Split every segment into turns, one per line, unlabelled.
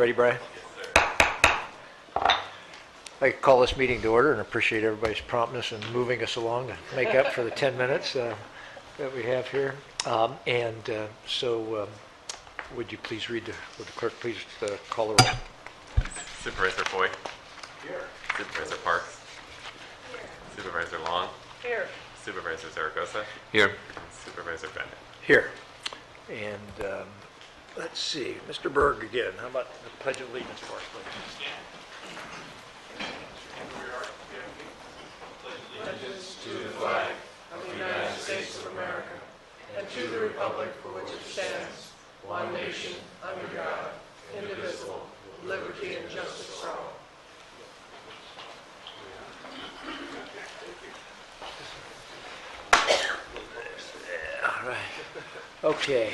Ready, Brian? I'd like to call this meeting to order and appreciate everybody's promptness in moving us along to make up for the 10 minutes that we have here. Would you please would the clerk please call the roll?
Supervisor Foy.
Here.
Supervisor Parks.
Here.
Supervisor Long.
Here.
Supervisor Zaragoza.
Here.
And Supervisor Bennett.
Here. And let's see, Mr. Berg again. How about the Pledge of Allegiance for us, please?
Allegiance to the flag of the United States of America and to the republic for which it stands, one nation, under God, indivisible, with liberty and justice for all.
All right. Okay.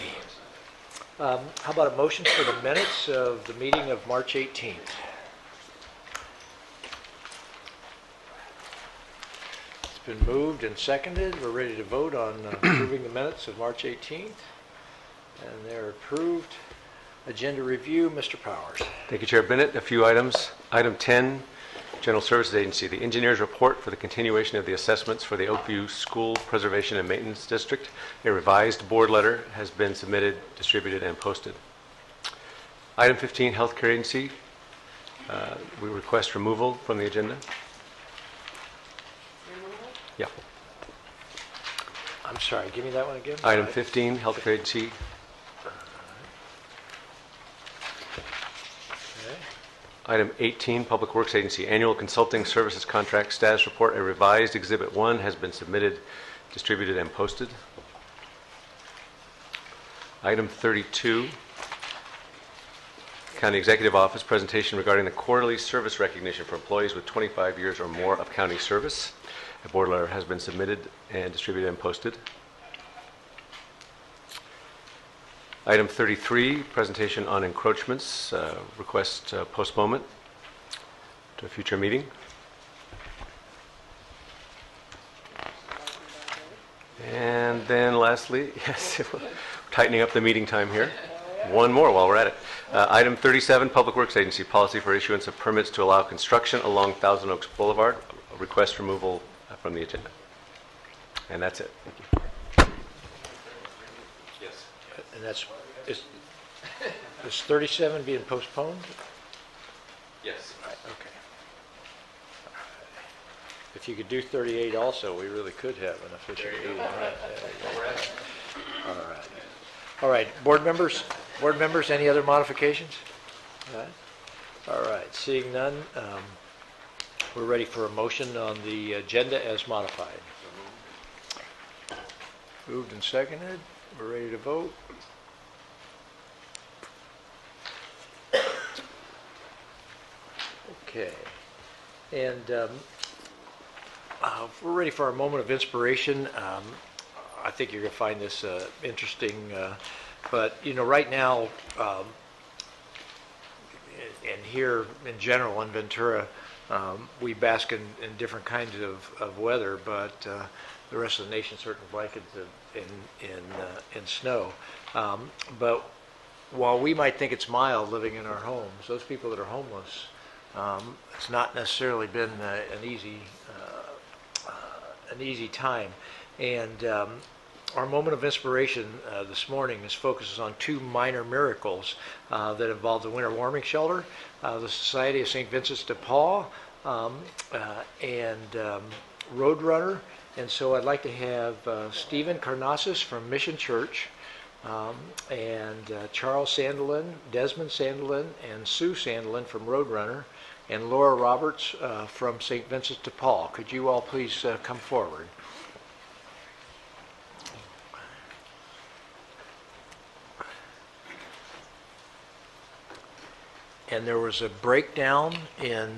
How about a motion for the minutes of the meeting of March 18th? It's been moved and seconded. We're ready to vote on approving the minutes of March 18th. And they're approved. Agenda review, Mr. Powers.
Thank you, Chair Bennett. A few items. Item 10, General Services Agency. The engineer's report for the continuation of the assessments for the Oakview School Preservation and Maintenance District. A revised board letter has been submitted, distributed, and posted. Item 15, Healthcare Agency. We request removal from the agenda. Yeah.
I'm sorry, give me that one again.
Item 15, Healthcare Agency. Item 18, Public Works Agency, Annual Consulting Services Contract Status Report. A revised Exhibit 1 has been submitted, distributed, and posted. Item 32, County Executive Office, presentation regarding the quarterly service recognition for employees with 25 years or more of county service. A board letter has been submitted and distributed and posted. Item 33, presentation on encroachments, request postponement to a future meeting. And then lastly, yes, tightening up the meeting time here. One more while we're at it. Item 37, Public Works Agency, policy for issuance of permits to allow construction along Thousand Oaks Boulevard. A request removal from the agenda. And that's it. Thank you.
And is 37 being postponed?
Yes.
Right, okay. If you could do 38 also, we really could have an official meeting. Right. All right. Board members, any other modifications? All right. Seeing none, we're ready for a motion on the agenda as modified. Moved and seconded. We're ready to vote. Okay. And we're ready for our moment of inspiration. I think you're going to find this interesting. But, you know, right now, and here in general in Ventura, we bask in different kinds of weather, but the rest of the nation certainly blankets in snow. But while we might think it's mild living in our homes, those people that are homeless, it's not necessarily been an easy time. And our moment of inspiration this morning focuses on two minor miracles that involve the winter warming shelter, the Society of St. Vincent de Paul, and Roadrunner. And so I'd like to have Stephen Carnassus from Mission Church, and Charles Sandelin, Desmond Sandelin, and Sue Sandelin from Roadrunner, and Laura Roberts from St. Vincent de Paul. Could you all please come forward? And there was a breakdown in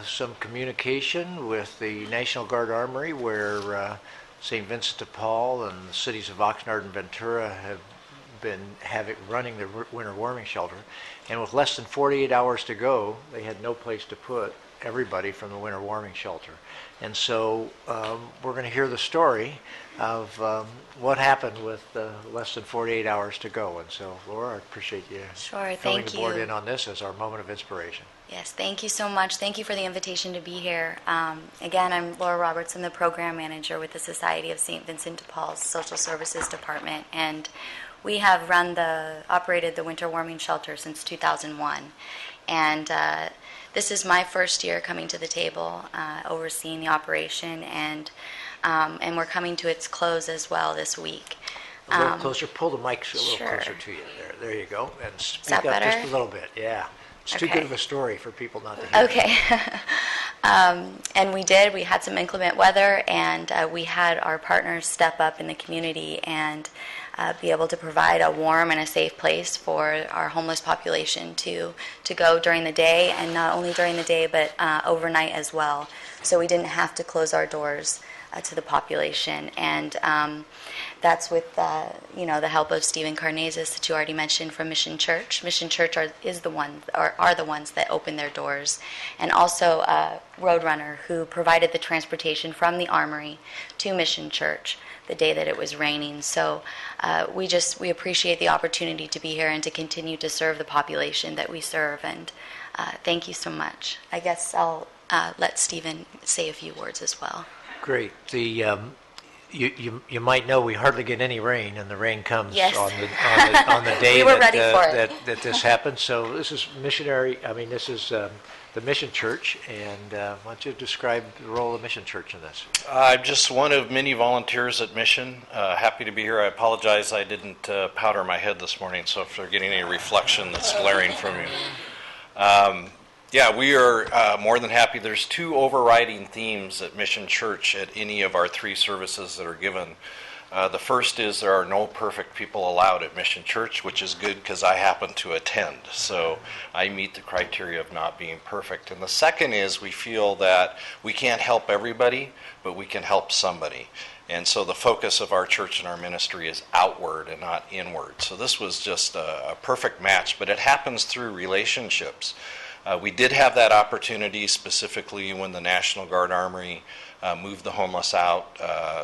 some communication with the National Guard Armory where St. Vincent de Paul and the cities of Oxnard and Ventura have been running the winter warming shelter. And with less than 48 hours to go, they had no place to put everybody from the winter warming shelter. And so we're going to hear the story of what happened with less than 48 hours to go. And so, Laura, I appreciate you
Sure,
filling
thank
the board
you.
in on this as our moment of inspiration.
Yes, thank you so much. Thank you for the invitation to be here. Again, I'm Laura Roberts. I'm the program manager with the Society of St. Vincent de Paul's Social Services Department, and we have operated the winter warming shelter since 2001. And this is my first year coming to the table, overseeing the operation, and we're coming to its close as well this week.
A little closer. Pull the mic a little
Sure.
closer to you. There you go. And speak
that
up just
better?
a little bit. Yeah. It's too
Okay.
good of a story for people not to hear.
Okay. And we had some inclement weather, and we had our partners step up in the community and be able to provide a warm and a safe place for our homeless population to go during the day, and not only during the day, but overnight as well. So we didn't have to close our doors to the population. And that's with the help of Stephen Carnazes, that you already mentioned, from Mission Church. Mission Church are the ones that open their doors, and also Roadrunner, who provided the transportation from the Armory to Mission Church the day that it was raining. So we appreciate the opportunity to be here and to continue to serve the population that we serve. And thank you so much. I guess I'll let Stephen say a few words as well.
Great. You might know we hardly get any rain, and the rain comes
Yes.
on the day
We were ready for it.
that this happened. So this is this is the Mission Church, and why don't you describe the role of the Mission Church in this?
I'm just one of many volunteers at Mission. Happy to be here. I apologize I didn't powder my head this morning, so if they're getting any reflection that's glaring from you. Yeah, we are more than happy. There's two overriding themes at Mission Church at any of our three services that are given. The first is there are no perfect people allowed at Mission Church, which is good because I happen to attend. So I meet the criteria of not being perfect. And the second is we feel that we can't help everybody, but we can help somebody. And so the focus of our church and our ministry is outward and not inward. So this was just a perfect match, but it happens through relationships. We did have that opportunity specifically when the National Guard Armory moved the homeless out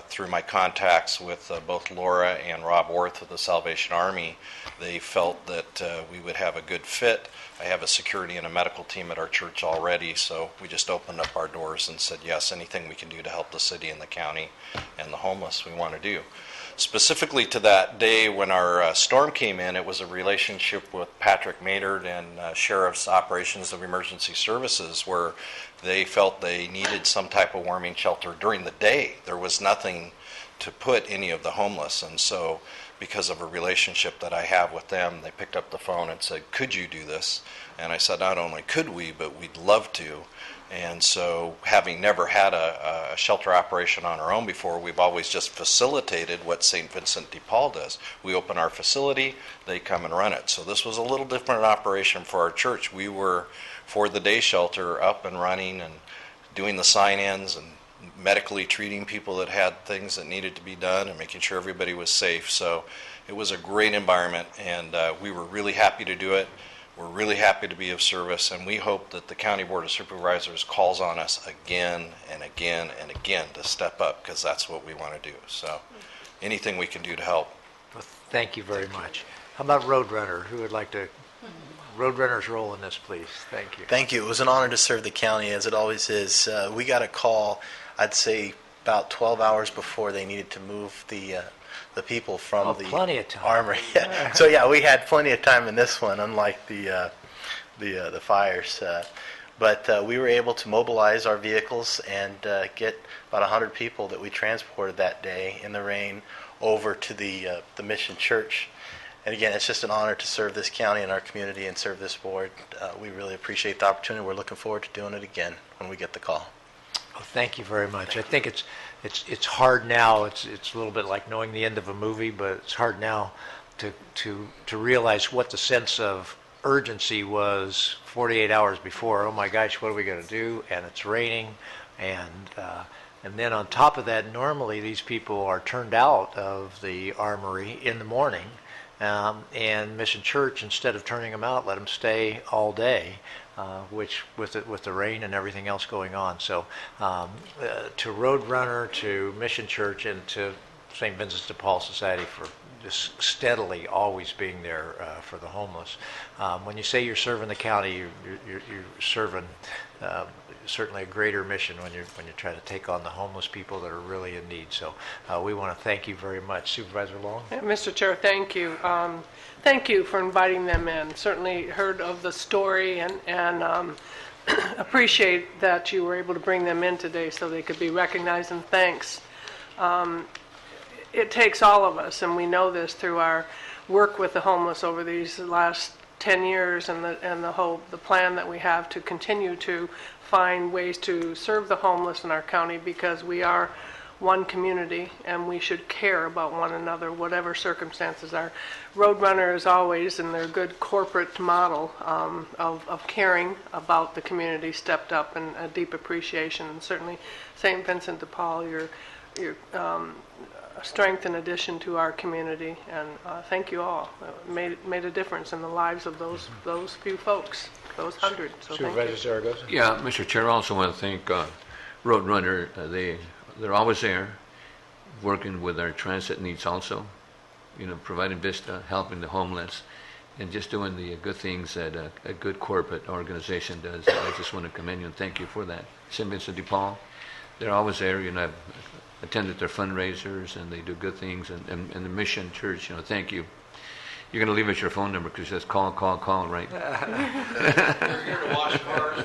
through my contacts with both Laura and Rob Worth of the Salvation Army. They felt that we would have a good fit. I have a security and a medical team at our church already, so we just opened up our doors and said, yes, anything we can do to help the city and the county and the homeless we want to do. Specifically to that day when our storm came in, it was a relationship with Patrick Maynard and Sheriff's Operations of Emergency Services, where they felt they needed some type of warming shelter during the day. There was nothing to put any of the homeless, and so because of a relationship that I have with them, they picked up the phone and said, could you do this? And I said, not only could we, but we'd love to. And so, having never had a shelter operation on our own before, we've always just facilitated what St. Vincent de Paul does. We open our facility, they come and run it. So this was a little different operation for our church. We were, for the day shelter, up and running and doing the sign-ins and medically treating people that had things that needed to be done and making sure everybody was safe. So it was a great environment, and we were really happy to do it. We're really happy to be of service, and we hope that the County Board of Supervisors calls on us again and again and again to step up, because that's what we want to do. So anything we can do to help.
Well, thank you very much. How about Roadrunner? Who would like to? Roadrunner's role in this, please. Thank you.
Thank you. It was an honor to serve the county, as it always is. We got a call, I'd say, about 12 hours before they needed to move the people from the
plenty of time.
armory. So yeah, we had plenty of time in this one, unlike the fires. But we were able to mobilize our vehicles and get about 100 people that we transported that day in the rain over to the Mission Church. And again, it's just an honor to serve this county and our community and serve this board. We really appreciate the opportunity. We're looking forward to doing it again when we get the call.
Well, thank you very much. I think it's hard now. It's a little bit like knowing the end of a movie, but it's hard now to realize what the sense of urgency was 48 hours before. Oh my gosh, what are we going to do? And it's raining, and then on top of that, normally these people are turned out of the armory in the morning, And Mission Church, instead of turning them out, let them stay all day, which with the rain and everything else going on. So to Roadrunner, to Mission Church, and to St. Vincent de Paul Society for just steadily always being there for the homeless. When you say you're serving the county, you're serving certainly a greater mission when you're trying to take on the homeless people that are really in need. So we want to thank you very much. Supervisor Long?
Mr. Chair, thank you. Thank you for inviting them in. Certainly heard of the story and appreciate that you were able to bring them in today so they could be recognized, and thanks. It takes all of us, and we know this through our work with the homeless over these last 10 years and the plan that we have to continue to find ways to serve the homeless in our county, because we are one community and we should care about one another, whatever circumstances are. Roadrunner is always, in their good corporate model of caring about the community, stepped up, and a deep appreciation. And certainly St. Vincent de Paul, your strength and addition to our community, and thank you all. It made a difference in the lives of those few folks, those 100. So
Supervisor
thank you.
Zaragoza?
Yeah, Mr. Chair, I also want to thank Roadrunner. They're always there, working with our transit needs also, providing Vista, helping the homeless, and just doing the good things that a good corporate organization does. I just want to commend you and thank you for that. St. Vincent de Paul, they're always there. I've attended their fundraisers, and they do good things. And the Mission Church, thank you. You're going to leave us your phone number because it says call, right?
We're here to wash cars,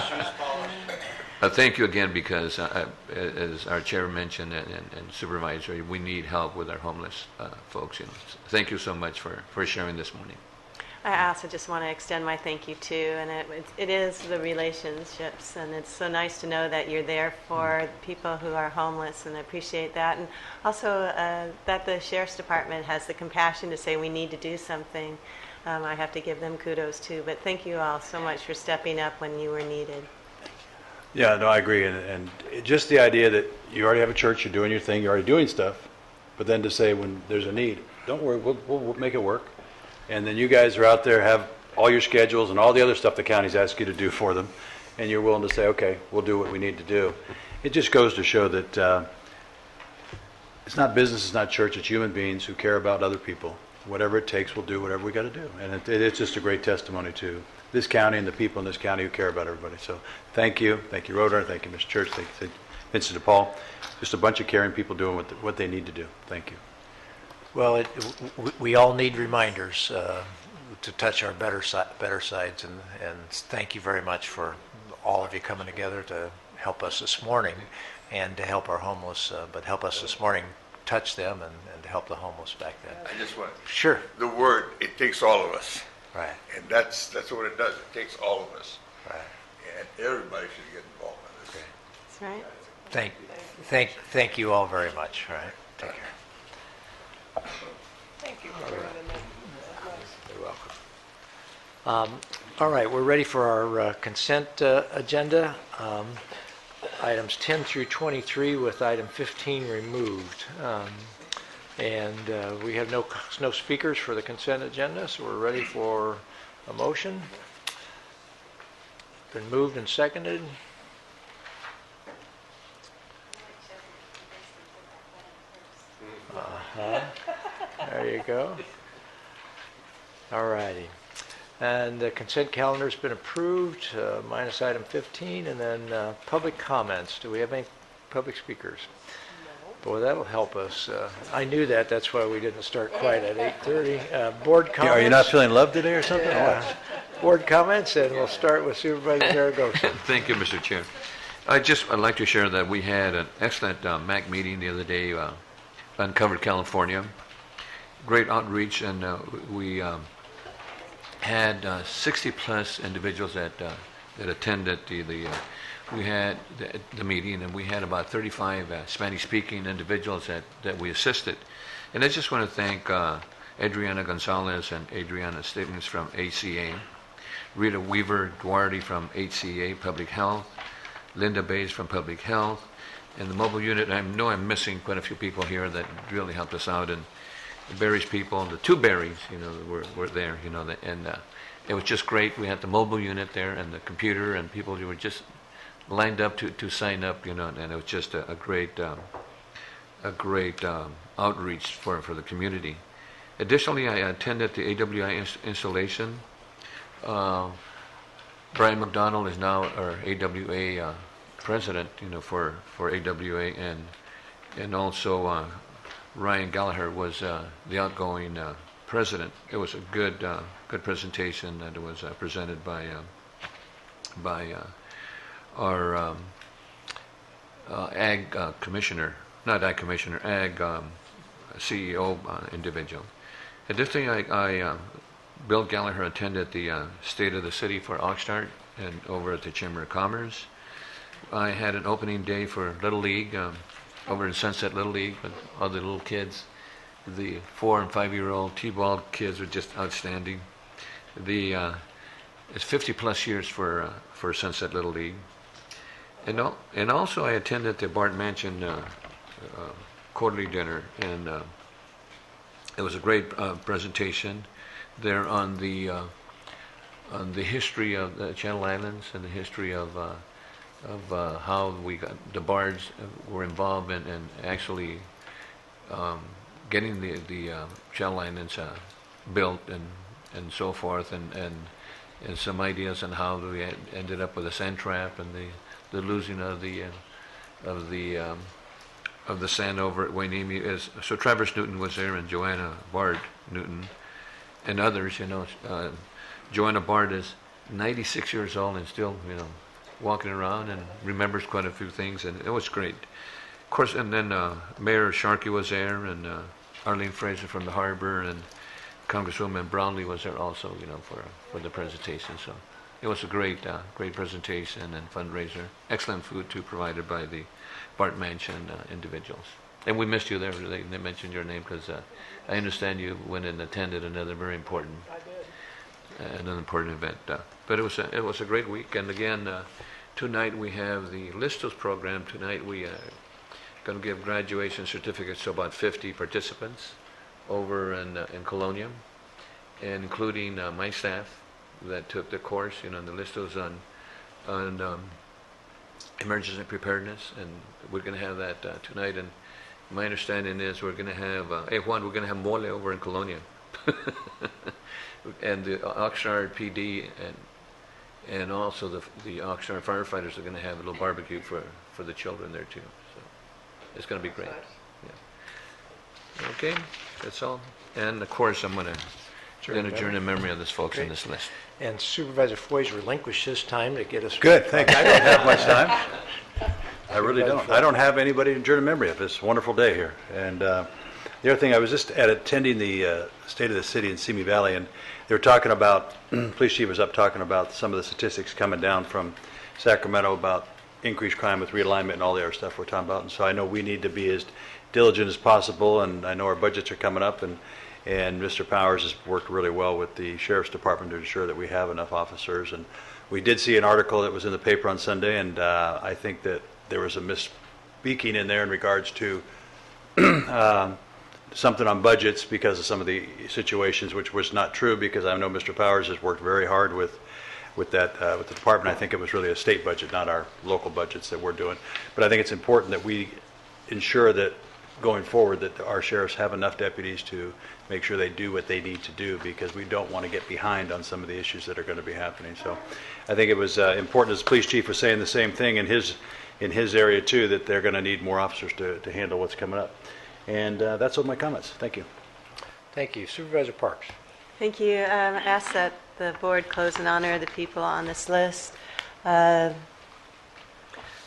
shoes polished.
Thank you again, because as our chair mentioned and supervisor, we need help with our homeless folks. Thank you so much for sharing this morning.
I also just want to extend my thank you too, and it is the relationships, and it's so nice to know that you're there for people who are homeless, and I appreciate that. And also that the Sheriff's Department has the compassion to say we need to do something. I have to give them kudos too, but thank you all so much for stepping up when you were needed.
Yeah, no, I agree, and just the idea that you already have a church, you're doing your thing, you're already doing stuff, but then to say when there's a need, don't worry, we'll make it work. And then you guys are out there, have all your schedules and all the other stuff the county's asked you to do for them, and you're willing to say, okay, we'll do what we need to do. It just goes to show that it's not business, it's not church, it's human beings who care about other people. Whatever it takes, we'll do whatever we got to do. And it's just a great testimony to this county and the people in this county who care about everybody. So thank you, Roadrunner, thank you, Mr. Church, thank you, Vincent de Paul. Just a bunch of caring people doing what they need to do. Thank you.
Well, we all need reminders to touch our better sides, and thank you very much for all of you coming together to help us this morning and to help our homeless, but help us this morning touch them and to help the homeless back then.
I just want
Sure.
the word, it takes all of us.
Right.
And that's what it does. It takes all of us.
Right.
And everybody should get involved in this.
Okay.
That's right.
Thank you all very much. All right. Take care.
Thank you for bringing them in.
You're welcome. All right, we're ready for our consent agenda. Items 10 through 23 with item 15 removed. And we have no speakers for the consent agenda, so we're ready for a motion. Been moved and seconded. There you go. All righty. And the consent calendar's been approved, minus item 15, and then public comments. Do we have any public speakers? No. Boy, that'll help us. I knew that. That's why we didn't start quite at 8:30. Board comments.
Are you not feeling love today or something?
Yeah. Board comments, and we'll start with Supervisor Zaragoza.
Thank you, Mr. Chair. I'd like to share that we had an excellent MAC meeting the other day, Uncovered California. Great outreach, and we had 60 plus individuals that attended we had the meeting, and we had about 35 Spanish speaking individuals that we assisted. And I just want to thank Adriana Gonzalez and Adriana Stevens from ACA, Rita Weaver Duarte from HCA Public Health, Linda Bays from Public Health, and the mobile unit. I know I'm missing quite a few people here that really helped us out, and Barry's people, the two Barrys, were there, and it was just great. We had the mobile unit there and the computer, and people were just lined up to sign up, and it was just a great outreach for the community. Additionally, I attended the AWI installation. Brian McDonald is now our AWA president, for AWA, and also Ryan Gallagher was the outgoing president. It was a good presentation that was presented by our ag commissioner, not ag commissioner, ag CEO individual. Additionally, Bill Gallagher attended the State of the City for Oxnard and over at the Chamber of Commerce. I had an opening day for Little League over in Sunset Little League with all the little kids. The 4 and 5-year-old T-ball kids were just outstanding. It's 50 plus years for Sunset Little League. And also I attended the Bart Mansion quarterly dinner, and it was a great presentation there on the history of the Channel Islands and the history of how the Bards were involved in actually getting the Channel Islands built and so forth, and some ideas on how we ended up with a sand trap and the losing of the sand over at Wainimi. So Travis Newton was there, and Joanna Bard Newton and others. Joanna Bard is 96 years old and still walking around and remembers quite a few things, and it was great. Of course, and then Mayor Sharkey was there, and Arlene Fraser from the harbor, and Congresswoman Brownlee was there also, for the presentation. So it was a great presentation and fundraiser. Excellent food too, provided by the Bart Mansion individuals. And we missed you there. They mentioned your name because I understand you went and attended another very important, event. But it was a great week. And again, tonight we have the Listos program. Tonight we are going to give graduation certificates to about 50 participants over in Colonium, and including my staff that took the course, the Listos on emergency preparedness, and we're going to have that tonight. And my understanding is we're going to have, we're going to have mole over in Colonium, and the Oxnard PD and also the Oxnard firefighters are going to have a little barbecue for the children there too. So it's going to be great. Yeah. Okay, that's all. And of course, I'm going to adjourn in memory of these folks on this list.
And Supervisor Foy's relinquished his time to get us.
Good, thank you. I don't have much time. I really don't. I don't have anybody to adjourn in memory of this wonderful day here. And the other thing, I was just attending the State of the City in Simi Valley, and they were talking about, police chief was up talking about some of the statistics coming down from Sacramento about increased crime with realignment and all the other stuff we're talking about. And so I know we need to be as diligent as possible, and I know our budgets are coming up, and Mr. Powers has worked really well with the Sheriff's Department to ensure that we have enough officers. And we did see an article that was in the paper on Sunday, and I think that there was a misspeaking in there in regards to something on budgets because of some of the situations, which was not true, because I know Mr. Powers has worked very hard with the department. I think it was really a state budget, not our local budgets that we're doing. But I think it's important that we ensure that going forward that our sheriffs have enough deputies to make sure they do what they need to do, because we don't want to get behind on some of the issues that are going to be happening. So I think it was important, as the police chief was saying the same thing in his area too, that they're going to need more officers to handle what's coming up. And that's all my comments. Thank you.
Thank you. Supervisor Parks.
Thank you. I ask that the board close in honor of the people on this list. I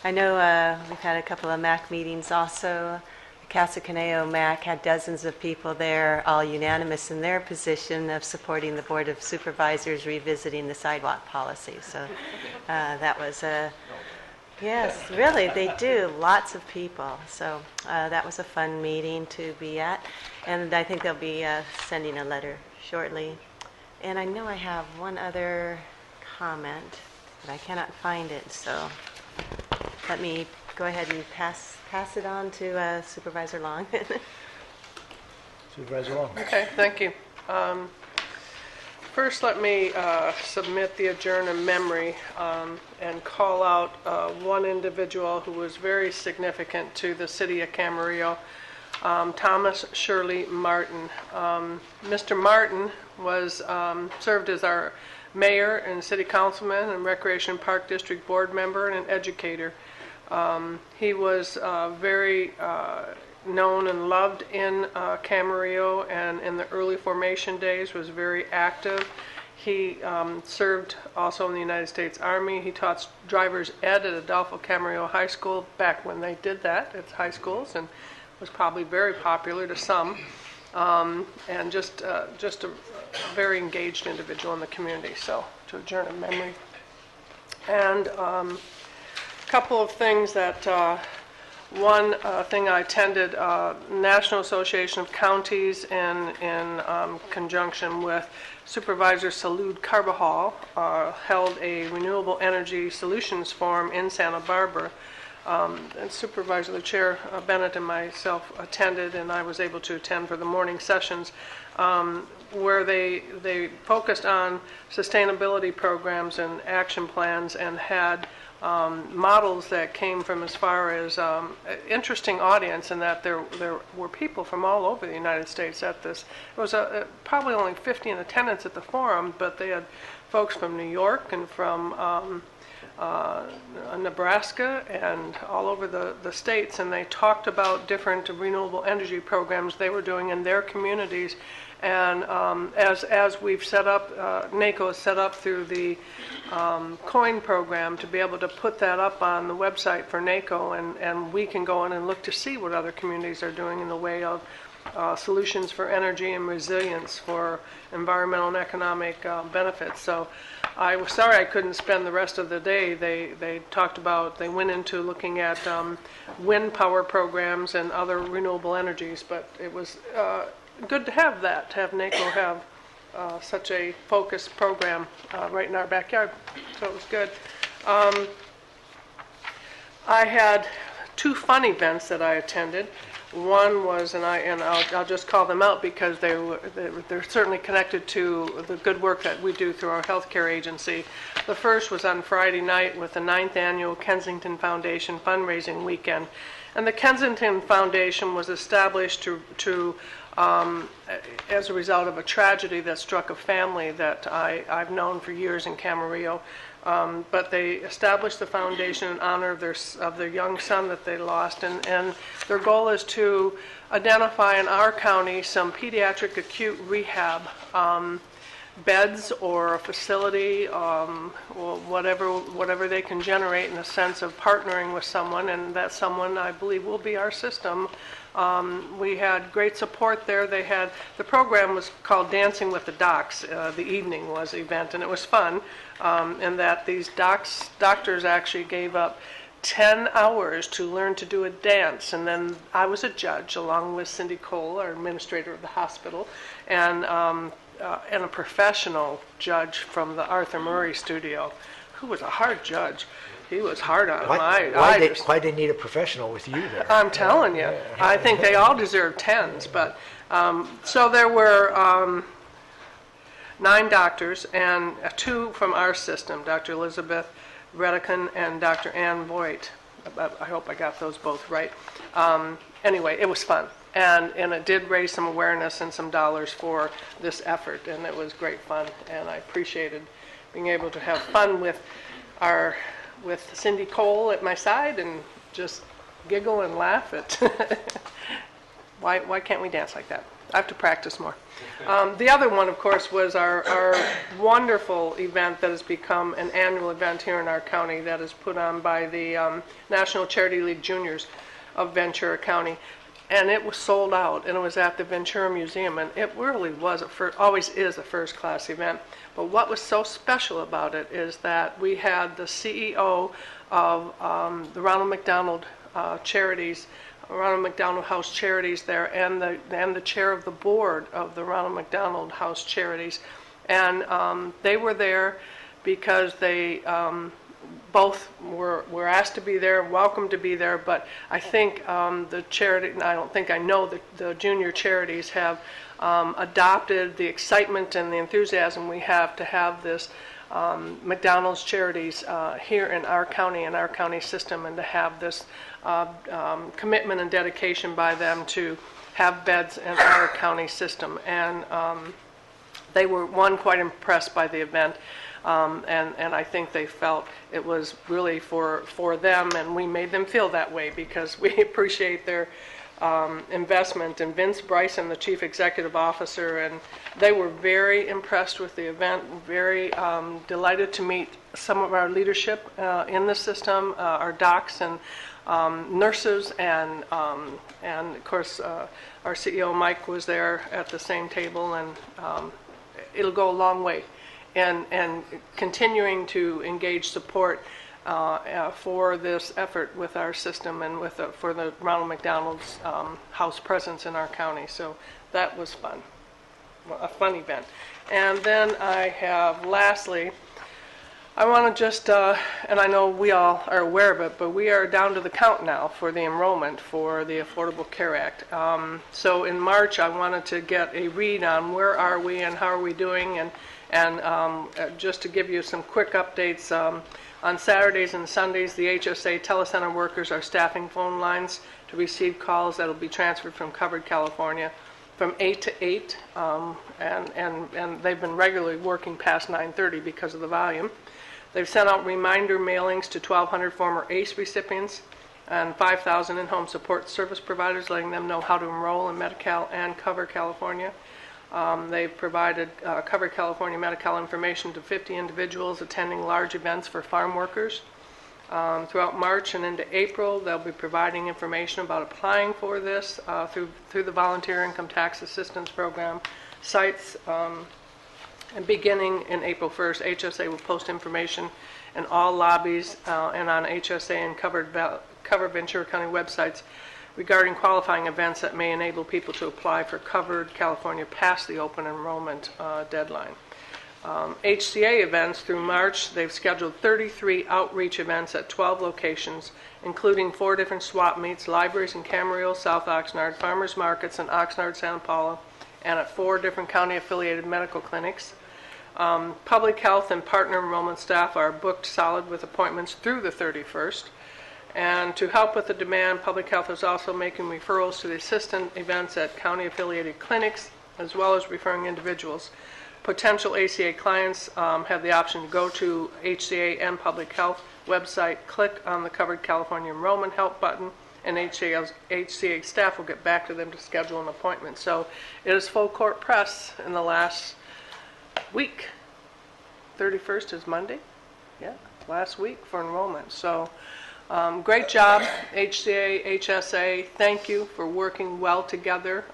know we've had a couple of MAC meetings also. Casa Caneo MAC had dozens of people there, all unanimous in their position of supporting the Board of Supervisors revisiting the sidewalk policy. So that was yes, really, they do. Lots of people. So that was a fun meeting to be at. And I think they'll be sending a letter shortly. And I know I have one other comment, but I cannot find it. So let me go ahead and pass it on to Supervisor Long.
Supervisor Long.
Okay, thank you. First, let me submit the adjourn in memory and call out one individual who was very significant to the city of Camarillo, Thomas Shirley Martin. Mr. Martin was served as our mayor and city councilman and Recreation Park District board member and an educator. He was very known and loved in Camarillo, and in the early formation days was very active. He served also in the United States Army. He taught driver's ed at Adolfo Camarillo High School back when they did that at high schools, and was probably very popular to some, and just a very engaged individual in the community. So to adjourn in memory. And a couple of things that one thing I attended, National Association of Counties in conjunction with Supervisor Salud Carbajal held a Renewable Energy Solutions Forum in Santa Barbara. And Supervisor, the Chair Bennett and myself attended, and I was able to attend for the morning sessions, where they focused on sustainability programs and action plans and had models that came from as far as interesting audience, in that there were people from all over the United States at this. It was probably only 50 in attendance at the forum, but they had folks from New York and from Nebraska and all over the states, and they talked about different renewable energy programs they were doing in their communities. And as we've set up, NACO has set up through the COIN program to be able to put that up on the website for NACO, and we can go in and look to see what other communities are doing in the way of solutions for energy and resilience for environmental and economic benefits. So I was sorry I couldn't spend the rest of the day. They talked about, they went into looking at wind power programs and other renewable energies, but it was good to have that, to have NACO have such a focused program right in our backyard. So it was good. I had two fun events that I attended. One was, and I'll just call them out because they're certainly connected to the good work that we do through our healthcare agency. The first was on Friday night with the 9th Annual Kensington Foundation Fundraising Weekend. And the Kensington Foundation was established to as a result of a tragedy that struck a family that I've known for years in Camarillo. But they established the foundation in honor of their young son that they lost, and their goal is to identify in our county some pediatric acute rehab beds or a facility, or whatever they can generate in the sense of partnering with someone, and that someone, I believe, will be our system. We had great support there. The program was called Dancing with the Docs. The evening was the event, and it was fun, in that these doctors actually gave up 10 hours to learn to do a dance, and then I was a judge along with Cindy Cole, our administrator of the hospital, and a professional judge from the Arthur Murray studio, who was a hard judge. He was hard on
Why they need a professional with you there?
I'm telling you. I think they all deserve 10s. But so there were 9 doctors and 2 from our system, Dr. Elizabeth Redican and Dr. Ann Voigt. I hope I got those both right. Anyway, it was fun. And it did raise some awareness and some dollars for this effort, and it was great fun. And I appreciated being able to have fun with Cindy Cole at my side and just giggle and laugh at why can't we dance like that? I have to practice more. The other one, of course, was our wonderful event that has become an annual event here in our county that is put on by the National Charity League Juniors of Ventura County. And it was sold out, and it was at the Ventura Museum, and it really was always is a first-class event. But what was so special about it is that we had the CEO of the Ronald McDonald Charities, Ronald McDonald House Charities there, and the chair of the board of the Ronald McDonald House Charities, and they were there because they both were asked to be there, welcome to be there, but I think the charity, and I don't think, I know that the junior charities have adopted the excitement and the enthusiasm we have to have this McDonald's charities here in our county system, and to have this commitment and dedication by them to have beds in our county system. And they were, quite impressed by the event, and I think they felt it was really for them, and we made them feel that way because we appreciate their investment. And Vince Bryson, the Chief Executive Officer, and they were very impressed with the event, very delighted to meet some of our leadership in the system, our docs and nurses, and of course our CEO Mike was there at the same table, and it'll go a long way, and continuing to engage support for this effort with our system and for the Ronald McDonald's House presence in our county. So that was fun, a fun event. And then I have, lastly, I want to just, and I know we all are aware of it, but we are down to the count now for the enrollment for the Affordable Care Act. So in March, I wanted to get a read on where are we and how are we doing, and just to give you some quick updates. On Saturdays and Sundays, the HSA telecenter workers are staffing phone lines to receive calls that will be transferred from Covered California from 8 to 8, and they've been regularly working past 9:30 because of the volume. They've sent out reminder mailings to 1,200 former ACE recipients and 5,000 in-home support service providers, letting them know how to enroll in Medi-Cal and Cover California. They've provided Cover California Medi-Cal information to 50 individuals attending large events for farm workers. Throughout March and into April, they'll be providing information about applying for this through the Volunteer Income Tax Assistance Program sites. And beginning in April 1st, HSA will post information in all lobbies and on HSA and Cover Ventura County websites regarding qualifying events that may enable people to apply for Covered California past the open enrollment deadline. HCA events through March, they've scheduled 33 outreach events at 12 locations, including 4 different swap meets, libraries in Camarillo, South Oxnard, farmers markets in Oxnard, Santa Paula, and at 4 different county-affiliated medical clinics. Public health and partner enrollment staff are booked solid with appointments through the 31st. And to help with the demand, public health is also making referrals to the assistant events at county-affiliated clinics, as well as referring individuals. Potential ACA clients have the option to go to HCA and public health website, click on the Covered California Enrollment Help button, and HCA staff will get back to them to schedule an appointment. So it is full court press in the last week. 31st is Monday? Yeah, last week for enrollment. So great job, HCA, HSA. Thank you for working well together.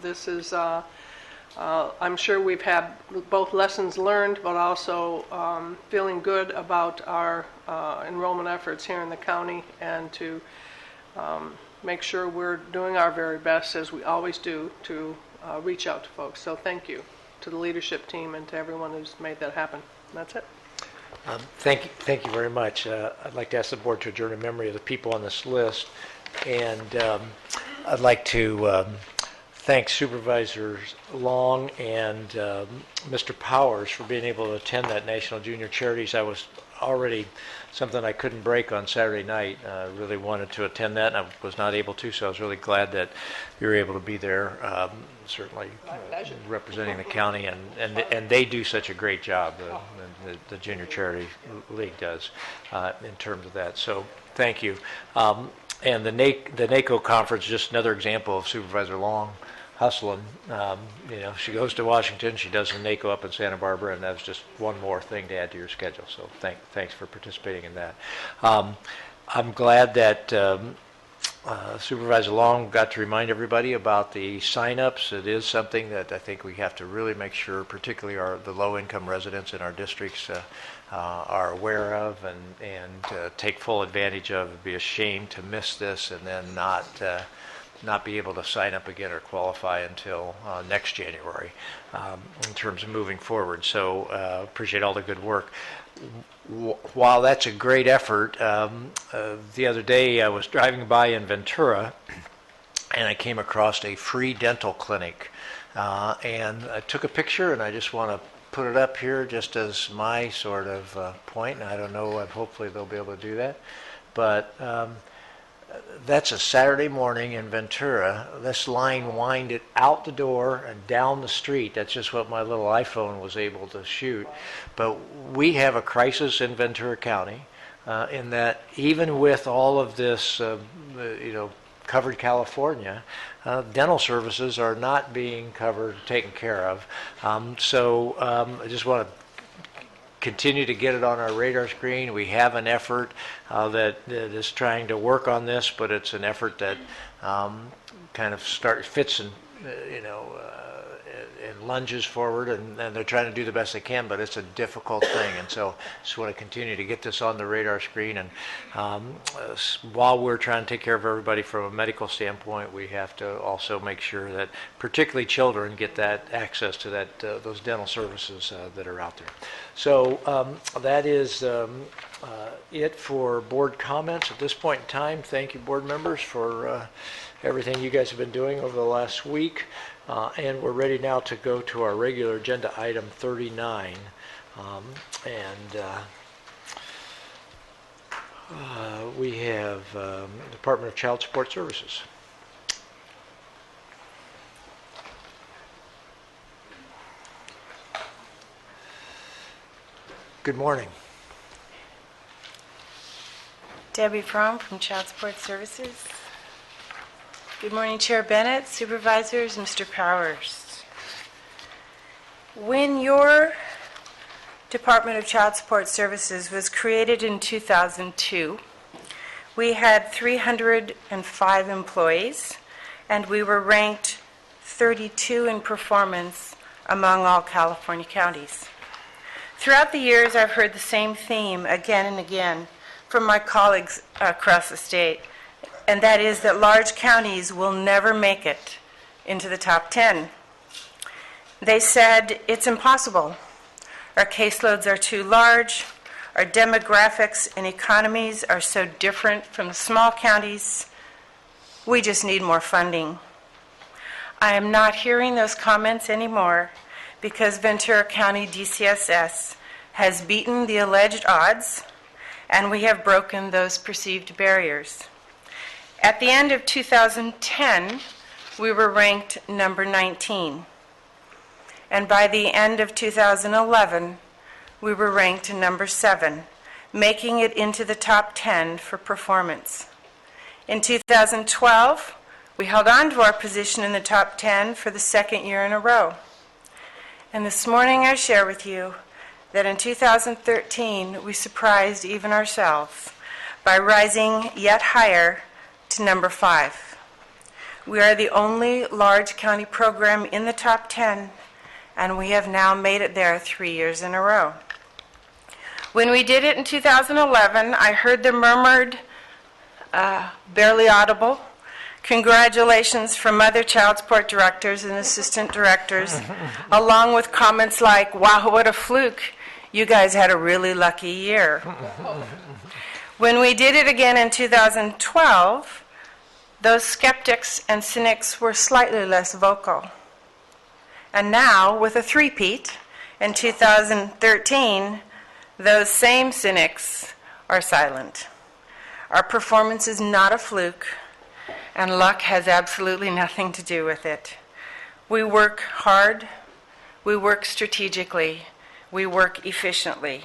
This is, I'm sure we've had both lessons learned, but also feeling good about our enrollment efforts here in the county, and to make sure we're doing our very best, as we always do, to reach out to folks. So thank you to the leadership team and to everyone who's made that happen. That's it.
Thank you very much. I'd like to ask the board to adjourn in memory of the people on this list, and I'd like to thank Supervisors Long and Mr. Powers for being able to attend that National Junior Charities. I was already something I couldn't break on Saturday night. I really wanted to attend that, and I was not able to, so I was really glad that you were able to be there, certainly representing the county, and they do such a great job, the Junior Charity League does, in terms of that. So thank you. And the NACO conference, just another example of Supervisor Long hustling. She goes to Washington, she does the NACO up in Santa Barbara, and that's just one more thing to add to your schedule. So thanks for participating in that. I'm glad that Supervisor Long got to remind everybody about the sign-ups. It is something that I think we have to really make sure, particularly the low-income residents in our districts, are aware of and take full advantage of. It'd be a shame to miss this and then not not be able to sign up again or qualify until next January in terms of moving forward. So appreciate all the good work. While that's a great effort, the other day I was driving by in Ventura and I came across a free dental clinic. And I took a picture, and I just want to put it up here just as my sort of point. And I don't know, hopefully they'll be able to do that. But that's a Saturday morning in Ventura. This line winded out the door and down the street. That's just what my little iPhone was able to shoot. But we have a crisis in Ventura County in that even with all of this, covered California, dental services are not being covered, taken care of. So I just want to continue to get it on our radar screen. We have an effort that is trying to work on this, but it's an effort that kind of fits and and lunges forward, and they're trying to do the best they can, but it's a difficult thing. And so just want to continue to get this on the radar screen. And while we're trying to take care of everybody from a medical standpoint, we have to also make sure that particularly children get that access to those dental services that are out there. So that is it for board comments at this point in time. Thank you, board members, for everything you guys have been doing over the last week. And we're ready now to go to our regular agenda item 39. We have Department of Child Support Services. Good morning.
Debbie Fromm from Child Support Services. Good morning, Chair Bennett, supervisors, Mr. Powers. When your Department of Child Support Services was created in 2002, we had 305 employees, and we were ranked 32 in performance among all California counties. Throughout the years, I've heard the same theme again and again from my colleagues across the state, and that is that large counties will never make it into the top 10. They said it's impossible. Our caseloads are too large. Our demographics and economies are so different from the small counties. We just need more funding. I am not hearing those comments anymore because Ventura County DCSS has beaten the alleged odds, and we have broken those perceived barriers. At the end of 2010, we were ranked number 19. And by the end of 2011, we were ranked number 7, making it into the top 10 for performance. In 2012, we held on to our position in the top 10 for the second year in a row. And this morning I share with you that in 2013, we surprised even ourselves by rising yet higher to number 5. We are the only large county program in the top 10, and we have now made it there 3 years in a row. When we did it in 2011, I heard the murmured, barely audible, congratulations from other child support directors and assistant directors, along with comments like, wow, what a fluke. You guys had a really lucky year. When we did it again in 2012, those skeptics and cynics were slightly less vocal. And now, with a three-peat in 2013, those same cynics are silent. Our performance is not a fluke, and luck has absolutely nothing to do with it. We work hard, we work strategically, we work efficiently.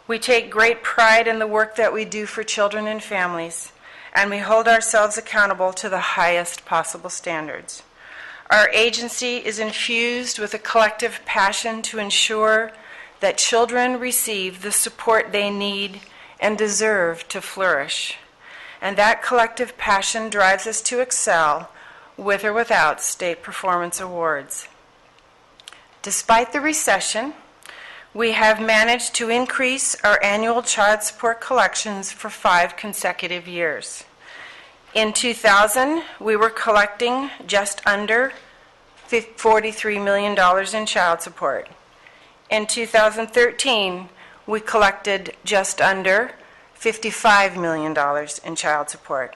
We take great pride in the work that we do for children and families, and we hold ourselves accountable to the highest possible standards. Our agency is infused with a collective passion to ensure that children receive the support they need and deserve to flourish. And that collective passion drives us to excel with or without state performance awards. Despite the recession, we have managed to increase our annual child support collections for 5 consecutive years. In 2000, we were collecting just under $43 million in child support. In 2013, we collected just under $55 million in child support.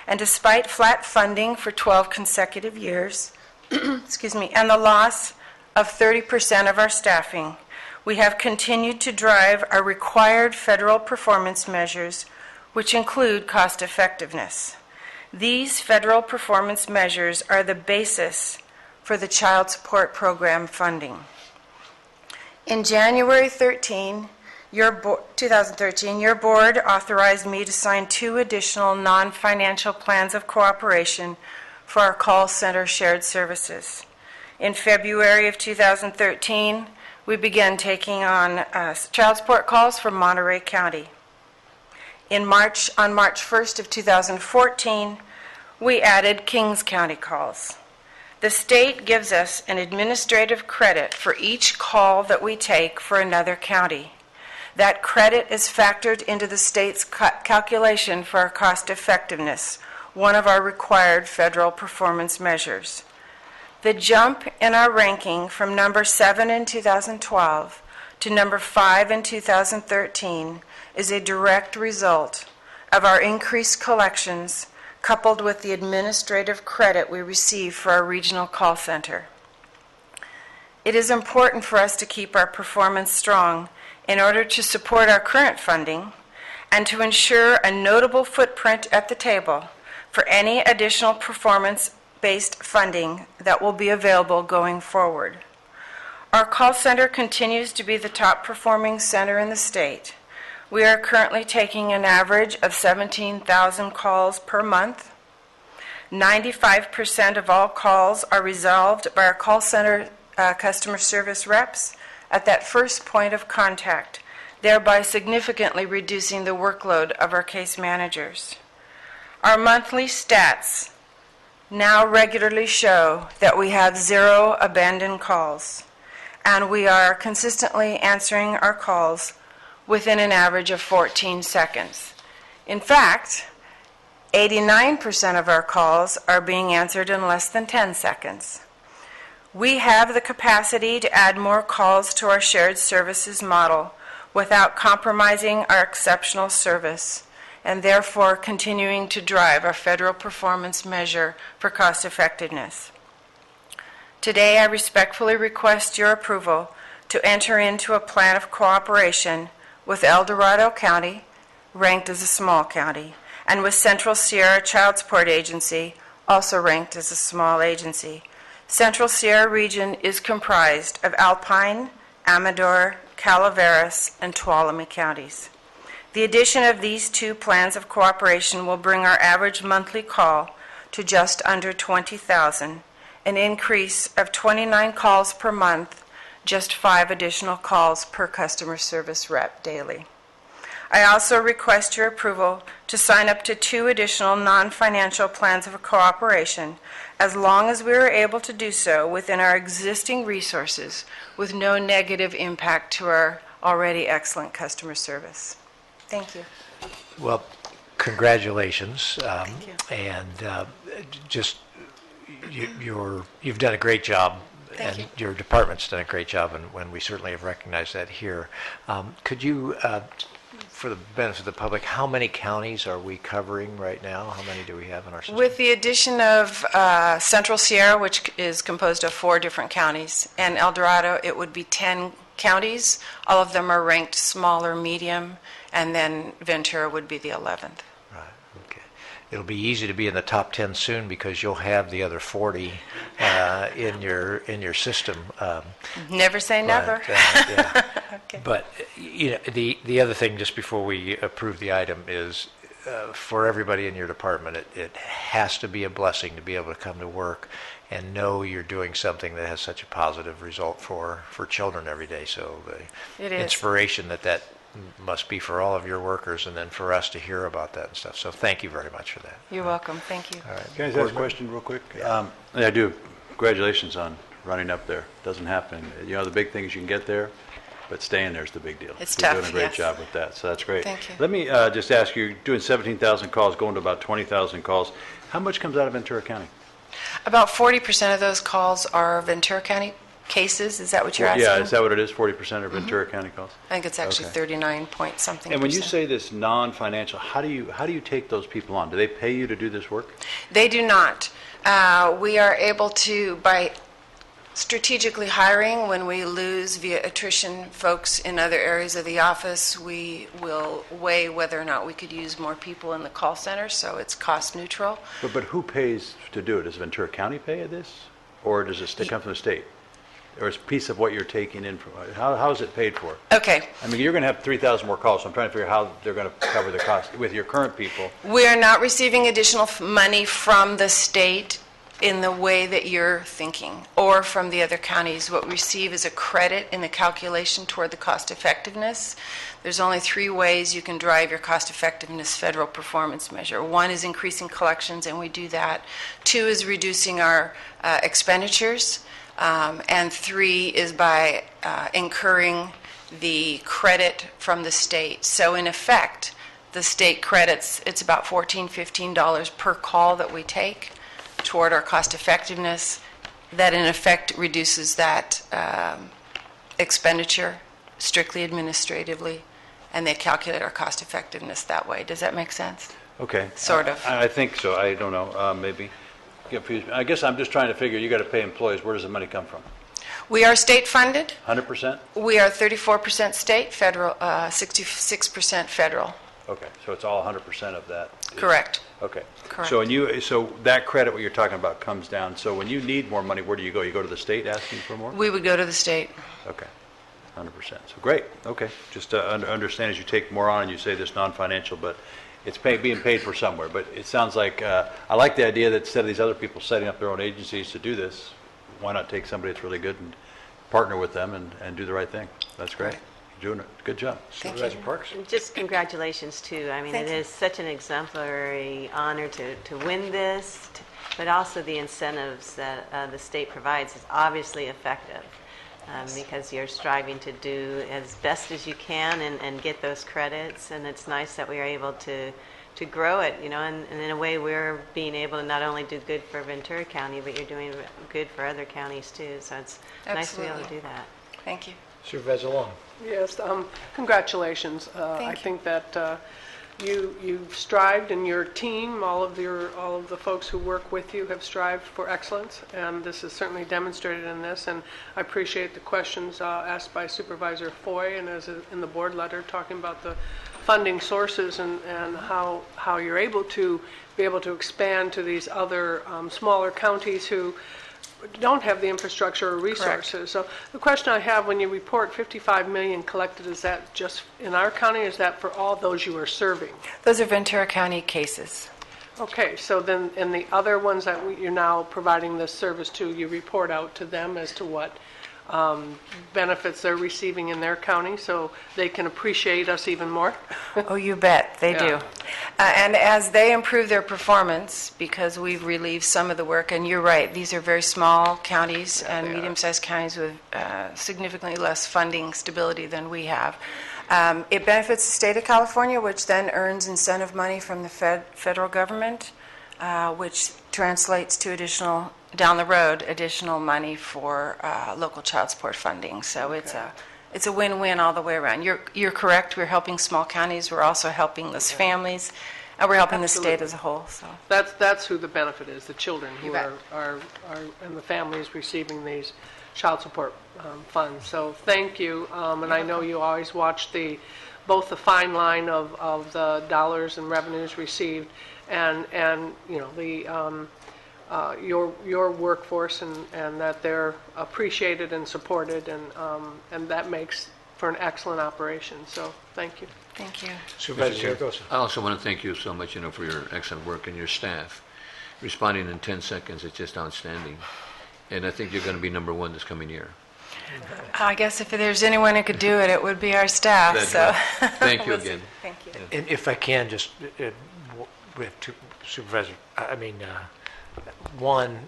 And despite flat funding for 12 consecutive years, excuse me, and the loss of 30% of our staffing, we have continued to drive our required federal performance measures, which include cost effectiveness. These federal performance measures are the basis for the child support program funding. In January 2013, your board authorized me to sign 2 additional non-financial plans of cooperation for our call center shared services. In February of 2013, we began taking on child support calls from Monterey County. On March 1st of 2014, we added Kings County calls. The state gives us an administrative credit for each call that we take for another county. That credit is factored into the state's calculation for our cost effectiveness, one of our required federal performance measures. The jump in our ranking from number 7 in 2012 to number 5 in 2013 is a direct result of our increased collections coupled with the administrative credit we receive for our regional call center. It is important for us to keep our performance strong in order to support our current funding and to ensure a notable footprint at the table for any additional performance-based funding that will be available going forward. Our call center continues to be the top performing center in the state. We are currently taking an average of 17,000 calls per month. 95% of all calls are resolved by our call center customer service reps at that first point of contact, thereby significantly reducing the workload of our case managers. Our monthly stats now regularly show that we have 0 abandoned calls, and we are consistently answering our calls within an average of 14 seconds. In fact, 89% of our calls are being answered in less than 10 seconds. We have the capacity to add more calls to our shared services model without compromising our exceptional service, and therefore continuing to drive our federal performance measure for cost effectiveness. Today, I respectfully request your approval to enter into a plan of cooperation with El Dorado County, ranked as a small county, and with Central Sierra Child Support Agency, also ranked as a small agency. Central Sierra region is comprised of Alpine, Amador, Calaveras, and Tuolumne counties. The addition of these 2 plans of cooperation will bring our average monthly call to just under 20,000, an increase of 29 calls per month, just 5 additional calls per customer service rep daily. I also request your approval to sign up to 2 additional non-financial plans of cooperation, as long as we are able to do so within our existing resources with no negative impact to our already excellent customer service. Thank you.
Well, congratulations.
Thank you.
And just, you've done a great job.
Thank you.
Your department's done a great job, and we certainly have recognized that here. Could you, for the benefit of the public, how many counties are we covering right now? How many do we have in our system?
With the addition of Central Sierra, which is composed of 4 different counties, and El Dorado, it would be 10 counties. All of them are ranked small or medium, and then Ventura would be the 11th.
Right, okay. It'll be easy to be in the top 10 soon because you'll have the other 40 in your system.
Never say never.
Yeah.
Okay.
But the other thing, just before we approve the item, is for everybody in your department, it has to be a blessing to be able to come to work and know you're doing something that has such a positive result for children every day. So the
It is.
inspiration that must be for all of your workers, and then for us to hear about that and stuff. So thank you very much for that.
You're welcome. Thank you.
All right.
Can I just ask a question real quick? Yeah, I do. Congratulations on running up there. Doesn't happen. The big thing is you can get there, but staying there is the big deal.
It's
You're
tough,
doing a great
yes.
job with that, so that's great.
Thank you.
Let me just ask you, doing 17,000 calls, going to about 20,000 calls, how much comes out of Ventura County?
About 40% of those calls are Ventura County cases. Is that what you're asking?
Yeah, is that what it is, 40% are Ventura County calls?
I think it's actually
Okay.
39 point something.
And when you
percent.
say this non-financial, how do you take those people on? Do they pay you to do this work?
They do not. We are able to, by strategically hiring, when we lose via attrition folks in other areas of the office, we will weigh whether or not we could use more people in the call center, so it's cost neutral.
But who pays to do it? Does Ventura County pay this? Or does it come from the state? Or is a piece of what you're taking in from, how is it paid for?
Okay.
I mean, you're going to have 3,000 more calls, so I'm trying to figure out how they're going to cover the cost with your current people.
We are not receiving additional money from the state in the way that you're thinking, or from the other counties. What we receive is a credit in the calculation toward the cost effectiveness. There's only 3 ways you can drive your cost effectiveness federal performance measure. 1 is increasing collections, and we do that. 2 is reducing our expenditures. And 3 is by incurring the credit from the state. So in effect, the state credits, it's about $14, $15 per call that we take toward our cost effectiveness. That in effect reduces that expenditure strictly administratively, and they calculate our cost effectiveness that way. Does that make sense?
Okay.
Sort of.
I think so. I don't know. Maybe. I guess I'm just trying to figure, you got to pay employees. Where does the money come from?
We are state funded.
100%?
We are 34% state, federal, 66% federal.
Okay, so it's all 100% of that.
Correct.
Okay.
Correct.
So that credit, what you're talking about, comes down. So when you need more money, where do you go? You go to the state asking for more?
We would go to the state.
Okay, 100%. So great, okay. Just to understand as you take more on and you say this non-financial, but it's being paid for somewhere. But it sounds like, I like the idea that instead of these other people setting up their own agencies to do this, why not take somebody that's really good and partner with them and do the right thing? That's great. You're doing a good job.
Supervisor Parks?
Just congratulations, too. I mean,
Thank
it
you.
is such an exemplary honor to win this, but also the incentives that the state provides is obviously effective, because you're striving to do as best as you can and get those credits, and it's nice that we are able to grow it, and in a way we're being able to not only do good for Ventura County, but you're doing good for other counties, too, so it's nice to be able to
Absolutely.
do that.
Thank you.
Supervisor Long?
Yes, congratulations. I
you.
think that you've strived, and your team, all of the folks who work with you have strived for excellence, and this is certainly demonstrated in this. And I appreciate the questions asked by Supervisor Foy and as in the board letter talking about the funding sources and how you're able to expand to these other smaller counties who don't have the infrastructure or resources. So the question I have, when you report 55 million collected, is that just in our county, or is that for all those you are serving?
Those are Ventura County cases.
Okay, so then in the other ones that you're now providing this service to, you report out to them as to what benefits they're receiving in their county, so they can appreciate us even more?
Oh, you bet, they do.
Yeah.
And as they improve their performance, because we've relieved some of the work, and you're right, these are very small counties and
they are.
medium-sized counties with significantly less funding stability than we have. It benefits the state of California, which then earns incentive money from the federal government, which translates to additional, down the road, additional money for local child support funding. So it's a win-win all the way around. You're correct. We're helping small counties. We're also helping those families, and we're helping the state
Absolutely.
as a whole. So
That's who the benefit is, the children who
You bet.
are and the families receiving these child support funds. So thank you, and I know you always watch both the fine line of the dollars and revenues received, and your workforce, and that they're appreciated and supported, and that makes for an excellent operation. So thank you.
thank you.
Supervisor Zaragoza?
I also want to thank you so much, for your excellent work and your staff. Responding in 10 seconds is just outstanding. And I think you're going to be number one this coming year.
I guess if there's anyone who could do it, it would be our staff.
That's
So
right. Thank you
We'll see.
again.
Thank you.
And if I can, just with Supervisor, one,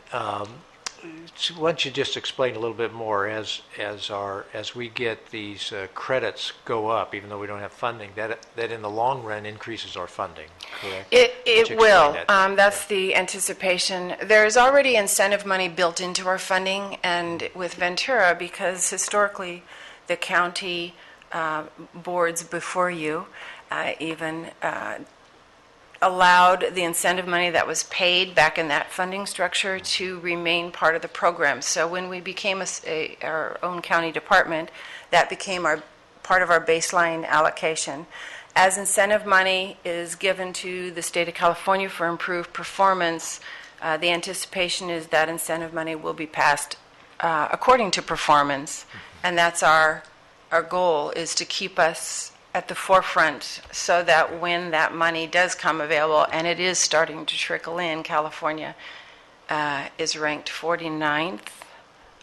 why don't you just explain a little bit more as we get these credits go up, even though we don't have funding, that in the long run increases our funding, correct? Would you
It
explain
will.
that?
That's the anticipation. There's already incentive money built into our funding, and with Ventura, because historically the county boards before you even allowed the incentive money that was paid back in that funding structure to remain part of the program. So when we became our own county department, that became part of our baseline allocation. As incentive money is given to the state of California for improved performance, the anticipation is that incentive money will be passed according to performance, and that's our goal, is to keep us at the forefront so that when that money does come available, and it is starting to trickle in, California is ranked 49th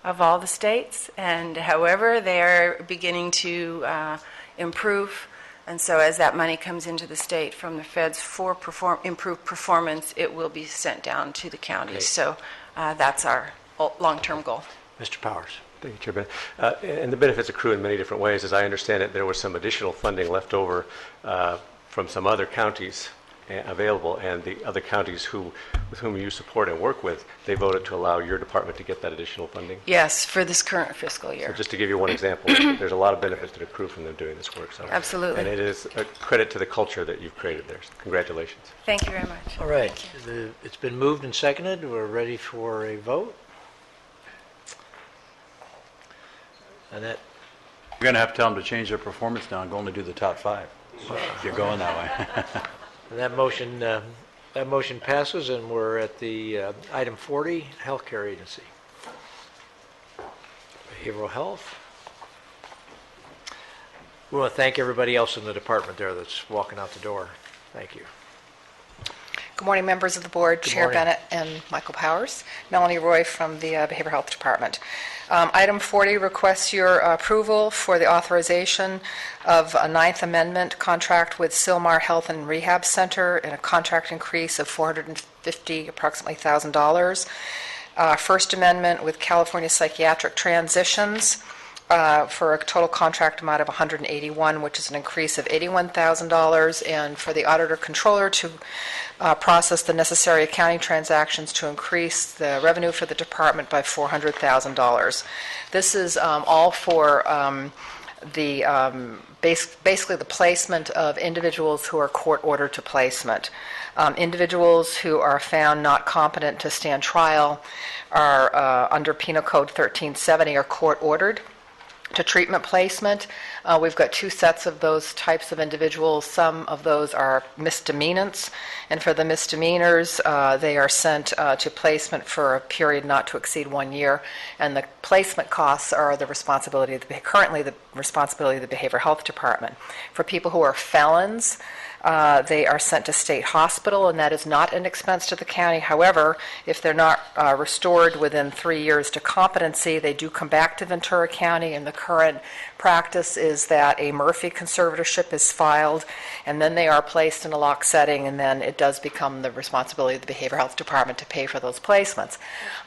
of all the states, and however, they're beginning to improve. And so as that money comes into the state from the feds for improved performance, it will be sent down to the counties.
Great.
So that's our long-term goal.
Mr. Powers.
Thank you, Chair Ben. And the benefits accrue in many different ways. As I understand it, there was some additional funding left over from some other counties available, and the other counties with whom you support and work with, they voted to allow your department to get that additional funding.
Yes, for this current fiscal year.
So just to give you one example, there's a lot of benefits that accrue from them doing this work. So.
Absolutely.
And it is a credit to the culture that you've created there. So congratulations.
Thank you very much.
All right, it's been moved and seconded. We're ready for a vote. Annette?
You're going to have to tell them to change their performance now and go only do the top 5. If you're going that way.
And that motion passes, and we're at the item 40, Healthcare Agency. Behavioral health. We want to thank everybody else in the department there that's walking out the door. Thank you.
Good morning, members of the board,
Good
Chair
morning.
Bennett and Michael Powers. Melanie Roy from the Behavioral Health Department. Item 40 requests your approval for the authorization of a Ninth Amendment contract with Sylmar Health and Rehab Center and a contract increase of approximately $1,000. First Amendment with California Psychiatric Transitions for a total contract amount of $181, which is an increase of $81,000, and for the auditor controller to process the necessary accounting transactions to increase the revenue for the department by $400,000. This is all for basically the placement of individuals who are court-ordered to placement. Individuals who are found not competent to stand trial are under Penal Code 1370 are court-ordered to treatment placement. We've got 2 sets of those types of individuals. Some of those are misdemeanants, and for the misdemeanors, they are sent to placement for a period not to exceed 1 year, and the placement costs are currently the responsibility of the Behavioral Health Department. For people who are felons, they are sent to state hospital, and that is not an expense to the county. However, if they're not restored within 3 years to competency, they do come back to Ventura County, and the current practice is that a Murphy conservatorship is filed, and then they are placed in a locked setting, and then it does become the responsibility of the Behavioral Health Department to pay for those placements.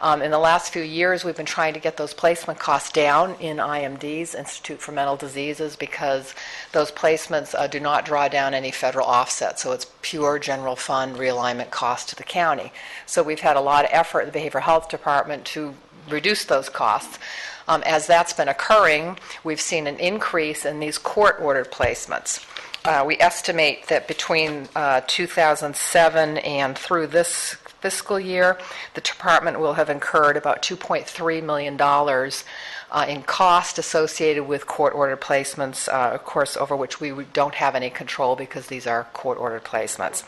In the last few years, we've been trying to get those placement costs down in IMDs, Institute for Mental Diseases, because those placements do not draw down any federal offset, so it's pure general fund realignment cost to the county. So we've had a lot of effort in the Behavioral Health Department to reduce those costs. As that's been occurring, we've seen an increase in these court-ordered placements. We estimate that between 2007 and through this fiscal year, the department will have incurred about $2.3 million in cost associated with court-ordered placements, of course, over which we don't have any control because these are court-ordered placements.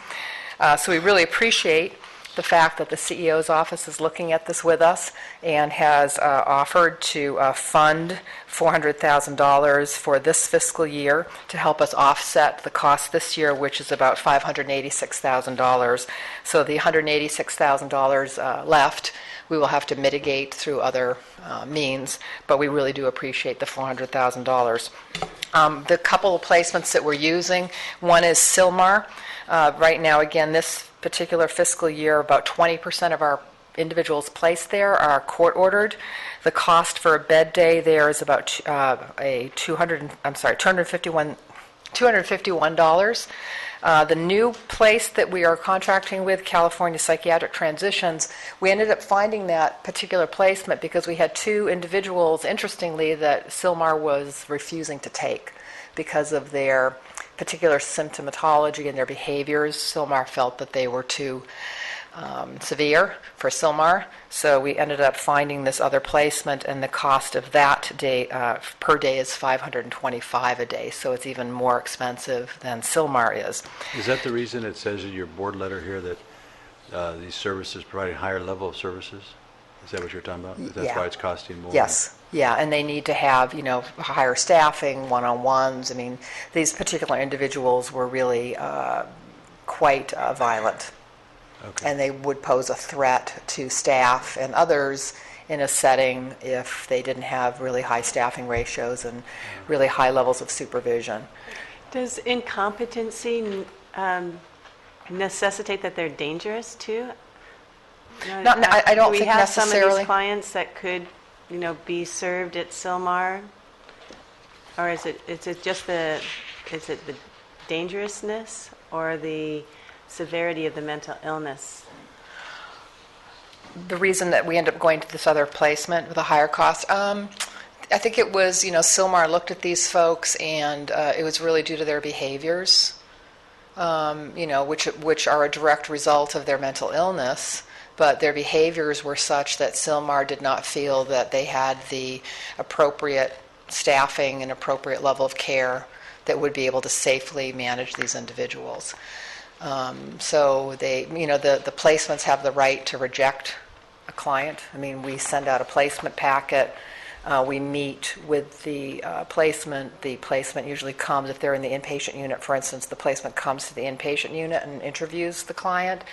So we really appreciate the fact that the CEO's office is looking at this with us and has offered to fund $400,000 for this fiscal year to help us offset the cost this year, which is about $586,000. So the $186,000 left, we will have to mitigate through other means, but we really do appreciate the $400,000. The couple of placements that we're using, one is Sylmar. Right now, again, this particular fiscal year, about 20% of our individuals placed there are court-ordered. The cost for a bed day there is about $251. The new place that we are contracting with, California Psychiatric Transitions, we ended up finding that particular placement because we had two individuals, interestingly, that Silmar was refusing to take because of their particular symptomatology and their behaviors. Silmar felt that they were too severe for Silmar, so we ended up finding this other placement, and the cost of that day per day is $525 a day, so it's even more expensive than Silmar is.
Is that the reason it says in your board letter here that these services provide a higher level of services? Is that what you're talking about? That's
Yeah.
why it's costing more?
Yes, yeah, and they need to have, higher staffing, one-on-ones. I mean, these particular individuals were really quite violent.
Okay.
And they would pose a threat to staff and others in a setting if they didn't have really high staffing ratios and really high levels of supervision.
Does incompetency necessitate that they're dangerous too?
I don't think
Do we have some of
necessarily.
these clients that could, be served at Silmar? Or is it just the dangerousness or the severity of the mental illness?
The reason that we end up going to this other placement with a higher cost, I think it was, Silmar looked at these folks and it was really due to their behaviors, which are a direct result of their mental illness. But their behaviors were such that Silmar did not feel that they had the appropriate staffing and appropriate level of care that would be able to safely manage these individuals. So they, the placements have the right to reject a client. I mean, we send out a placement packet. We meet with the placement. The placement usually comes, if they're in the inpatient unit, for instance, the placement comes to the inpatient unit and interviews the client.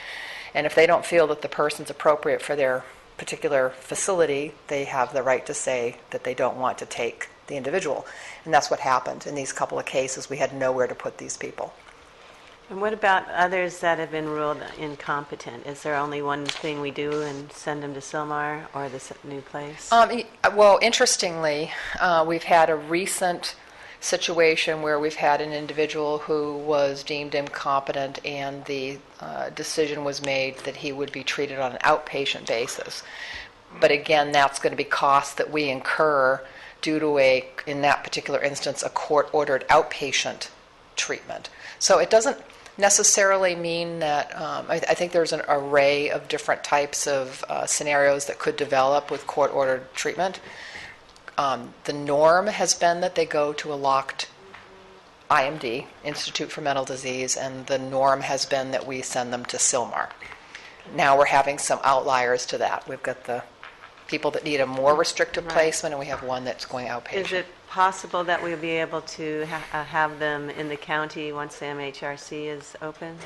And if they don't feel that the person's appropriate for their particular facility, they have the right to say that they don't want to take the individual. And that's what happened. In these couple of cases, we had nowhere to put these people.
And what about others that have been ruled incompetent? Is there only one thing we do and send them to Silmar or this new place?
Well, interestingly, we've had a recent situation where we've had an individual who was deemed incompetent and the decision was made that he would be treated on an outpatient basis. But again, that's going to be costs that we incur due to in that particular instance, a court-ordered outpatient treatment. So it doesn't necessarily mean that, I think there's an array of different types of scenarios that could develop with court-ordered treatment. The norm has been that they go to a locked IMD, Institute for Mental Disease, and the norm has been that we send them to Silmar. Now we're having some outliers to that. We've got the people that need a more restrictive placement, and we have one that's going outpatient.
Is it possible that we'll be able to have them in the county once the MHRC is open?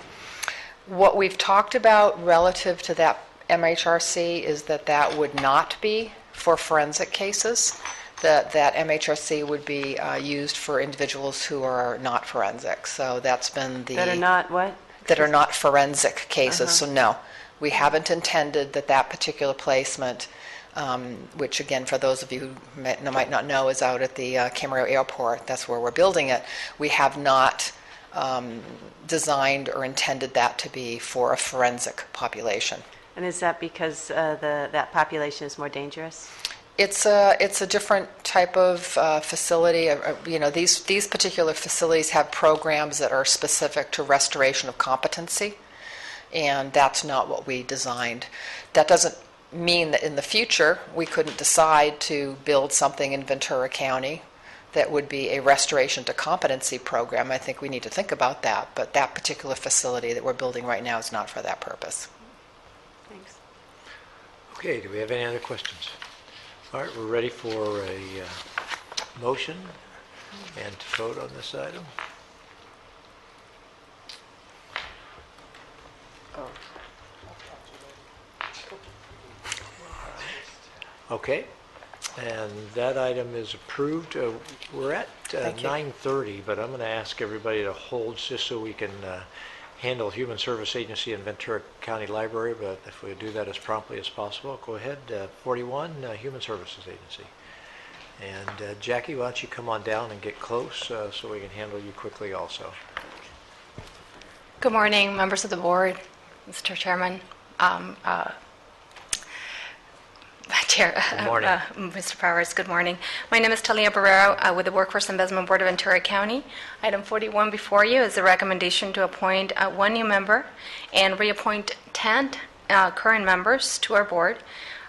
What we've talked about relative to that MHRC is that would not be for forensic cases, that MHRC would be used for individuals who are not forensic. So that's been the...
That are not what?
That are not forensic cases. So no, we haven't intended that particular placement, which again, for those of you who might not know, is out at the Camarillo Airport. That's where we're building it. We have not designed or intended that to be for a forensic population.
And is that because that population is more dangerous?
It's a different type of facility. These particular facilities have programs that are specific to restoration of competency, and that's not what we designed. That doesn't mean that in the future we couldn't decide to build something in Ventura County that would be a restoration to competency program. I think we need to think about that, but that particular facility that we're building right now is not for that purpose.
Thanks.
Okay, do we have any other questions? All right, we're ready for a motion and to vote on this item. Okay, and that item is approved. We're at 9:30, but I'm going to ask everybody to hold just so we can handle Human Service Agency and Ventura County Library, but if we do that as promptly as possible, go ahead. 41, Human Services Agency. And Jackie, why don't you come on down and get close so we can handle you quickly also.
Good morning, members of the board, Mr. Chairman. Chair,
Good morning.
Mr. Powers, good morning. My name is Talia Barrero with the Workforce Investment Board of Ventura County. Item 41 before you is a recommendation to appoint one new member and reappoint 10 current members to our board.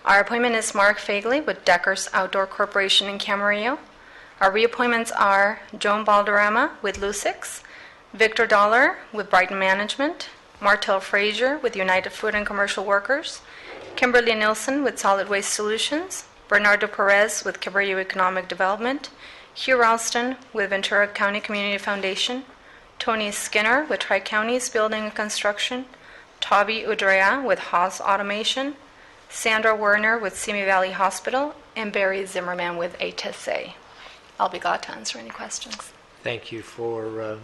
Our appointment is Mark Fagley with Deckers Outdoor Corporation in Camarillo. Our reappointments are Joan Balderrama with Lucix, Victor Dollar with Brighton Management, Martel Frazier with United Food and Commercial Workers, Kimberly Nilsson with Solid Waste Solutions, Bernardo Perez with Cabrillo Economic Development, Hugh Ralston with Ventura County Community Foundation, Tony Skinner with Tri-Counties Building and Construction, Tavi Udrea with Haas Automation, Sandra Werner with Simi Valley Hospital, and Barry Zimmerman with HSA. I'll be glad to answer any questions.
Thank you for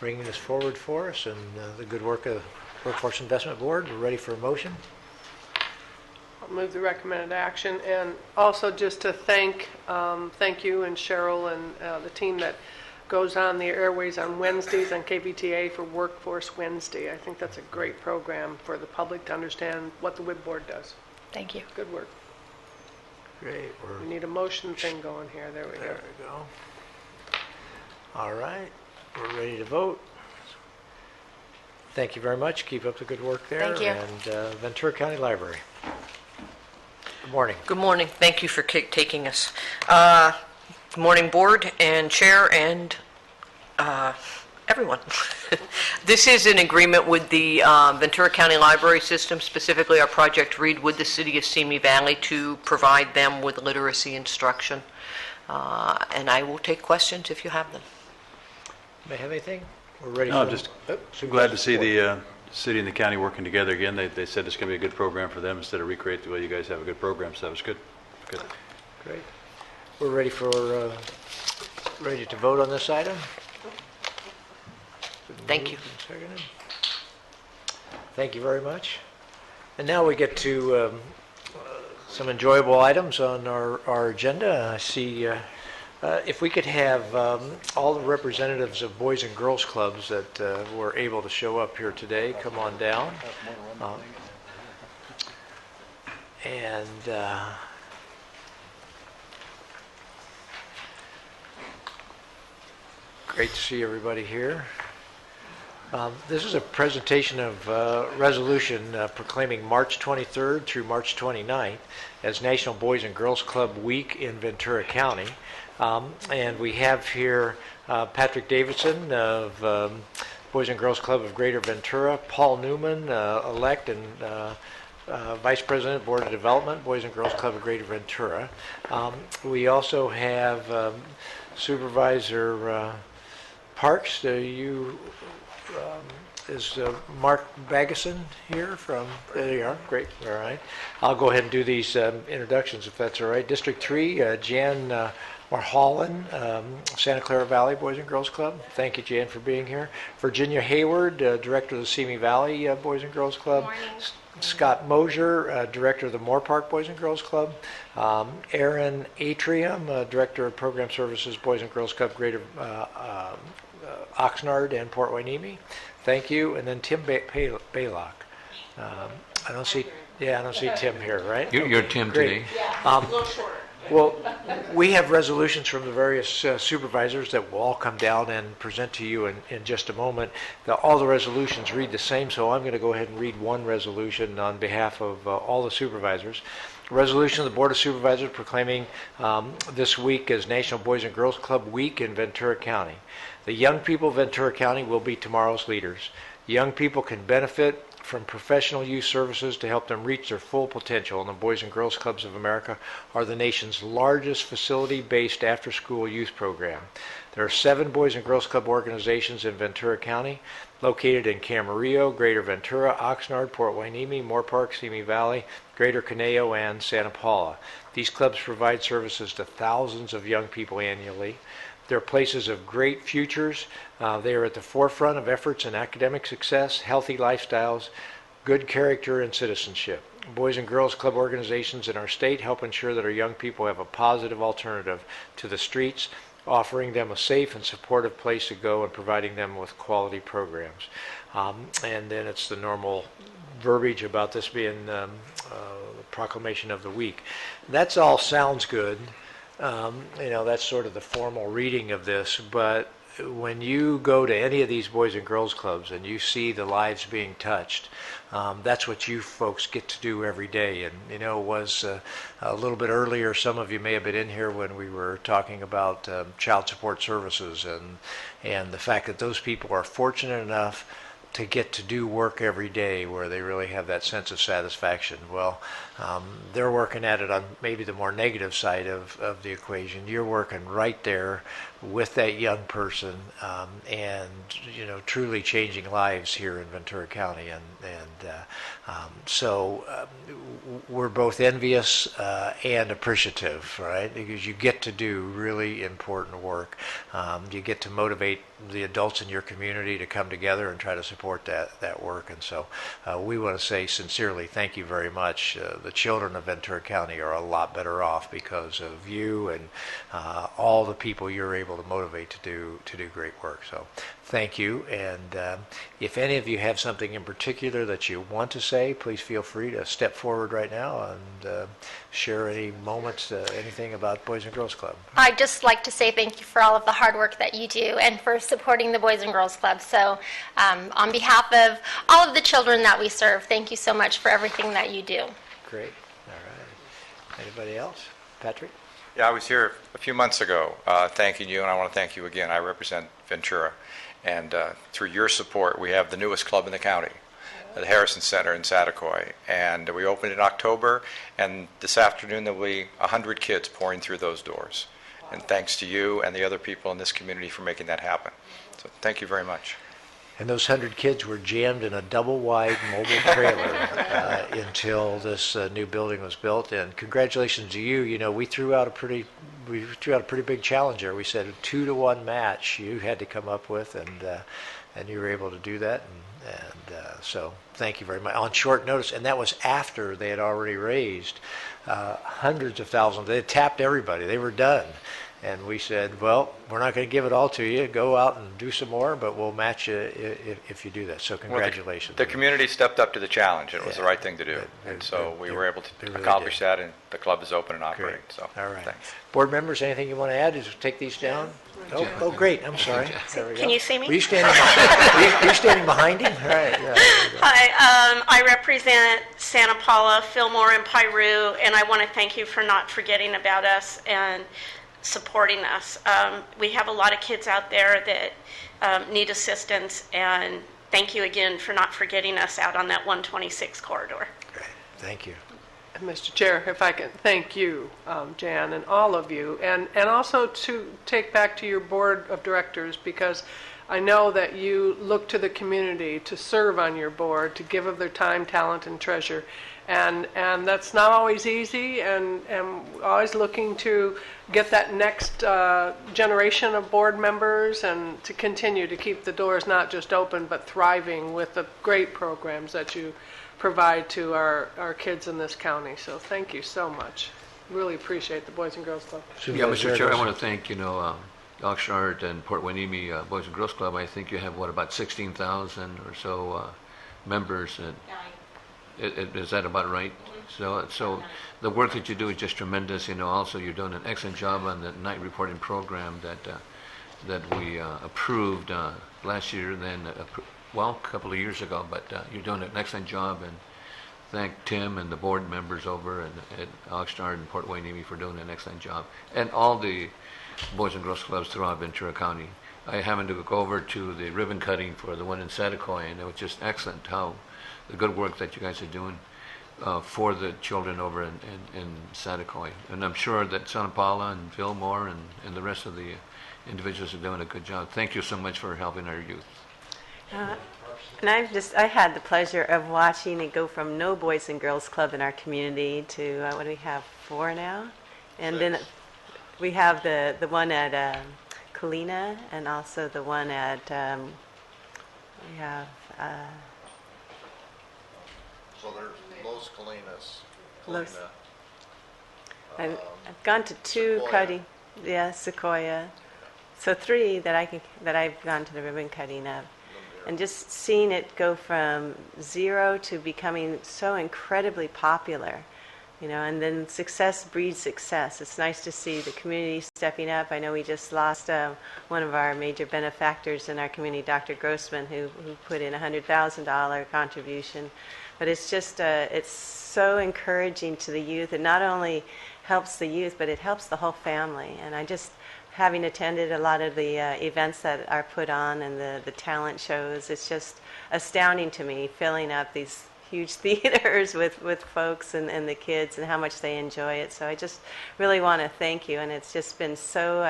bringing this forward for us and the good work of Workforce Investment Board. We're ready for a motion.
I'll move the recommended action, and also just to thank you and Cheryl and the team that goes on the airways on Wednesdays on KVTA for Workforce Wednesday. I think that's a great program for the public to understand what the WIB board does.
Thank you.
Good work.
Great.
We need a motion thing going here. There we go.
There we go. All right. We're ready to vote. Thank you very much. Keep up the good work there.
Thank you.
And Ventura County Library. Good morning.
Good morning. Thank you for taking us. Good morning, board and chair and everyone. This is in agreement with the Ventura County Library System, specifically our Project Read with the City of Simi Valley to provide them with literacy instruction. And I will take questions if you have them.
May I have anything? We're ready
No,
for...
just
Supervisor
glad to see
Ford.
the city and the county working together again. They said it's going to be a good program for them instead of recreate the way you guys have a good program, so that was good. Good.
Great. We're ready for ready to vote on this item.
Thank you.
Moved and seconded. Thank you very much. And now we get to some enjoyable items on our agenda. I see if we could have all the representatives of Boys and Girls Clubs that were able to show up here today come on down. Great to see everybody here. This is a presentation of resolution proclaiming March 23rd through March 29th as National Boys and Girls Club Week in Ventura County. And we have here Patrick Davidson of Boys and Girls Club of Greater Ventura, Paul Newman, elect and Vice President, Board of Development, Boys and Girls Club of Greater Ventura. We also have Supervisor Parks. Is Mark Baggeson here from, there you are, great, all right. I'll go ahead and do these introductions if that's all right. District 3, Jan Marholland, Santa Clara Valley Boys and Girls Club. Thank you, Jan, for being here. Virginia Hayward, Director of the Simi Valley Boys and Girls Club.
Good morning.
Scott Mosier, Director of the Moore Park Boys and Girls Club. Aaron Atrium, Director of Program Services Boys and Girls Club Greater Oxnard and Port Hueneme. Thank you. And then Tim Baylock. I don't see Tim here, right?
You're Tim
Great.
today.
Well, we have resolutions from the various supervisors that will all come down and present to you in just a moment. All the resolutions read the same, so I'm going to go ahead and read one resolution on behalf of all the supervisors. Resolution of the Board of Supervisors proclaiming this week as National Boys and Girls Club Week in Ventura County. The young people of Ventura County will be tomorrow's leaders. Young people can benefit from professional youth services to help them reach their full potential, and the Boys and Girls Clubs of America are the nation's largest facility-based after-school youth program. There are 7 Boys and Girls Club organizations in Ventura County, located in Camarillo, Greater Ventura, Oxnard, Port Hueneme, Moore Park, Simi Valley, Greater Conejo, and Santa Paula. These clubs provide services to thousands of young people annually. They're places of great futures. They are at the forefront of efforts in academic success, healthy lifestyles, good character, and citizenship. Boys and Girls Club organizations in our state help ensure that our young people have a positive alternative to the streets, offering them a safe and supportive place to go and providing them with quality programs. And then it's the normal verbiage about this being the proclamation of the week. That's all sounds good. That's sort of the formal reading of this, but when you go to any of these Boys and Girls Clubs and you see the lives being touched, that's what you folks get to do every day. And, it was a little bit earlier, some of you may have been in here when we were talking about child support services and the fact that those people are fortunate enough to get to do work every day where they really have that sense of satisfaction. Well, they're working at it on maybe the more negative side of the equation. You're working right there with that young person and truly changing lives here in Ventura County. So we're both envious and appreciative, right? Because you get to do really important work. You get to motivate the adults in your community to come together and try to support that work. And so we want to say sincerely thank you very much. The children of Ventura County are a lot better off because of you and all the people you're able to motivate to do great work. So thank you. And if any of you have something in particular that you want to say, please feel free to step forward right now and share any moments, anything about Boys and Girls Club.
I'd just like to say thank you for all of the hard work that you do and for supporting the Boys and Girls Club. So on behalf of all of the children that we serve, thank you so much for everything that you do.
Great. All right. Anybody else? Patrick?
Yeah, I was here a few months ago thanking you, and I want to thank you again. I represent Ventura, and through your support, we have the newest club in the county, the Harrison Center in Satakoy, and we opened in October, and this afternoon there will be 100 kids pouring through those doors. And thanks to you and the other people in this community for making that happen. So thank you very much.
And those 100 kids were jammed in a double-wide mobile trailer until this new building was built. And congratulations to you. We threw out a pretty big challenge there. We said a 2-to-1 match you had to come up with, and you were able to do that. So thank you very much on short notice. And that was after they had already raised hundreds of thousands. They had tapped everybody. They were done. And we said, well, we're not going to give it all to you. Go out and do some more, but we'll match you if you do that. So congratulations.
Well, the community stepped up to the challenge, and it was the right thing to do. And so we were able to accomplish that, and the club is open and operating. So,
all right.
Thanks.
Board members, anything you want to add? Just take these down. Oh, great. I'm sorry. There we go.
Can you see me?
Were you you're standing behind him? All right. Yeah,
Hi, I represent Santa Paula, Fillmore, and Piru, and I want to thank you for not forgetting about us and supporting us. We have a lot of kids out there that need assistance, and thank you again for not forgetting us out on that 126 corridor.
Great. Thank you.
Mr. Chair, if I can thank you, Jan, and all of you, and also to take back to your board of directors, because I know that you look to the community to serve on your board, to give of their time, talent, and treasure. And that's not always easy, and always looking to get that next generation of board members and to continue to keep the doors not just open but thriving with the great programs that you provide to our kids in this county. So thank you so much. Really appreciate the Boys and Girls Club.
Yeah, Mr. Chair, I want to thank, Oxnard and Port Hueneme Boys and Girls Club. I think you have, about 16,000 or so members. And is that about right? So the work that you do is just tremendous. Also you're doing an excellent job on the night reporting program that we approved last year, then a couple of years ago. But you're doing an excellent job, and thank Tim and the board members over at Oxnard and Port Hueneme for doing an excellent job, and all the Boys and Girls Clubs throughout Ventura County. I happened to go over to the ribbon cutting for the one in Satakoy, and it was just excellent how the good work that you guys are doing for the children over in Satakoy. And I'm sure that Santa Paula and Fillmore and the rest of the individuals are doing a good job. Thank you so much for helping our youth.
And I had the pleasure of watching it go from no Boys and Girls Club in our community to, what do we have, 4 now? And then we have the one at Kalina and also the one at, we have,
So there's Los Colinas.
Los-
Colina,
I've gone to two
Sequoia.
cutting, yeah, Sequoia. So three that I've gone to the ribbon cutting of. And just seeing it go from zero to becoming so incredibly popular, you know, and then success breeds success. It's nice to see the community stepping up. I know we just lost one of our major benefactors in our community, Dr. Grossman, who put in a $100,000 contribution. But it's just, it's so encouraging to the youth. It not only helps the youth, but it helps the whole family. And I just, having attended a lot of the events that are put on and the talent shows, it's just astounding to me, filling up these huge theaters with folks and the kids and how much they enjoy it. So I just really want to thank you, and it's just been so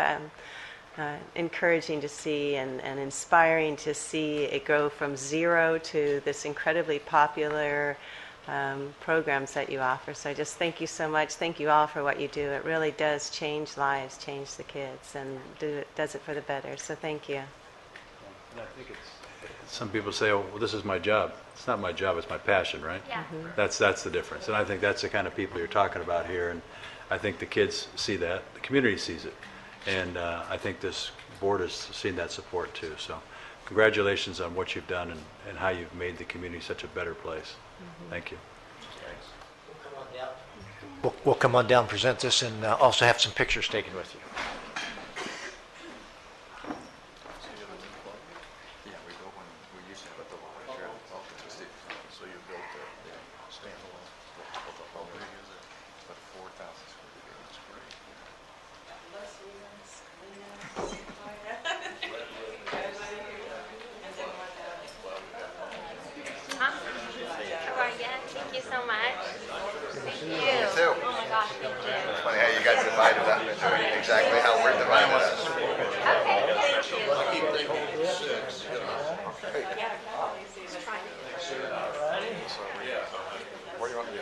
encouraging to see and inspiring to see it go from zero to this incredibly popular programs that you offer. So I just thank you so much. Thank you all for what you do. It really does change lives, change the kids, and does it for the better. So thank you.
And I think some people say, oh, well, this is my job. It's not my job, it's my passion, right?
Yeah.
That's the difference. And I think that's the kind of people you're talking about here. And I think the kids see that, the community sees it. And I think this board has seen that support too. So congratulations on what you've done and how you've made the community such a better place. Thank you.
We'll come on down, present this, and also have some pictures taken with you.
Yeah, we built one, we used to put the water here. So you built the standalone. How big is it? About 4,000 square feet. It's great.
How are you? Thank you so much. Thank you.
You too.
Oh my gosh, thank you.
It's funny how you guys divided up into exactly how we're divided up.
Okay, thank you.
I keep thinking 6, you know. What do you want to do?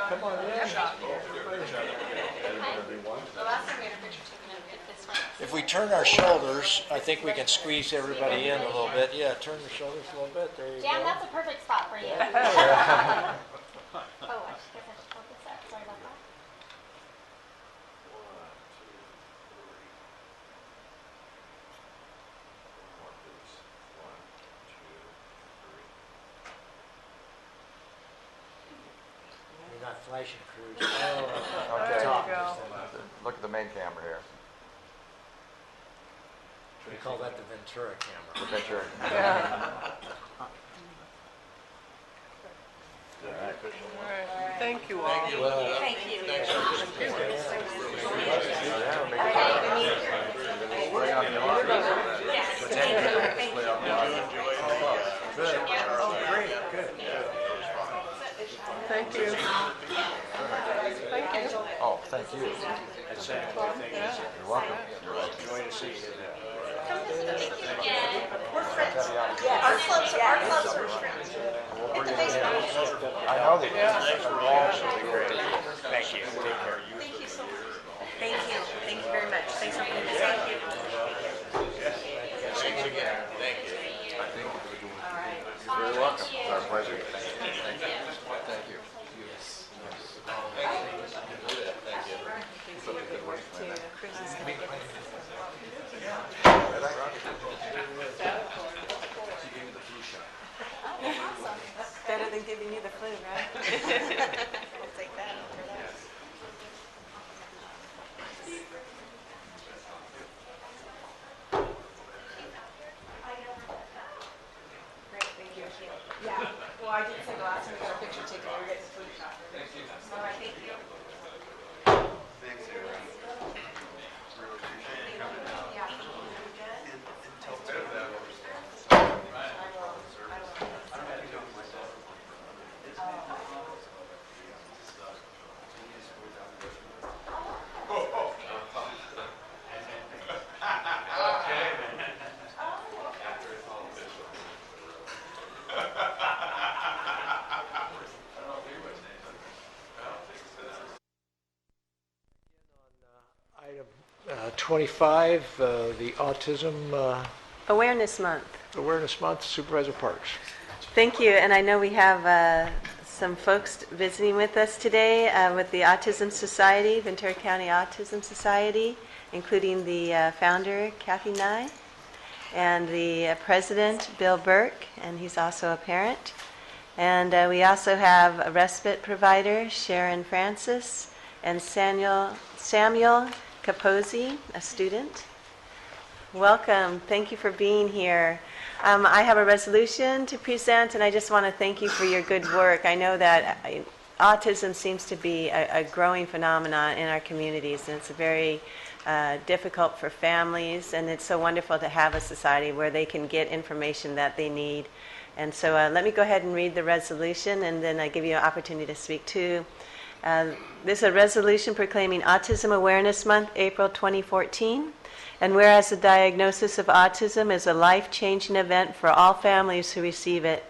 Come on in. If we turn our shoulders, I think we can squeeze everybody in a little bit. Yeah, turn your shoulders a little bit. There you
Jan,
go.
that's a perfect spot for you. Oh, I guess I should focus that. Sorry about that.
You're not flashing crews. Oh,
Okay.
top.
Look at the main camera here.
We call that the Ventura camera.
The picture.
Thank you all.
Thank you.
Thank you. Thank you.
Oh, thank you.
That's it.
You're welcome.
Enjoy to see you.
Our clubs are
I know they do.
Thank you. Take care.
Thank you so much. Thank you. Thank you very much. Thanks for being here. Thank you.
Thanks again. Thank you. You're very welcome. It's our pleasure. Thank you. Thank you.
Better than giving you the flu, right? We'll take that. Great, thank you. Yeah, well, I did say the last time we got a picture taken, we were getting food shop. All right, thank you.
Thanks, Aaron. Really appreciate it.
Yeah.
Item 25, the Autism
Awareness Month.
Awareness Month, Supervisor Parks.
Thank you, and I know we have some folks visiting with us today with the Autism Society, Ventura County Autism Society, including the founder, Kathy Nye, and the president, Bill Burke, and he's also a parent. And we also have a respite provider, Sharon Francis, and Samuel Capozzi, a student. Welcome. Thank you for being here. I have a resolution to present, and I just want to thank you for your good work. I know that autism seems to be a growing phenomenon in our communities, and it's very difficult for families, and it's so wonderful to have a society where they can get information that they need. And so let me go ahead and read the resolution, and then I give you an opportunity to speak too. This is a resolution proclaiming Autism Awareness Month, April 2014. And whereas the diagnosis of autism is a life-changing event for all families who receive it,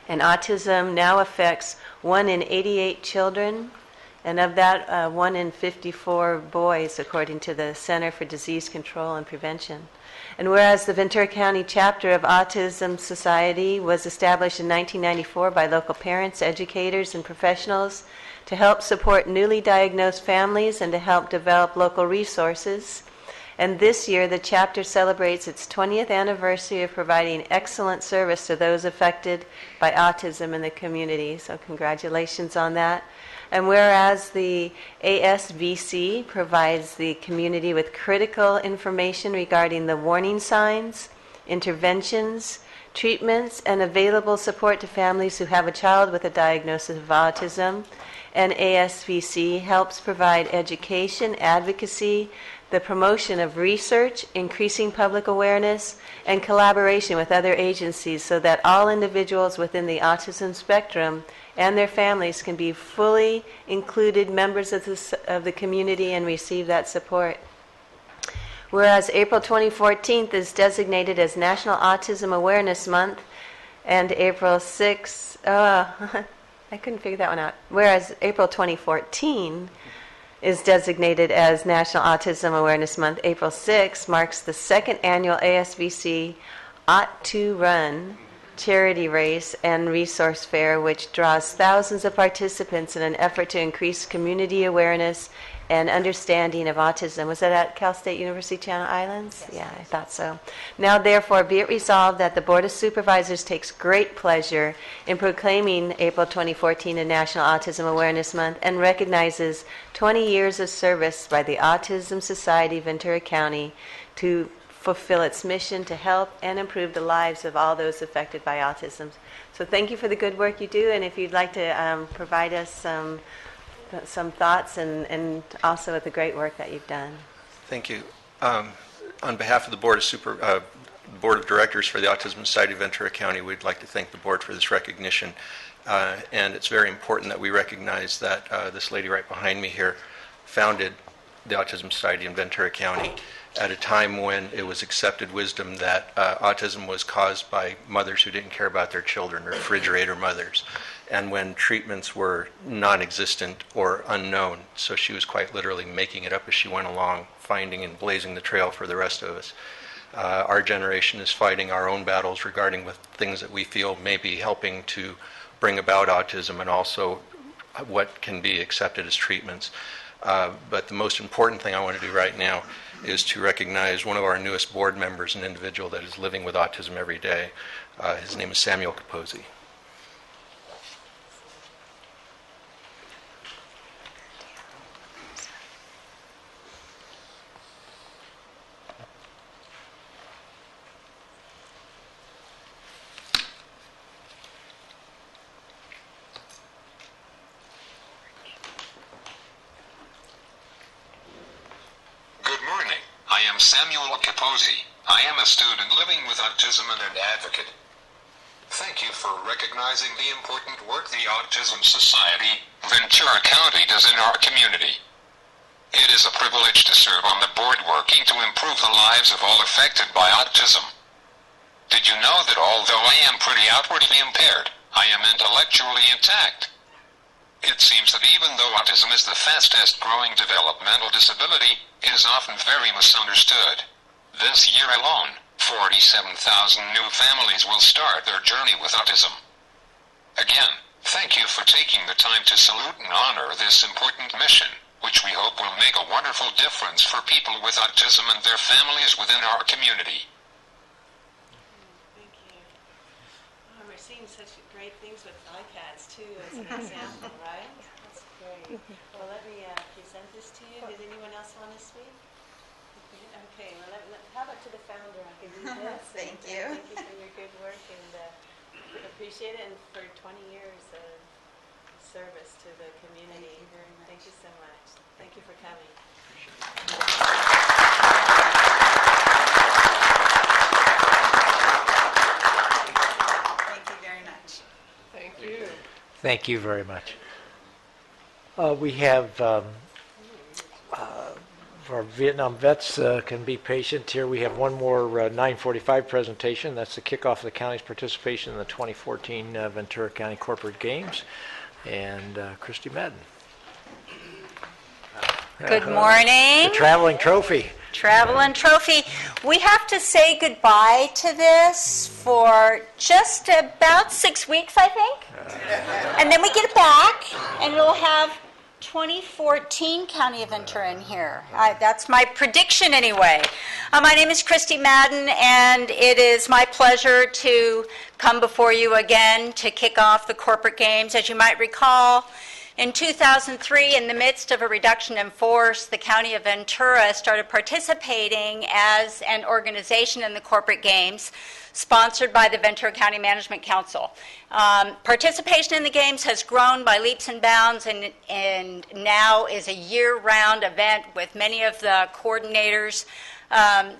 and autism now affects 1 in 88 children, and of that, 1 in 54 boys, according to the Center for Disease Control and Prevention. And whereas the Ventura County chapter of Autism Society was established in 1994 by local parents, educators, and professionals to help support newly diagnosed families and to help develop local resources. And this year, the chapter celebrates its 20th anniversary of providing excellent service to those affected by autism in the community. So congratulations on that. And whereas the ASVC provides the community with critical information regarding the warning signs, interventions, treatments, and available support to families who have a child with a diagnosis of autism, and ASVC helps provide education, advocacy, the promotion of research, increasing public awareness, and collaboration with other agencies so that all individuals within the autism spectrum and their families can be fully included members of the community and receive that support. Whereas April 2014 is designated as National Autism Awareness Month, and April 6th, I couldn't figure that one out. Whereas April 2014 is designated as National Autism Awareness Month, April 6 marks the second annual ASVC Ought to Run charity race and resource fair, which draws thousands of participants in an effort to increase community awareness and understanding of autism. Was that at Cal State University Channel Islands? Yes. Yeah, I thought so. Now, therefore, be it resolved that the Board of Supervisors takes great pleasure in proclaiming April 2014 a National Autism Awareness Month and recognizes 20 years of service by the Autism Society Ventura County to fulfill its mission to help and improve the lives of all those affected by autism. So thank you for the good work you do, and if you'd like to provide us some thoughts and also with the great work that you've done.
Thank you. On behalf of the Board of Directors for the Autism Society of Ventura County, we'd like to thank the board for this recognition. And it's very important that we recognize that this lady right behind me here founded the Autism Society in Ventura County at a time when it was accepted wisdom that autism was caused by mothers who didn't care about their children, or refrigerator mothers, and when treatments were non-existent or unknown. So she was quite literally making it up as she went along, finding and blazing the trail for the rest of us. Our generation is fighting our own battles regarding with things that we feel may be helping to bring about autism, and also what can be accepted as treatments. But the most important thing I want to do right now is to recognize one of our newest board members, an individual that is living with autism every day. His name is Samuel Capozzi.
Samuel Capozzi. I am a student living with autism and an advocate. Thank you for recognizing the important work the Autism Society, Ventura County, does in our community. It is a privilege to serve on the board working to improve the lives of all affected by autism. Did you know that although I am pretty outwardly impaired, I am intellectually intact? It seems that even though autism is the fastest growing developmental disability, It is often very misunderstood. This year alone, 47,000 new families will start their journey with autism. Again, thank you for taking the time to salute and honor this important mission, which we hope will make a wonderful difference for people with autism and their families within our community.
Thank you. Oh, we're seeing such great things with iPads too as an example, right? That's great. Well, let me present this to you. Did anyone else want to speak? Okay, well, how about to the founder? I could do this.
Thank
And,
you.
thank you for your good work and appreciate it, and for 20 years of service to the community. Thank you very much. Thank you so much. Thank you for coming.
Thank you very much.
Thank you.
Thank you very much. We have our Vietnam vets can be patient here. We have one more 9:45 presentation. That's the kickoff of the county's participation in the 2014 Ventura County Corporate Games. And Christy Madden.
Good morning.
The traveling trophy.
Traveling trophy. We have to say goodbye to this for just about 6 weeks, I think. And then we get it back, and it'll have 2014 County of Ventura in here. That's my prediction anyway. My name is Christy Madden, and it is my pleasure to come before you again to kick off the corporate games. As you might recall, in 2003, in the midst of a reduction in force, the County of Ventura started participating as an organization in the corporate games, sponsored by the Ventura County Management Council. Participation in the games has grown by leaps and bounds, and now is a year-round event with many of the coordinators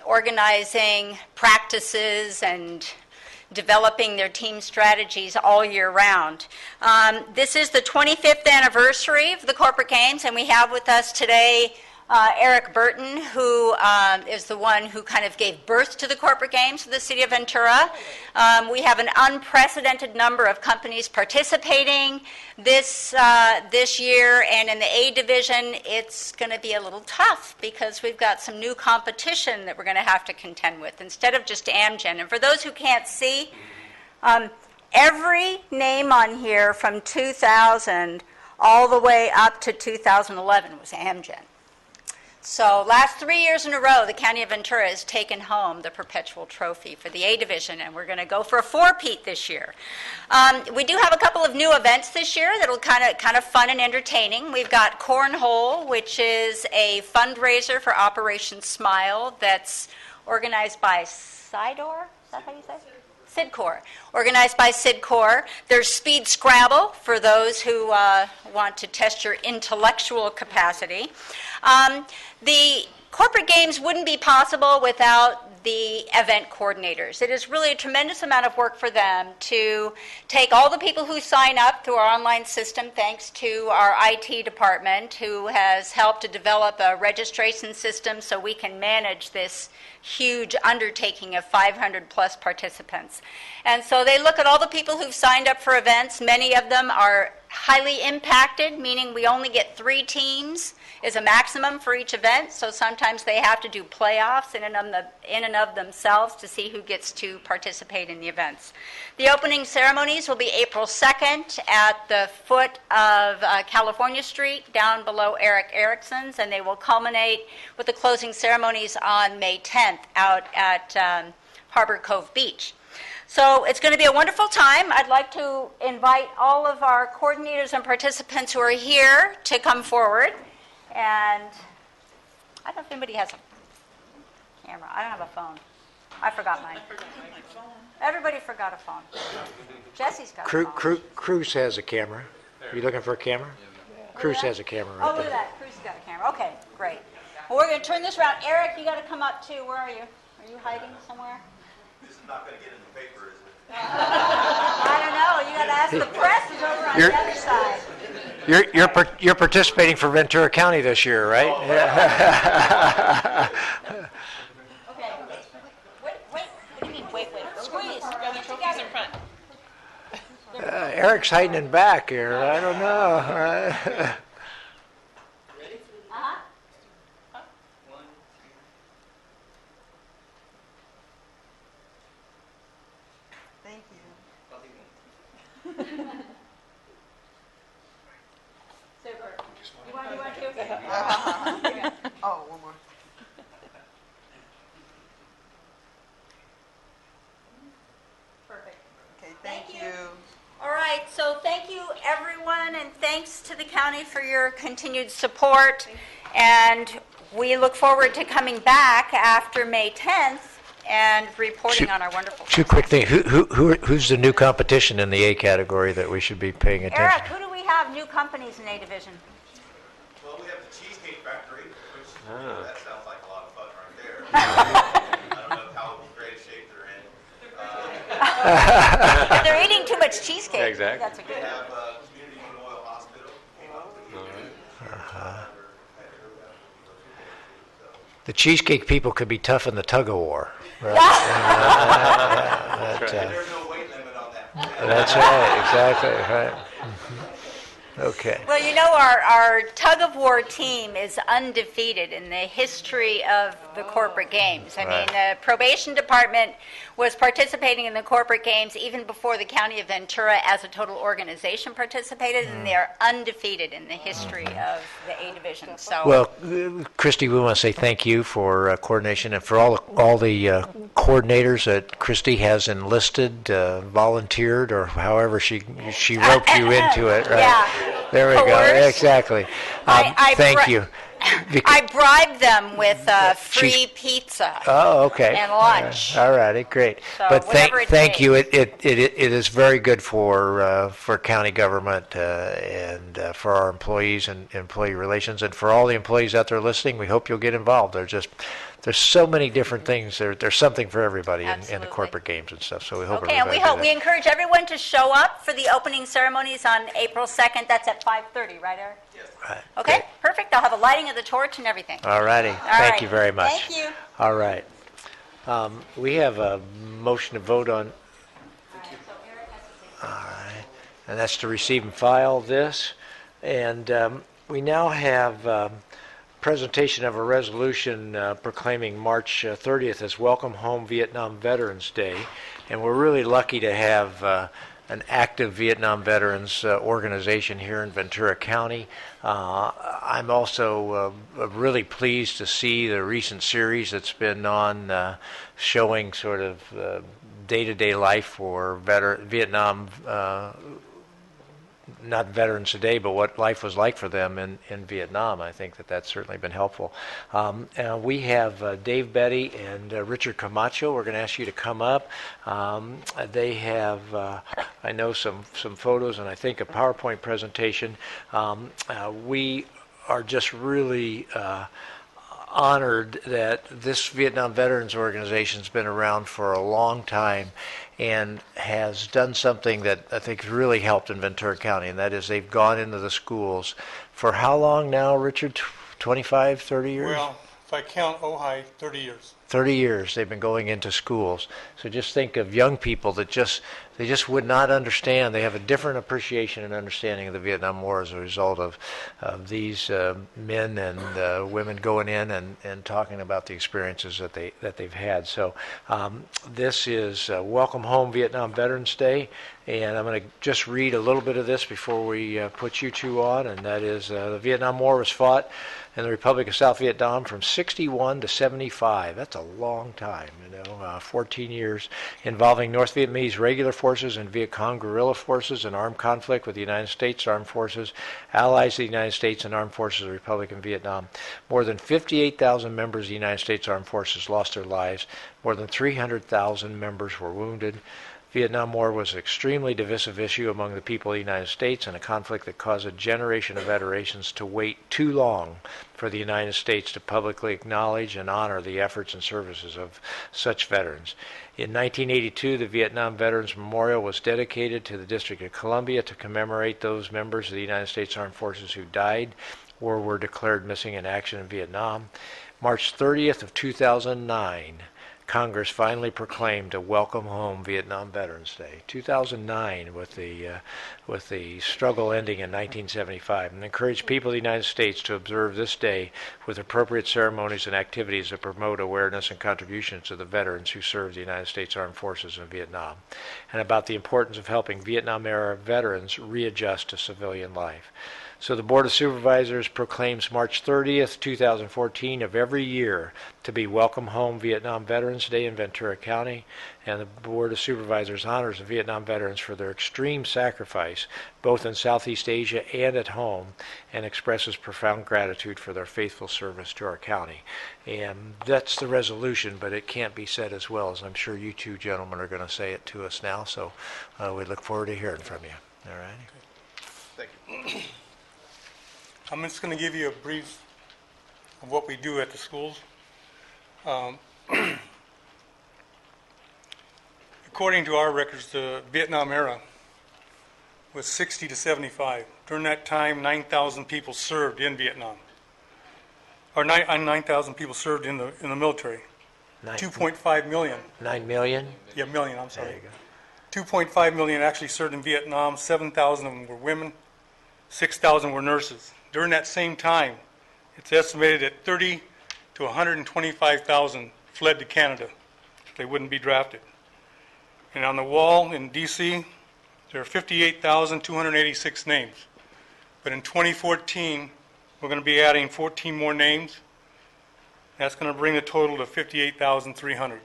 organizing practices and developing their team strategies all year round. This is the 25th anniversary of the corporate games, and we have with us today Eric Burton, who is the one who kind of gave birth to the corporate games for the city of Ventura. We have an unprecedented number of companies participating this year, and in the A division, it's going to be a little tough because we've got some new competition that we're going to have to contend with instead of just Amgen. And for those who can't see, every name on here from 2000 all the way up to 2011 was Amgen. So last 3 years in a row, the County of Ventura has taken home the perpetual trophy for the A division, and we're going to go for a four-peat this year. We do have a couple of new events this year that'll kind of fun and entertaining. We've got Cornhole, which is a fundraiser for Operation Smile that's organized by Sidor. Is that how you say it? Sidcor, organized by Sidcor. There's Speed Scrabble for those who want to test your intellectual capacity. The corporate games wouldn't be possible without the event coordinators. It is really a tremendous amount of work for them to take all the people who sign up through our online system, thanks to our IT department, who has helped to develop a registration system so we can manage this huge undertaking of 500 plus participants. And so they look at all the people who've signed up for events. Many of them are highly impacted, meaning we only get 3 teams is a maximum for each event, so sometimes they have to do playoffs in and of themselves to see who gets to participate in the events. The opening ceremonies will be April 2nd at the foot of California Street, down below Eric Erickson's, and they will culminate with the closing ceremonies on May 10th out at Harbor Cove Beach. So it's going to be a wonderful time. I'd like to invite all of our coordinators and participants who are here to come forward. And I don't know if anybody has a camera. I don't have a phone. I forgot mine. Everybody forgot a phone. Jesse's got a phone.
Cruz has a camera. Are you looking for a camera? Cruz has a camera right
Oh, look
there.
at that. Cruz has got a camera. Okay, great. Well, we're going to turn this around. Eric, you got to come up too. Where are you? Are you hiding somewhere?
This is not going to get in the paper, is it?
I don't know. You got to ask the press is over on the other side.
You're participating for Ventura County this year, right?
Okay. Wait. What do you mean, wait? Squeeze. Together.
in front.
Eric's hiding in back here. I don't know.
Uh-huh. You want to?
Oh, one more.
Perfect.
Okay, thank you.
All right, so thank you, everyone, and thanks to the county for your continued support. And we look forward to coming back after May 10th and reporting on our wonderful.
Two quick things. Who's the new competition in the A category that we should be paying attention
Eric,
to?
who do we have new companies in A Division?
Well, we have the Cheesecake Factory, which that sounds like a lot of fun right there. I don't know how great a shape they're in.
If they're eating too much cheesecake,
Exactly.
that's a good.
We have Community Memorial Hospital. Came up with
The cheesecake people could be tough in the tug of war. Right?
There's no weight limit on that.
That's right, exactly, right. Mhm. Okay.
Well, you know, our tug of war team is undefeated in the history of the corporate games. I mean, the probation department was participating in the corporate games even before the county of Ventura as a total organization participated, and they're undefeated in the history of the A Division. So,
Well, Christy, we want to say thank you for coordination and for all the coordinators that Christy has enlisted, volunteered, or however she roped you into it. Right?
Yeah.
There we go.
Coerced.
Exactly. Thank you.
I bribed them with free pizza.
Oh, okay.
And lunch.
All righty, great.
So
But
whatever it
thank you.
takes.
It is very good for county government and for our employees and employee relations, and for all the employees out there listening. We hope you'll get involved. There's so many different things. There's something for everybody in the corporate games and stuff. So we hope.
Okay, and we encourage everyone to show up for the opening ceremonies on April 2nd. That's at 5:30, right, Eric? Yes.
Right.
Okay, perfect. I'll have a lighting of the torch and everything.
All righty. Thank you very much.
Thank you.
All right. We have a motion to vote on. All right. And that's to receive and file this. And we now have presentation of a resolution proclaiming March 30th as Welcome Home Vietnam Veterans Day. And we're really lucky to have an active Vietnam veterans organization here in Ventura County. I'm also really pleased to see the recent series that's been on showing sort of day-to-day life for Vietnam, not veterans today, but what life was like for them in Vietnam. I think that's certainly been helpful. We have Dave Betty and Richard Camacho. We're going to ask you to come up. They have, I know, some photos and I think a PowerPoint presentation. We are just really honored that this Vietnam Veterans Organization has been around for a long time and has done something that I think has really helped in Ventura County, and that is they've gone into the schools for how long now, Richard? 25, 30 years?
Well, if I count Ojai, 30 years.
30 years they've been going into schools. So just think of young people that they just would not understand. They have a different appreciation and understanding of the Vietnam War as a result of these men and women going in and talking about the experiences that they've had. So this is Welcome Home Vietnam Veterans Day, and I'm going to just read a little bit of this before we put you two on, and that is the Vietnam War was fought in the Republic of South Vietnam from 61 to 75. That's a long time, 14 years, involving North Vietnamese regular forces and Viet Cong guerrilla forces in armed conflict with the United States Armed Forces, allies of the United States, and armed forces of the Republic of Vietnam. More than 58,000 members of the United States Armed Forces lost their lives. More than 300,000 members were wounded. Vietnam War was an extremely divisive issue among the people of the United States and a conflict that caused a generation of veterans to wait too long for the United States to publicly acknowledge and honor the efforts and services of such veterans. In 1982, the Vietnam Veterans Memorial was dedicated to the District of Columbia to commemorate those members of the United States Armed Forces who died or were declared missing in action in Vietnam. March 30th of 2009, Congress finally proclaimed a Welcome Home Vietnam Veterans Day. 2009, with the struggle ending in 1975, and encouraged people of the United States to observe this day with appropriate ceremonies and activities that promote awareness and contributions to the veterans who served the United States Armed Forces in Vietnam, and about the importance of helping Vietnam-era veterans readjust to civilian life. So the Board of Supervisors proclaims March 30th, 2014 of every year to be Welcome Home Vietnam Veterans Day in Ventura County, and the Board of Supervisors honors the Vietnam veterans for their extreme sacrifice, both in Southeast Asia and at home, and expresses profound gratitude for their faithful service to our county. And that's the resolution, but it can't be said as well as I'm sure you two gentlemen are going to say it to us now, so we look forward to hearing from you. All right?
Thank you. I'm just going to give you a brief of what we do at the schools. According to our records, the Vietnam era was 60 to 75. During that time, 9,000 people served in Vietnam. Or 9,000 people served in the military. 2.5 million.
9 million?
Yeah, million, I'm sorry.
There you go.
2.5 million actually served in Vietnam. 7,000 of them were women. 6,000 were nurses. During that same time, it's estimated that 30 to 125,000 fled to Canada. They wouldn't be drafted. And on the wall in D.C., there are 58,286 names. But in 2014, we're going to be adding 14 more names. That's going to bring the total to 58,300.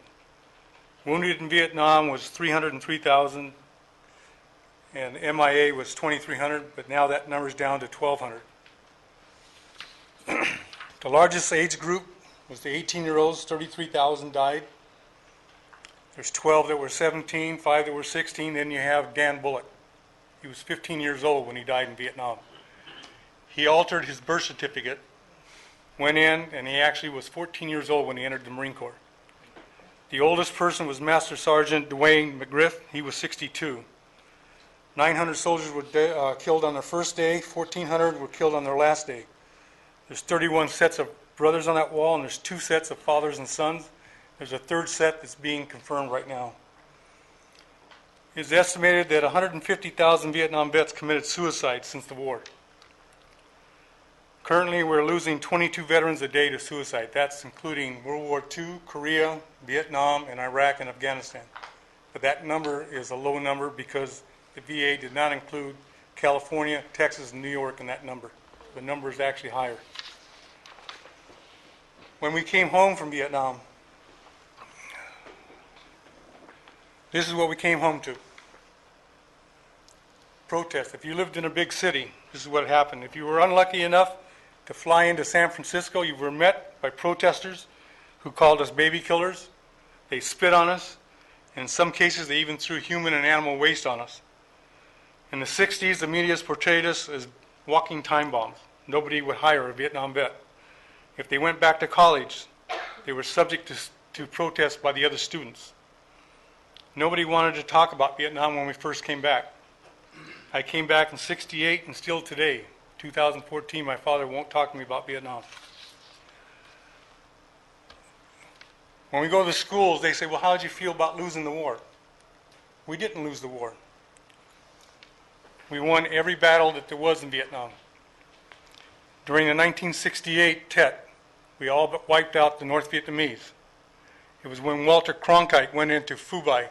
Wounded in Vietnam was 303,000, and MIA was 2,300, but now that number's down to 1,200. The largest age group was the 18-year-olds, 33,000 died. There's 12 that were 17, 5 that were 16, then you have Dan Bullock. He was 15 years old when he died in Vietnam. He altered his birth certificate, went in, and he actually was 14 years old when he entered the Marine Corps. The oldest person was Master Sergeant Dwayne McGriff. He was 62. 900 soldiers were killed on their first day, 1,400 were killed on their last day. There's 31 sets of brothers on that wall, and there's 2 sets of fathers and sons. There's a 3rd set that's being confirmed right now. It's estimated that 150,000 Vietnam vets committed suicide since the war. Currently, we're losing 22 veterans a day to suicide. That's including World War II, Korea, Vietnam, and Iraq and Afghanistan. But that number is a low number because the VA did not include California, Texas, and New York in that number. The number is actually higher. When we came home from Vietnam, this is what we came home to. Protest. If you lived in a big city, this is what happened. If you were unlucky enough to fly into San Francisco, you were met by protesters who called us baby killers. They spit on us. And in some cases, they even threw human and animal waste on us. In the 60s, the media portrayed us as walking time bombs. Nobody would hire a Vietnam vet. If they went back to college, they were subject to protests by the other students. Nobody wanted to talk about Vietnam when we first came back. I came back in '68, and still today, 2014, my father won't talk to me about Vietnam. When we go to the schools, they say, well, how did you feel about losing the war? We didn't lose the war. We won every battle that there was in Vietnam. During the 1968 Tet, we all but wiped out the North Vietnamese. It was when Walter Cronkite went into Phu Bai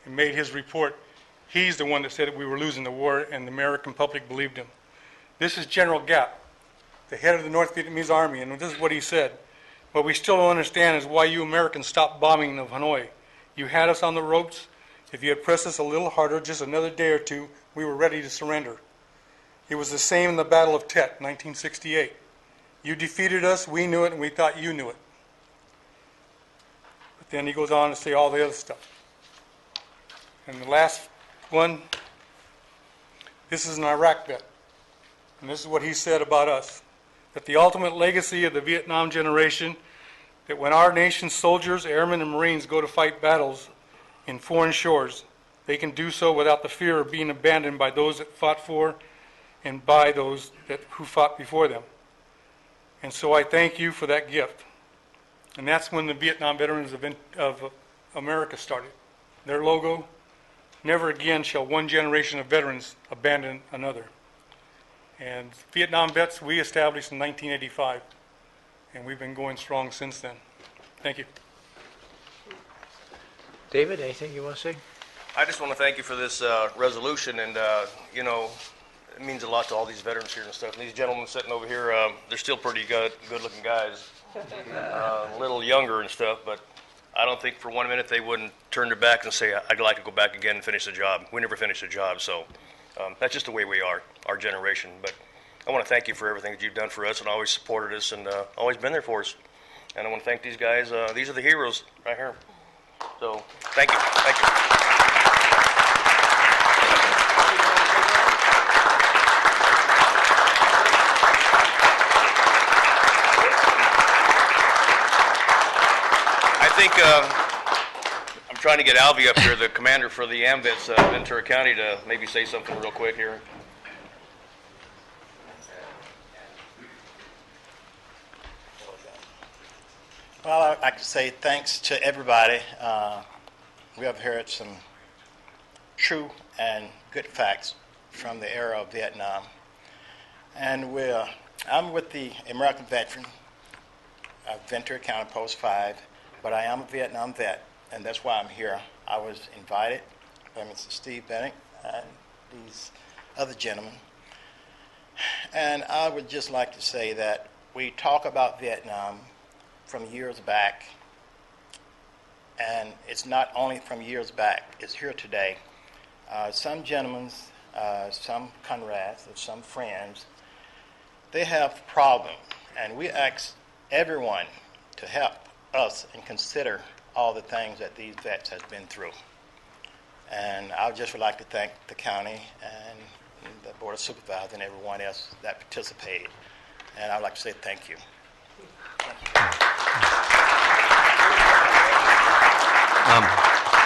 and made his report. He's the one that said that we were losing the war, and the American public believed him. This is General Giap, the head of the North Vietnamese army, and this is what he said. What we still don't understand is why you Americans stopped bombing of Hanoi. You had us on the ropes. If you had pressed us a little harder, just another day or two, we were ready to surrender. It was the same in the Battle of Tet, 1968. You defeated us, we knew it, and we thought you knew it. But then he goes on to say all the other stuff. And the last one, this is an Iraq vet. And this is what he said about us. That the ultimate legacy of the Vietnam generation, that when our nation's soldiers, airmen, and Marines go to fight battles in foreign shores, they can do so without the fear of being abandoned by those that fought for and by those who fought before them. And so I thank you for that gift. And that's when the Vietnam Veterans of America started. Their logo, never again shall one generation of veterans abandon another. And Vietnam vets, we established in 1985, and we've been going strong since then. Thank you.
David, anything you want to say?
I just want to thank you for this resolution, and you know, it means a lot to all these veterans here and stuff. And these gentlemen sitting over here, they're still pretty good-looking guys, a little younger and stuff, but I don't think for 1 minute they wouldn't turn their back and say, I'd like to go back again and finish the job. We never finished the job, so that's just the way we are, our generation. But I want to thank you for everything that you've done for us and always supported us and always been there for us. And I want to thank these guys. These are the heroes right here. So thank you. Thank you. I think I'm trying to get Alvy up here, the commander for the AMVETS Ventura County, to maybe say something real quick here.
Well, I'd like to say thanks to everybody. We have heard some true and good facts from the era of Vietnam. And I'm with the American veteran of Ventura County Post 5, but I am a Vietnam vet, and that's why I'm here. I was invited by Mr. Steve Bennett and these other gentlemen. And I would just like to say that we talk about Vietnam from years back, and it's not only from years back, it's here today. Some gentlemen, some comrades, or some friends, they have problems, and we ask everyone to help us and consider all the things that these vets have been through. And I would just like to thank the county and the Board of Supervisors and everyone else that participated. And I'd like to say thank you.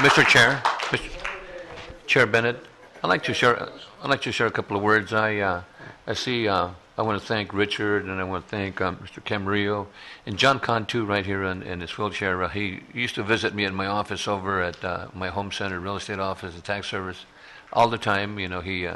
Mr. Chair, Chair Bennett, I'd like to share a couple of words. I want to thank Richard, and I want to thank Mr. Camarillo and John Kahn too, right here in his wheelchair. He used to visit me in my office over at my home center, real estate office, the tax service, all the time. You know, he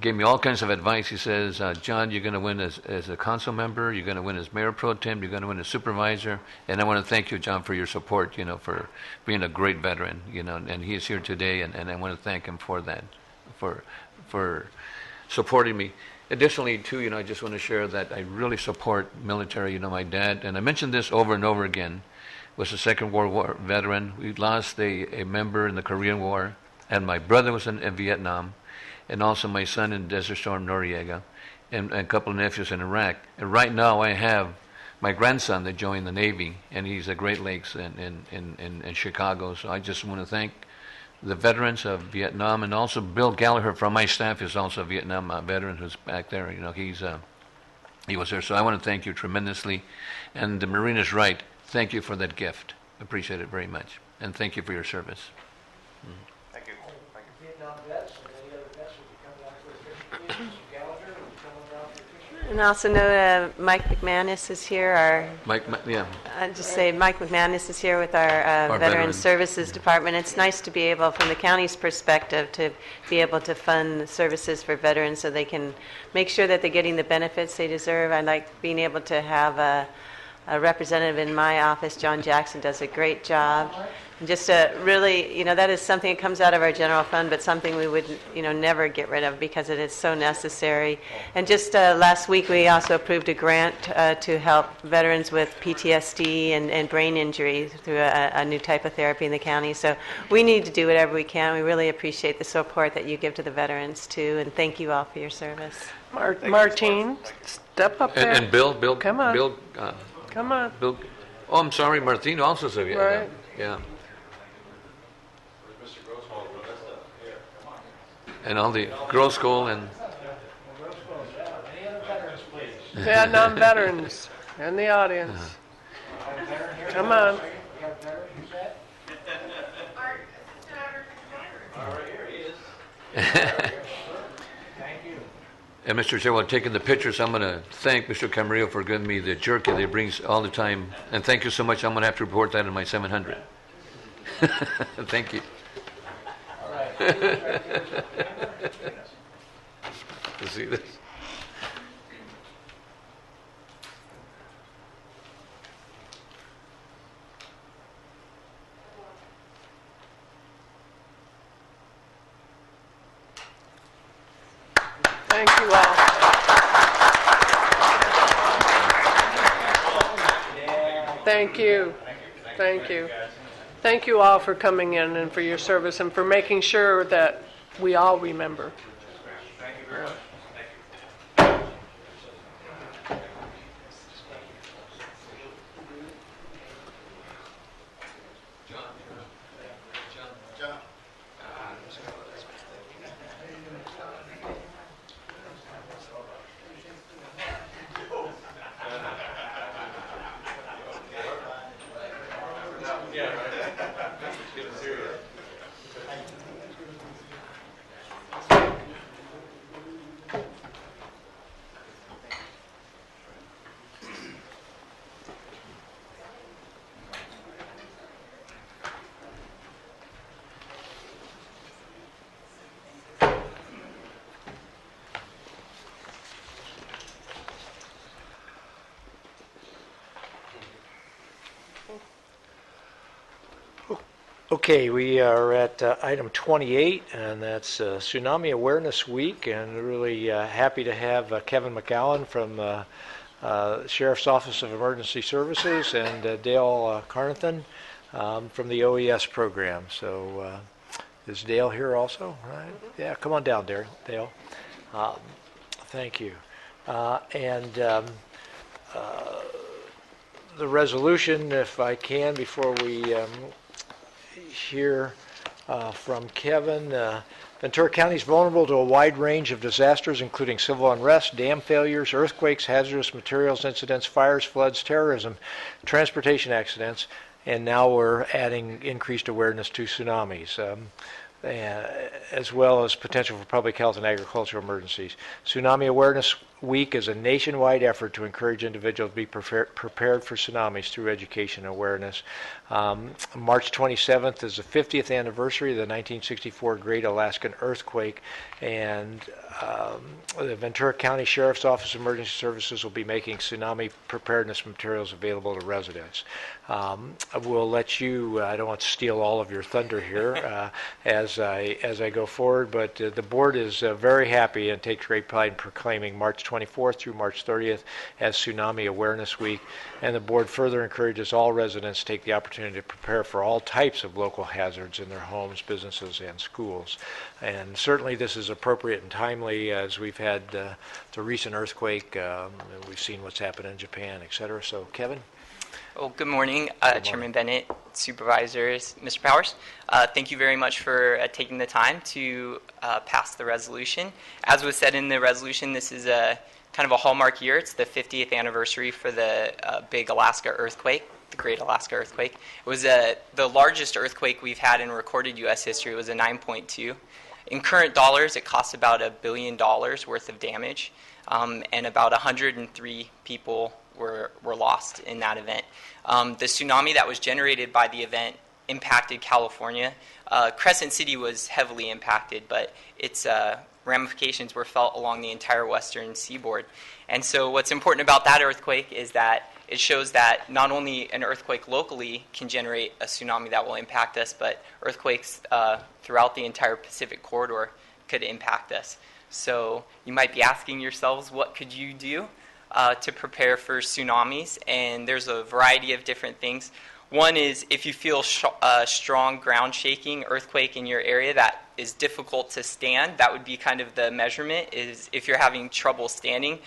gave me all kinds of advice. He says, John, you're going to win as a council member, you're going to win as mayor pro tem, you're going to win as supervisor, and I want to thank you, John, for your support, you know, for being a great veteran, you know, and he is here today, and I want to thank him for that, for supporting me. Additionally, too, you know, I just want to share that I really support military. You know, my dad, and I mentioned this over and over again, was a Second World War veteran. We lost a member in the Korean War, and my brother was in Vietnam, and also my son in Desert Storm Noriega, and a couple of nephews in Iraq. And right now I have my grandson that joined the Navy, and he's at Great Lakes in Chicago. So I just want to thank the veterans of Vietnam, and also Bill Gallagher from my staff is also a Vietnam veteran who's back there. You know, he was there. So I want to thank you tremendously. And the Marine is right. Thank you for that gift. Appreciate it very much. And thank you for your service.
Thank you.
Vietnam vets and any other vets will be coming out for the Mr. Gallagher will be coming around for the
And also know Mike McManus is here.
Yeah.
I'd just say Mike McManus is here with our Veteran
veterans.
Services Department. It's nice to be able, from the county's perspective, to be able to fund services for veterans so they can make sure that they're getting the benefits they deserve. I like being able to have a representative in my office. John Jackson does a great job. And just really, you know, that is something that comes out of our general fund, but something we would, you know, never get rid of because it is so necessary. And just last week, we also approved a grant to help veterans with PTSD and brain injury through a new type of therapy in the county. So we need to do whatever we can. We really appreciate the support that you give to the veterans too, and thank you all for your service.
Martine, step up there.
And Bill,
Come on.
Bill,
Come on.
Bill. Oh, I'm sorry, Martine also is a Vietnam.
Right.
Yeah. And all the girls' school and
Vietnam veterans in the audience. Come on.
And Mr. Chair, while taking the pictures, I'm going to thank Mr. Camarillo for giving me the jerky that he brings all the time. And thank you so much. I'm going to have to report that in my 700. Thank you.
All right.
Let's see this.
Thank you all. Thank you. Thank you. Thank you all for coming in and for your service and for making sure that we all remember.
Okay, we are at item 28, and that's Tsunami Awareness Week, and really happy to have Kevin McGowan from Sheriff's Office of Emergency Services and Dale Carnathan from the OES program. So is Dale here also? Right? Yeah, come on down, Dale. Thank you. The resolution, if I can, before we hear from Kevin. Ventura County is vulnerable to a wide range of disasters, including civil unrest, dam failures, earthquakes, hazardous materials incidents, fires, floods, terrorism, transportation accidents, and now we're adding increased awareness to tsunamis, as well as potential for public health and agricultural emergencies. Tsunami Awareness Week is a nationwide effort to encourage individuals to be prepared for tsunamis through education and awareness. March 27th is the 50th anniversary of the 1964 Great Alaskan Earthquake, and the Ventura County Sheriff's Office of Emergency Services will be making tsunami preparedness materials available to residents. We'll let you, I don't want to steal all of your thunder here as I go forward, but the board is very happy and takes great pride in proclaiming March 24th through March 30th as Tsunami Awareness Week, and the board further encourages all residents to take the opportunity to prepare for all types of local hazards in their homes, businesses, and schools. And certainly this is appropriate and timely as we've had the recent earthquake, we've seen what's happened in Japan, et cetera. So Kevin?
Well, good morning, Chairman Bennett, supervisors, Mr. Powers. Thank you very much for taking the time to pass the resolution. As was said in the resolution, this is a kind of a hallmark year. It's the 50th anniversary for the big Alaska earthquake, the Great Alaska Earthquake. It was the largest earthquake we've had in recorded U.S. history. It was a 9.2. In current dollars, it cost about $1 billion worth of damage, and about 103 people were lost in that event. The tsunami that was generated by the event impacted California. Crescent City was heavily impacted, but its ramifications were felt along the entire western seaboard. And so what's important about that earthquake is that it shows that not only an earthquake locally can generate a tsunami that will impact us, but earthquakes throughout the entire Pacific corridor could impact us. So you might be asking yourselves, what could you do to prepare for tsunamis? And there's a variety of different things. One is if you feel strong ground shaking, earthquake in your area that is difficult to stand, that would be kind of the measurement, is if you're having trouble standing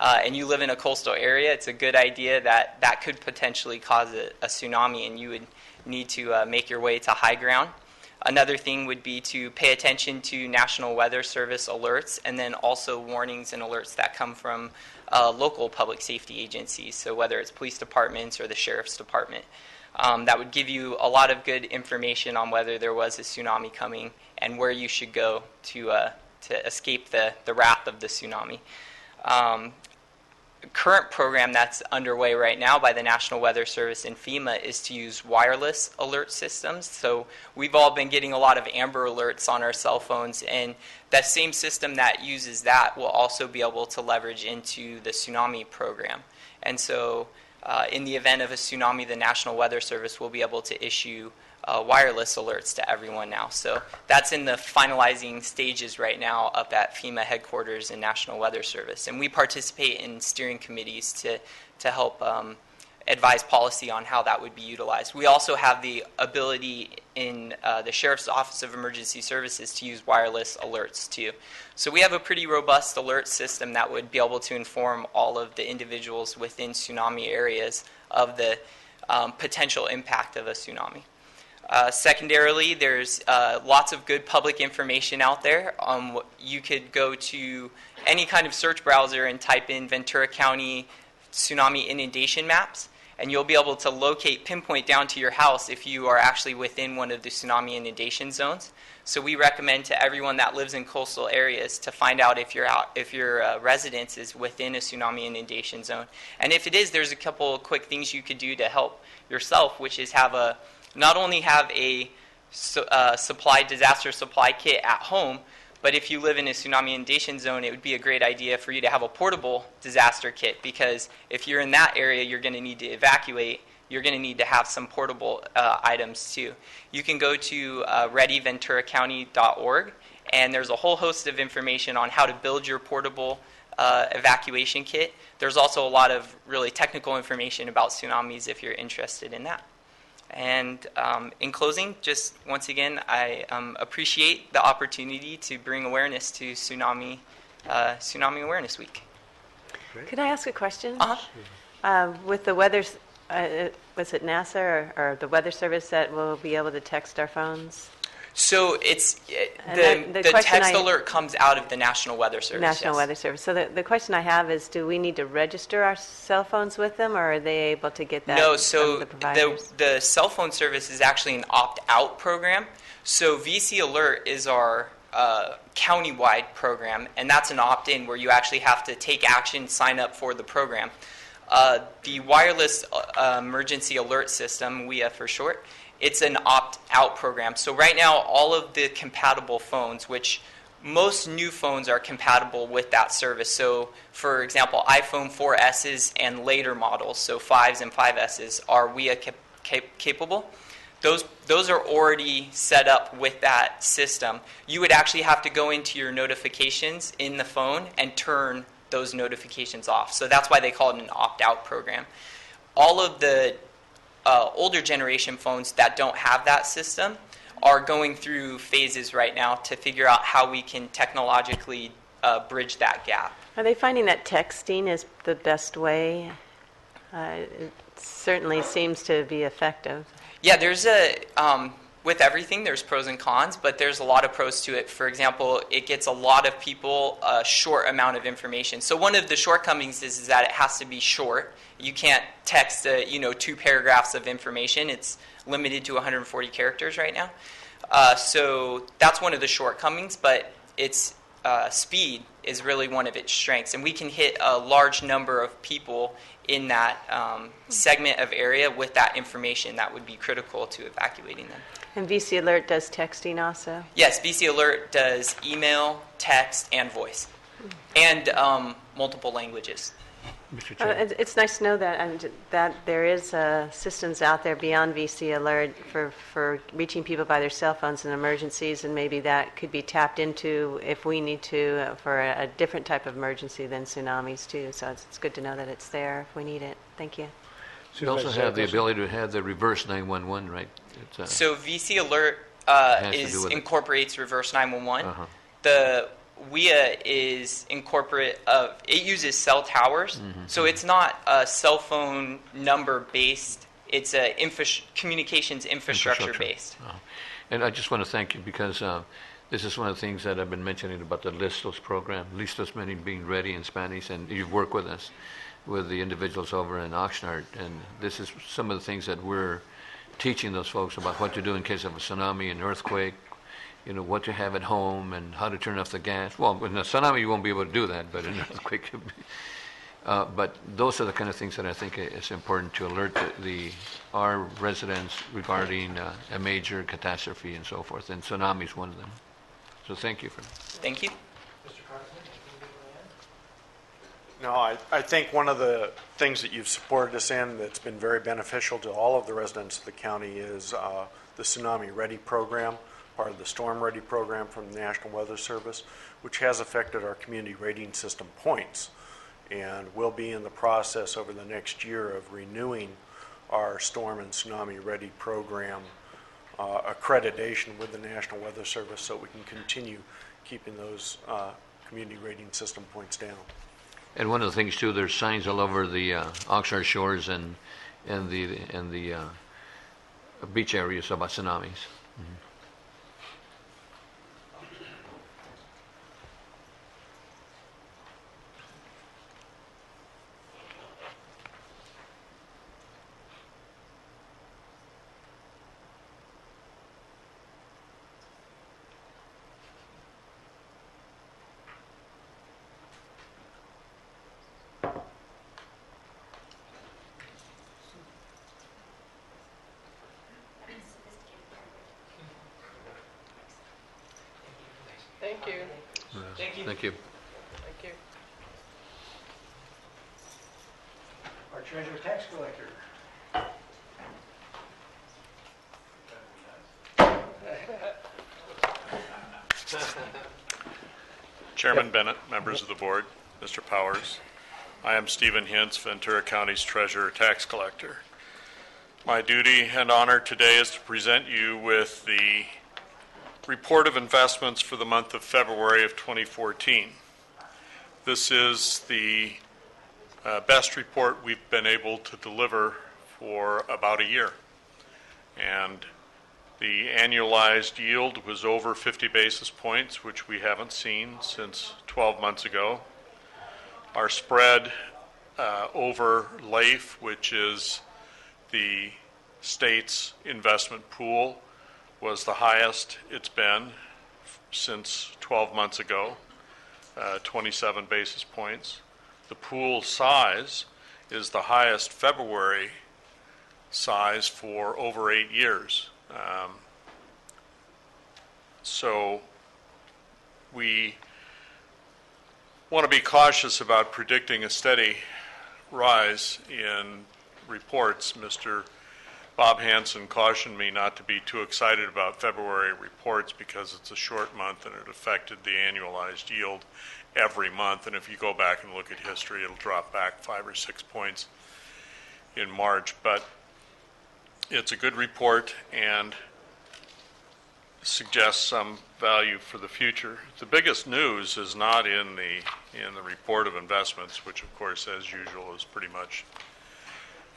and you live in a coastal area, it's a good idea that could potentially cause a tsunami and you would need to make your way to high ground. Another thing would be to pay attention to National Weather Service alerts and then also warnings and alerts that come from local public safety agencies, so whether it's police departments or the sheriff's department. That would give you a lot of good information on whether there was a tsunami coming and where you should go to to escape the wrath of the tsunami. Current program that's underway right now by the National Weather Service and FEMA is to use wireless alert systems. So we've all been getting a lot of Amber Alerts on our cell phones, and that same system that uses that will also be able to leverage into the tsunami program. And so in the event of a tsunami, the National Weather Service will be able to issue wireless alerts to everyone now. So that's in the finalizing stages right now up at FEMA headquarters and National Weather Service. And we participate in steering committees to help advise policy on how that would be utilized. We also have the ability in the Sheriff's Office of Emergency Services to use wireless alerts too. So we have a pretty robust alert system that would be able to inform all of the individuals within tsunami areas of the potential impact of a tsunami. Secondarily, there's lots of good public information out there. You could go to any kind of search browser and type in Ventura County tsunami inundation maps, and you'll be able to pinpoint down to your house if you are actually within one of the tsunami inundation zones. So we recommend to everyone that lives in coastal areas to find out if your residence is within a tsunami inundation zone. And if it is, there's a couple of quick things you could do to help yourself, which is not only have a disaster supply kit at home, but if you live in a tsunami inundation zone, it would be a great idea for you to have a portable disaster kit, because if you're in that area, you're going to need to evacuate. You're going to need to have some portable items too. You can go to readyventuracounty.org, and there's a whole host of information on how to build your portable evacuation kit. There's also a lot of really technical information about tsunamis if you're interested in that. And in closing, just once again, I appreciate the opportunity to bring awareness to Tsunami Awareness Week.
Could I ask a question?
Uh-huh.
With the weather, was it NASA or the Weather Service that will be able to text our phones?
So it's the
question
text alert comes out of the National Weather Service.
National
yes.
Weather Service. So the question I have is, do we need to register our cell phones with them, or are they able to get that
No,
from
so
the providers?
the cell phone service is actually an opt-out program. So VC Alert is our county-wide program, and that's an opt-in where you actually have to take action, sign up for the program. The Wireless Emergency Alert System, WEA for short, it's an opt-out program. So right now, all of the compatible phones, which most new phones are compatible with that service. So, for example, iPhone 4S's and later models, so 5s and 5S's, are WEA capable. Those are already set up with that system. You would actually have to go into your notifications in the phone and turn those notifications off. So that's why they call it an opt-out program. All of the older generation phones that don't have that system are going through phases right now to figure out how we can technologically bridge that gap.
Are they finding that texting is the best way? It certainly seems to be effective.
Yeah, there's with everything, there's pros and cons, but there's a lot of pros to it. For example, it gets a lot of people a short amount of information. So one of the shortcomings is that it has to be short. You can't text 2 paragraphs of information. It's limited to 140 characters right now. So that's one of the shortcomings, but its speed is really one of its strengths. And we can hit a large number of people in that segment of area with that information that would be critical to evacuating them.
And VC Alert does texting also?
Yes, VC Alert does email, text, and voice, and multiple languages.
Mr. Chair.
It's nice to know that there is systems out there beyond VC Alert for reaching people by their cell phones in emergencies, and maybe that could be tapped into if we need to for a different type of emergency than tsunamis too. So it's good to know that it's there if we need it. Thank you.
So you also have the ability to have the reverse 911, right?
So VC Alert incorporates reverse 911.
Uh-huh.
The WEA is it uses cell towers, so it's not a cell phone number based. It's a communications infrastructure based.
And I just want to thank you because this is one of the things that I've been mentioning about the Listos program, Listos meaning being ready in Spanish, and you've worked with us, with the individuals over in Oxnard, and this is some of the things that we're teaching those folks about what to do in case of a tsunami, an earthquake, what to have at home and how to turn off the gas. Well, in a tsunami, you won't be able to do that, but in an earthquake, but those are the kind of things that I think it's important to alert our residents regarding a major catastrophe and so forth, and tsunami is one of them. So thank you for that.
Thank you.
No, I think one of the things that you've supported us in that's been very beneficial to all of the residents of the county is the Tsunami Ready program, part of the Storm Ready program from the National Weather Service, which has affected our community rating system points. And we'll be in the process over the next year of renewing our Storm and Tsunami Ready program accreditation with the National Weather Service so we can continue keeping those community rating system points down.
And one of the things too, there's signs all over the Oxnard shores and the beach areas about tsunamis. Mm-hmm.
Thank you.
Thank you. Thank you.
Thank you.
Our treasurer tax collector.
Chairman Bennett, members of the board, Mr. Powers, I am Stephen Hintz, Ventura County's treasurer tax collector. My duty and honor today is to present you with the report of investments for the month of February of 2014. This is the best report we've been able to deliver for about a year. And the annualized yield was over 50 basis points, which we haven't seen since 12 months ago. Our spread over LAIF, which is the state's investment pool, was the highest it's been since 12 months ago, 27 basis points. The pool size is the highest February size for over 8 years. So we want to be cautious about predicting a steady rise in reports. Mr. Bob Hansen cautioned me not to be too excited about February reports because it's a short month and it affected the annualized yield every month. And if you go back and look at history, it'll drop back 5 or 6 points in March. But it's a good report and suggests some value for the future. The biggest news is not in the report of investments, which of course, as usual, is pretty much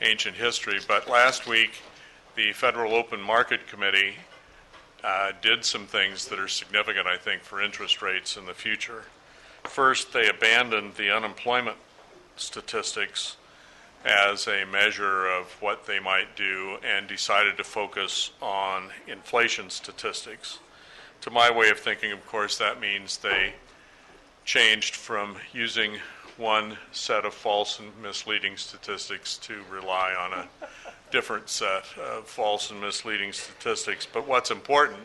ancient history. But last week, the Federal Open Market Committee did some things that are significant, I think, for interest rates in the future. First, they abandoned the unemployment statistics as a measure of what they might do and decided to focus on inflation statistics. To my way of thinking, of course, that means they changed from using one set of false and misleading statistics to rely on a different set of false and misleading statistics. But what's important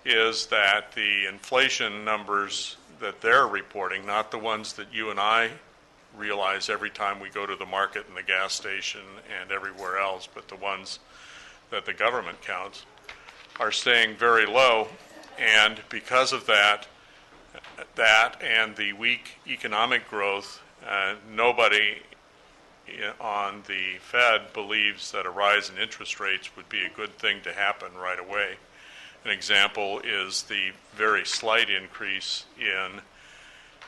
is that the inflation numbers that they're reporting, not the ones that you and I realize every time we go to the market and the gas station and everywhere else, but the ones that the government counts, are staying very low. And because of that and the weak economic growth, nobody on the Fed believes that a rise in interest rates would be a good thing to happen right away. An example is the very slight increase in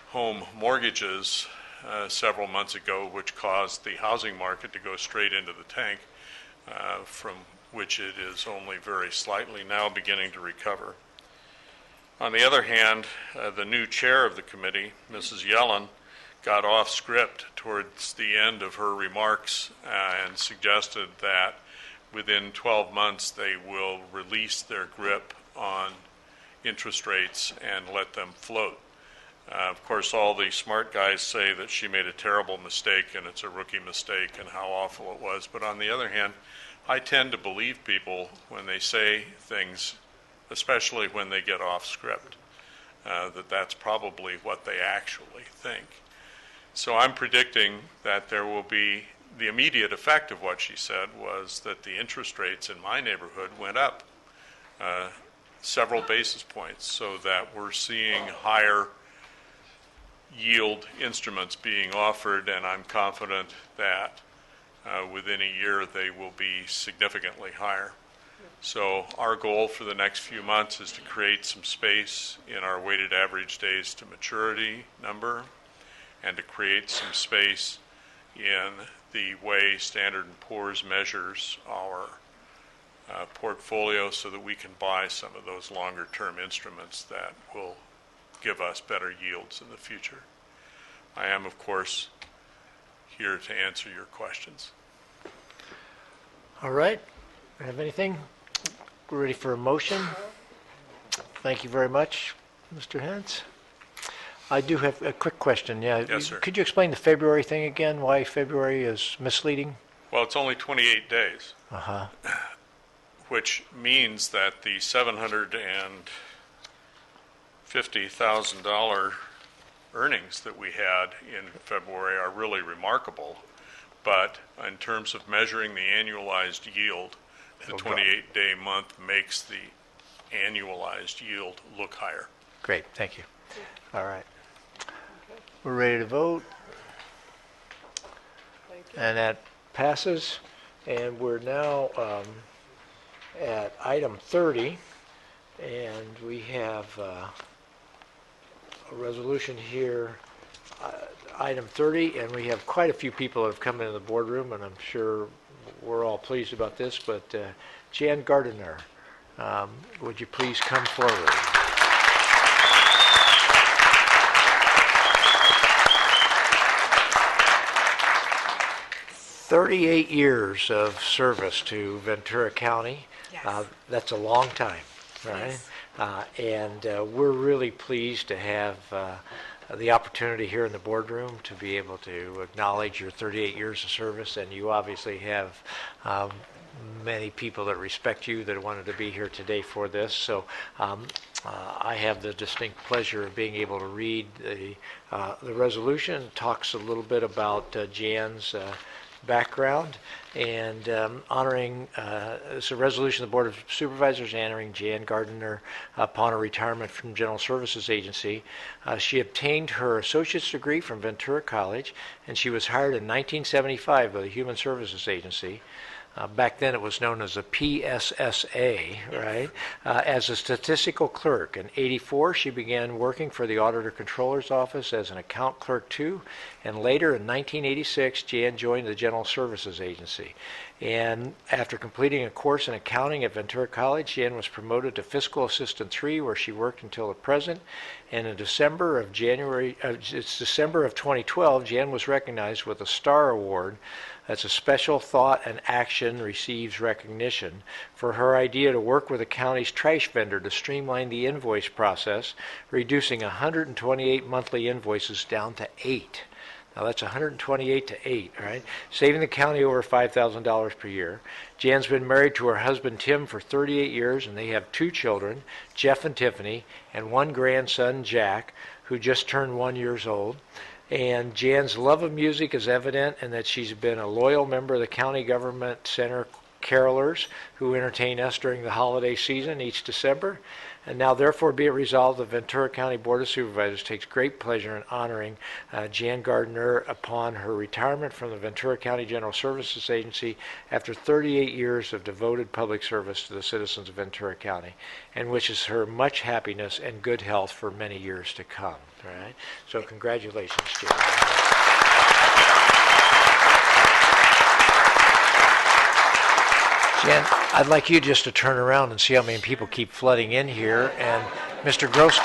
home mortgages several months ago, which caused the housing market to go straight into the tank, from which it is only very slightly now beginning to recover. On the other hand, the new chair of the committee, Mrs. Yellen, got off script towards the end of her remarks and suggested that within 12 months they will release their grip on interest rates and let them float. Of course, all the smart guys say that she made a terrible mistake and it's a rookie mistake and how awful it was. But on the other hand, I tend to believe people when they say things, especially when they get off script, that that's probably what they actually think. So I'm predicting that there will be, the immediate effect of what she said was that the interest rates in my neighborhood went up several basis points, so that we're seeing higher yield instruments being offered, and I'm confident that within a year they will be significantly higher. So our goal for the next few months is to create some space in our weighted average days to maturity number, and to create some space in the way Standard & Poor's measures our portfolio, so that we can buy some of those longer term instruments that will give us better yields in the future. I am, of course, here to answer your questions.
All right. Have anything? We're ready for a motion. Thank you very much, Mr. Hentz. I do have a quick question. Yeah.
Yes, sir.
Could you explain the February thing again? Why February is misleading?
Well, it's only 28 days, which means that the $750,000 earnings that we had in February are really remarkable. But in terms of measuring the annualized yield, the 28-day month makes the annualized yield look higher.
Great. Thank you. All right. We're ready to vote. And that passes. And we're now at item 30. And we have a resolution here, item 30. And we have quite a few people that have come into the boardroom, and I'm sure we're all pleased about this. But Jan Gardiner, would you please come forward? 38 years of service to Ventura County.
Yes.
That's a long time, right?
Yes.
We're really pleased to have the opportunity here in the boardroom to be able to acknowledge your 38 years of service, and you obviously have many people that respect you that wanted to be here today for this. So I have the distinct pleasure of being able to read the resolution. It talks a little bit about Jan's background and honoring, it's a resolution of the Board of Supervisors honoring Jan Gardiner upon her retirement from General Services Agency. She obtained her associate's degree from Ventura College, and she was hired in 1975 by the Human Services Agency. Back then it was known as a PSSA, right? As a statistical clerk. In '84, she began working for the Auditor Controller's Office as an account clerk too. And later in 1986, Jan joined the General Services Agency. And after completing a course in accounting at Ventura College, Jan was promoted to Fiscal Assistant 3, where she worked until the present. And in December of 2012, Jan was recognized with a STAR Award. That's a Special Thought and Action Receives Recognition for her idea to work with the county's trash vendor to streamline the invoice process, reducing 128 monthly invoices down to 8. Now that's 128 to 8, right? Saving the county over $5,000 per year. Jan's been married to her husband Tim for 38 years, and they have 2 children, Jeff and Tiffany, and 1 grandson, Jack, who just turned 1 year old. And Jan's love of music is evident in that she's been a loyal member of the County Government Center carolers who entertain us during the holiday season each December. And now therefore be it resolved, the Ventura County Board of Supervisors takes great pleasure in honoring Jan Gardiner upon her retirement from the Ventura County General Services Agency after 38 years of devoted public service to the citizens of Ventura County, and wishes her much happiness and good health for many years to come. Right? So congratulations, Jan. Jan, I'd like you just to turn around and see how many people keep flooding in here. And Mr. Gross,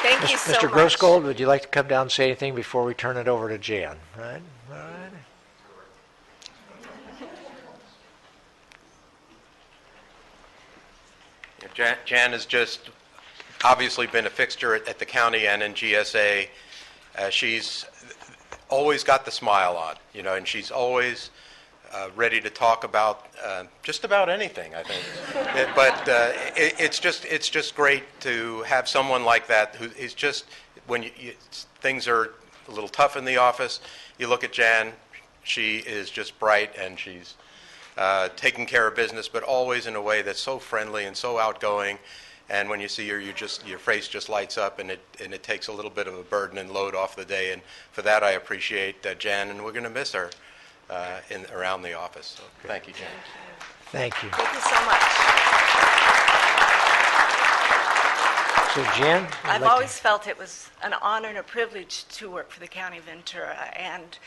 Thank you so
Mr.
much.
Grossgold, would you like to come down and say anything before we turn it over to Jan? All right.
Jan has just obviously been a fixture at the county and in GSA. She's always got the smile on, and she's always ready to talk about just about anything, I think. It's just great to have someone like that who is just, when things are a little tough in the office, you look at Jan, she is just bright and she's taking care of business, but always in a way that's so friendly and so outgoing. And when you see her, your face just lights up, and it takes a little bit of a burden and load off the day. And for that, I appreciate Jan, and we're going to miss her around the office. So thank you, Jan.
Thank you.
Thank you so much.
So Jan?
I've always felt it was an honor and a privilege to work for the County of Ventura. And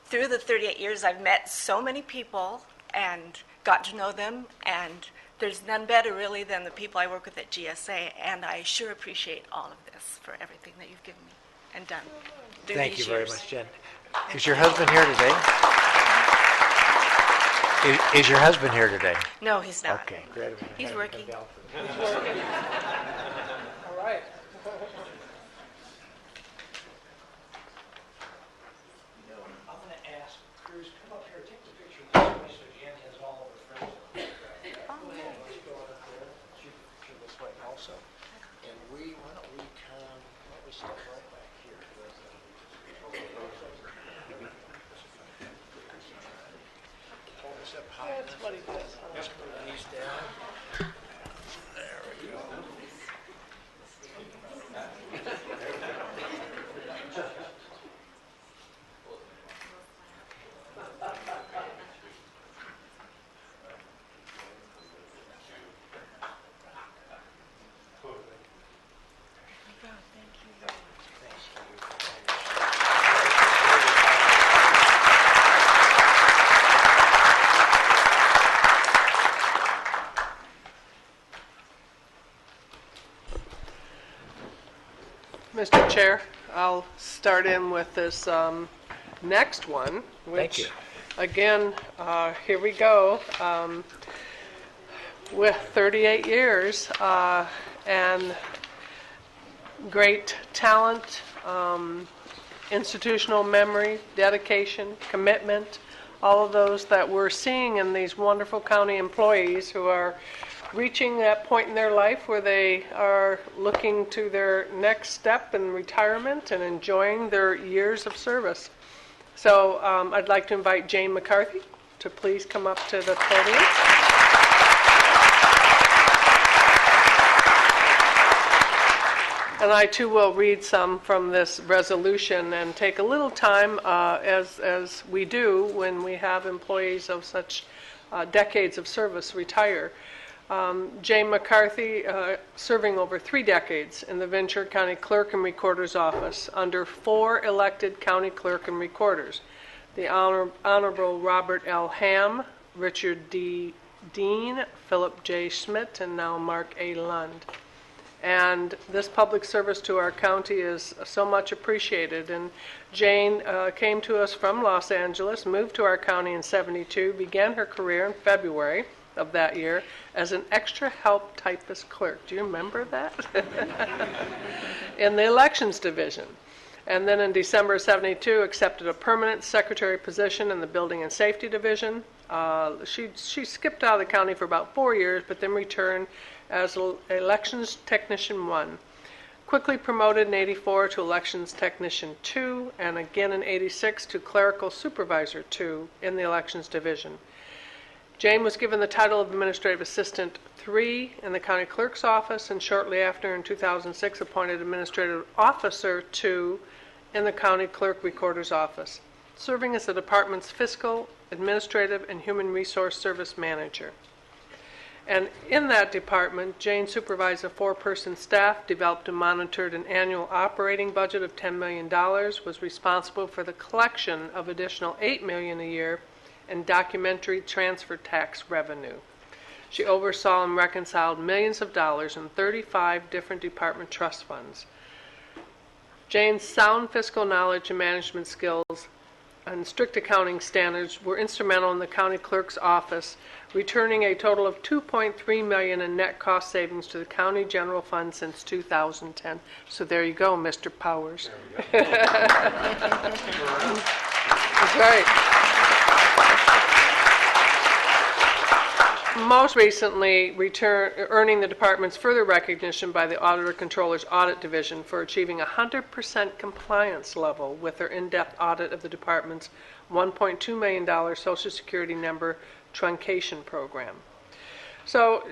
through the 38 years, I've met so many people and got to know them. And there's none better, really, than the people I work with at GSA. And I sure appreciate all of this for everything that you've given me and done.
Thank you very much, Jen. Is your husband here today? Is your husband here today?
No, he's not.
Okay, great.
He's working.
He's working.
All right.
I'm going to ask Cruz, come up here, take the picture this way so Jan has all of her friends. Let's go up there, shoot the picture this way also. And why don't we step right back here. Hold this up high. That's what he does. Just put these down. There we go.
Mr. Chair, I'll start in with this next one,
Thank you.
which, again, here we go. With 38 years and great talent, institutional memory, dedication, commitment, all of those that we're seeing in these wonderful county employees who are reaching that point in their life where they are looking to their next step in retirement and enjoying their years of service. So I'd like to invite Jane McCarthy to please come up to the podium. And I too will read some from this resolution and take a little time, as we do when we have employees of such decades of service retire. Jane McCarthy, serving over 3 decades in the Ventura County Clerk and Recorder's Office under 4 elected county clerk and recorders, the Honorable Robert L. Ham, Richard D. Dean, Philip J. Schmidt, and now Mark A. Lund. And this public service to our county is so much appreciated. And Jane came to us from Los Angeles, moved to our county in '72, began her career in February of that year as an extra help typist clerk. Do you remember that? In the elections division. And then in December of '72, accepted a permanent secretary position in the building and safety division. She skipped out of the county for about 4 years, but then returned as elections technician 1. Quickly promoted in '84 to elections technician 2, and again in '86 to clerical supervisor 2 in the elections division. Jane was given the title of Administrative Assistant 3 in the County Clerk's Office, and shortly after, in 2006, appointed Administrative Officer 2 in the County Clerk Recorder's Office, serving as the department's Fiscal, Administrative, and Human Resource Service Manager. And in that department, Jane supervised a 4-person staff, developed and monitored an annual operating budget of $10 million, was responsible for the collection of additional $8 million a year and documentary transfer tax revenue. She oversaw and reconciled millions of dollars in 35 different department trust funds. Jane's sound fiscal knowledge and management skills and strict accounting standards were instrumental in the county clerk's office, returning a total of $2.3 million in net cost savings to the county general fund since 2010. So there you go, Mr. Powers. That's right. Most recently, earning the department's further recognition by the Auditor Controller's Audit Division for achieving 100% compliance level with their in-depth audit of the department's $1.2 million Social Security number truncation program. So,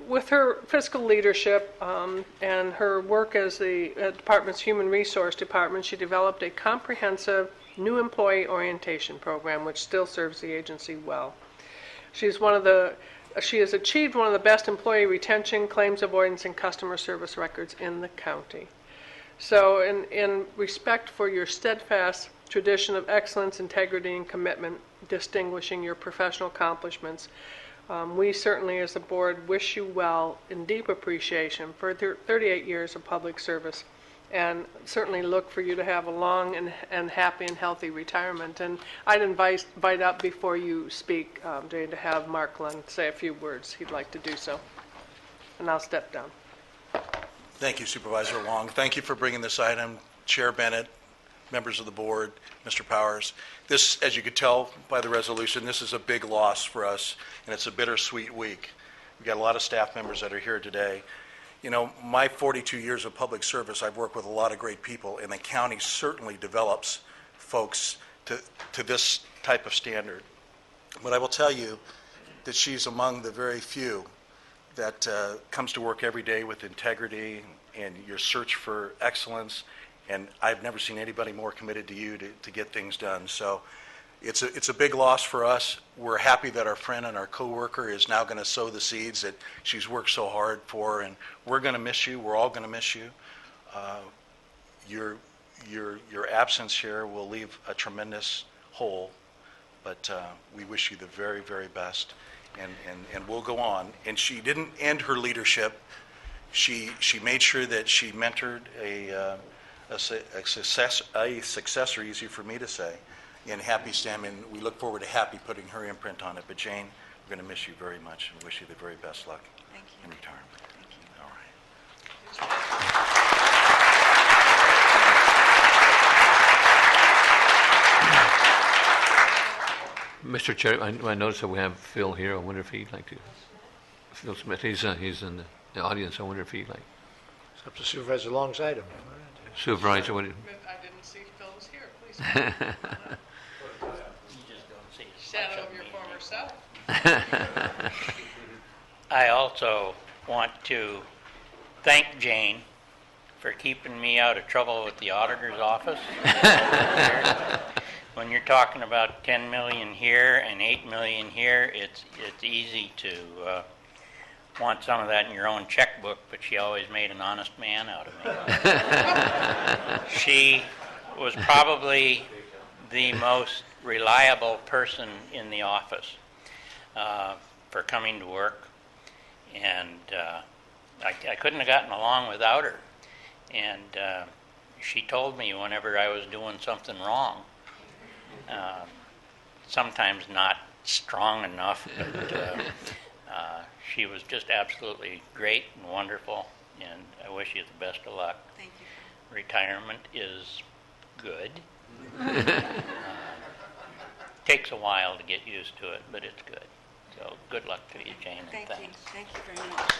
with her fiscal leadership and her work as the department's Human Resource Department, she developed a comprehensive new employee orientation program which still serves the agency well. She has achieved one of the best employee retention, claims avoidance, and customer service records in the county. So in respect for your steadfast tradition of excellence, integrity, and commitment, distinguishing your professional accomplishments, we certainly as a board wish you well in deep appreciation for 38 years of public service, and certainly look for you to have a long and happy and healthy retirement. And I'd invite up before you speak, Jane, to have Mark Lund say a few words. He'd like to do so. And I'll step down.
Thank you, Supervisor Long. Thank you for bringing this item. Chair Bennett, members of the board, Mr. Powers. This, as you could tell by the resolution, this is a big loss for us, and it's a bittersweet week. We've got a lot of staff members that are here today. You know, my 42 years of public service, I've worked with a lot of great people, and the county certainly develops folks to this type of standard. But I will tell you that she's among the very few that comes to work every day with integrity and your search for excellence, and I've never seen anybody more committed to you to get things done. So it's a big loss for us. We're happy that our friend and our coworker is now going to sow the seeds that she's worked so hard for, and we're going to miss you. We're all going to miss you. Your absence here will leave a tremendous hole, but we wish you the very, very best, and we'll go on. And she didn't end her leadership. She made sure that she mentored a successor, easy for me to say, in Happy Stem, and we look forward to Happy putting her imprint on it. But Jane, we're going to miss you very much and wish you the very best luck in retirement. Thank you. All right.
Mr. Chair, I noticed that we have Phil here. I wonder if he'd like to. Phil Smith, he's in the audience. I wonder if he'd like.
It's up to Supervisor Long's item.
Supervisor, what?
I didn't see Phil was here. Please. Shadow of your former self.
I also want to thank Jane for keeping me out of trouble with the auditor's office. When you're talking about 10 million here and 8 million here, it's easy to want some of that in your own checkbook, but she always made an honest man out of me. She was probably the most reliable person in the office for coming to work, and I couldn't have gotten along without her. And she told me whenever I was doing something wrong, sometimes not strong enough, but she was just absolutely great and wonderful, and I wish you the best of luck.
Thank you.
Retirement is good. Takes a while to get used to it, but it's good. So good luck to you, Jane, and
Thank
thanks.
you. Thank you very much.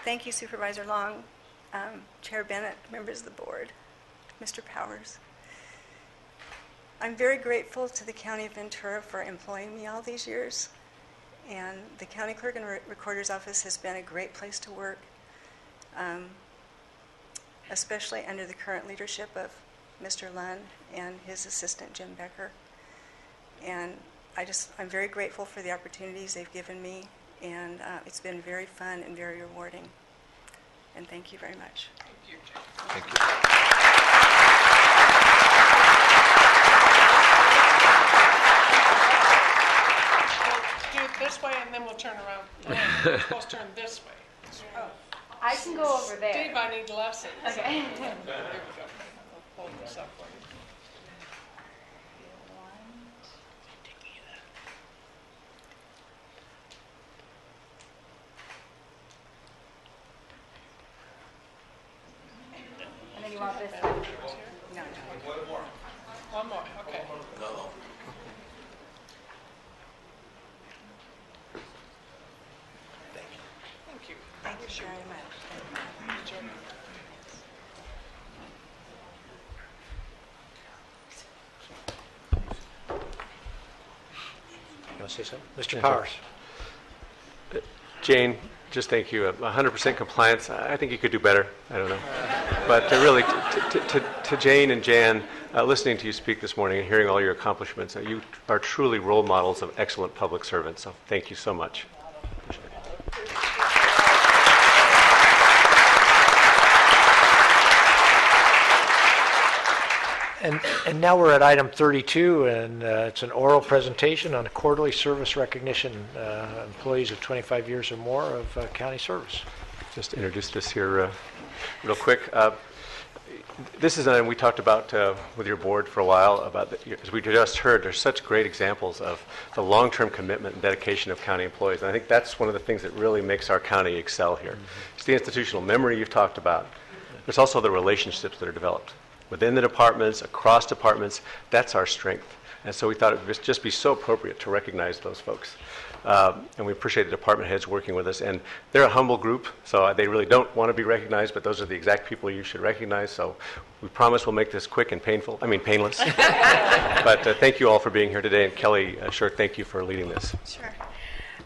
Thank you, Supervisor Long, Chair Bennett, members of the board, Mr. Powers. I'm very grateful to the County of Ventura for employing me all these years, and the County Clerk and Recorder's Office has been a great place to work, especially under the current leadership of Mr. Lund and his assistant, Jim Becker. And I'm very grateful for the opportunities they've given me, and it's been very fun and very rewarding. And thank you very much.
Thank you, Jane.
Thank you.
We'll do it this way, and then we'll turn around. We're supposed to turn this way.
Oh, I I can go over there.
Steve, I need lessons.
Okay.
There we go. I'll hold this up for you.
And then you want this one? No, no.
One more, okay. Thank you.
Thank you very much.
You want to say something? Mr.
Yeah,
Powers?
Jane, just thank you. 100% compliance, I think you could do better. I don't know. But really, to Jane and Jan, listening to you speak this morning and hearing all your accomplishments, you are truly role models of excellent public servants. So thank you so much.
And now we're at item 32, and it's an oral presentation on quarterly service recognition, employees of 25 years or more of county service.
Just introduce this here real quick. This is an item we talked about with your board for a while about, as we just heard, there's such great examples of the long-term commitment and dedication of county employees. And I think that's one of the things that really makes our county excel here. It's the institutional memory you've talked about. There's also the relationships that are developed within the departments, across departments. That's our strength. And so we thought it would just be so appropriate to recognize those folks. And we appreciate the department heads working with us. And they're a humble group, so they really don't want to be recognized, but those are the exact people you should recognize. So we promise we'll make this quick and painless. But thank you all for being here today. And Kelly, sure, thank you for leading this.
Sure.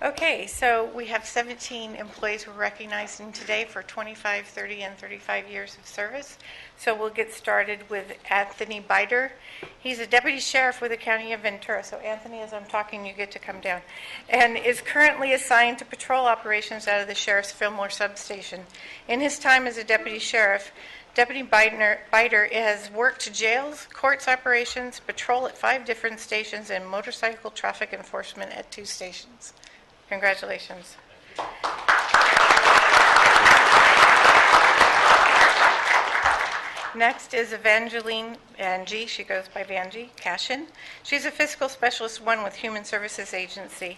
Okay, so we have 17 employees we're recognizing today for 25, 30, and 35 years of service. So we'll get started with Anthony Biter. He's a deputy sheriff with the County of Ventura. So Anthony, as I'm talking, you get to come down. And is currently assigned to patrol operations out of the Sheriff's Fillmore substation. In his time as a deputy sheriff, Deputy Biter has worked jails, courts operations, patrol at 5 different stations, and motorcycle traffic enforcement at 2 stations. Congratulations. Next is Evangeline Vangie. She goes by Vangie Cashin. She's a fiscal specialist 1 with Human Services Agency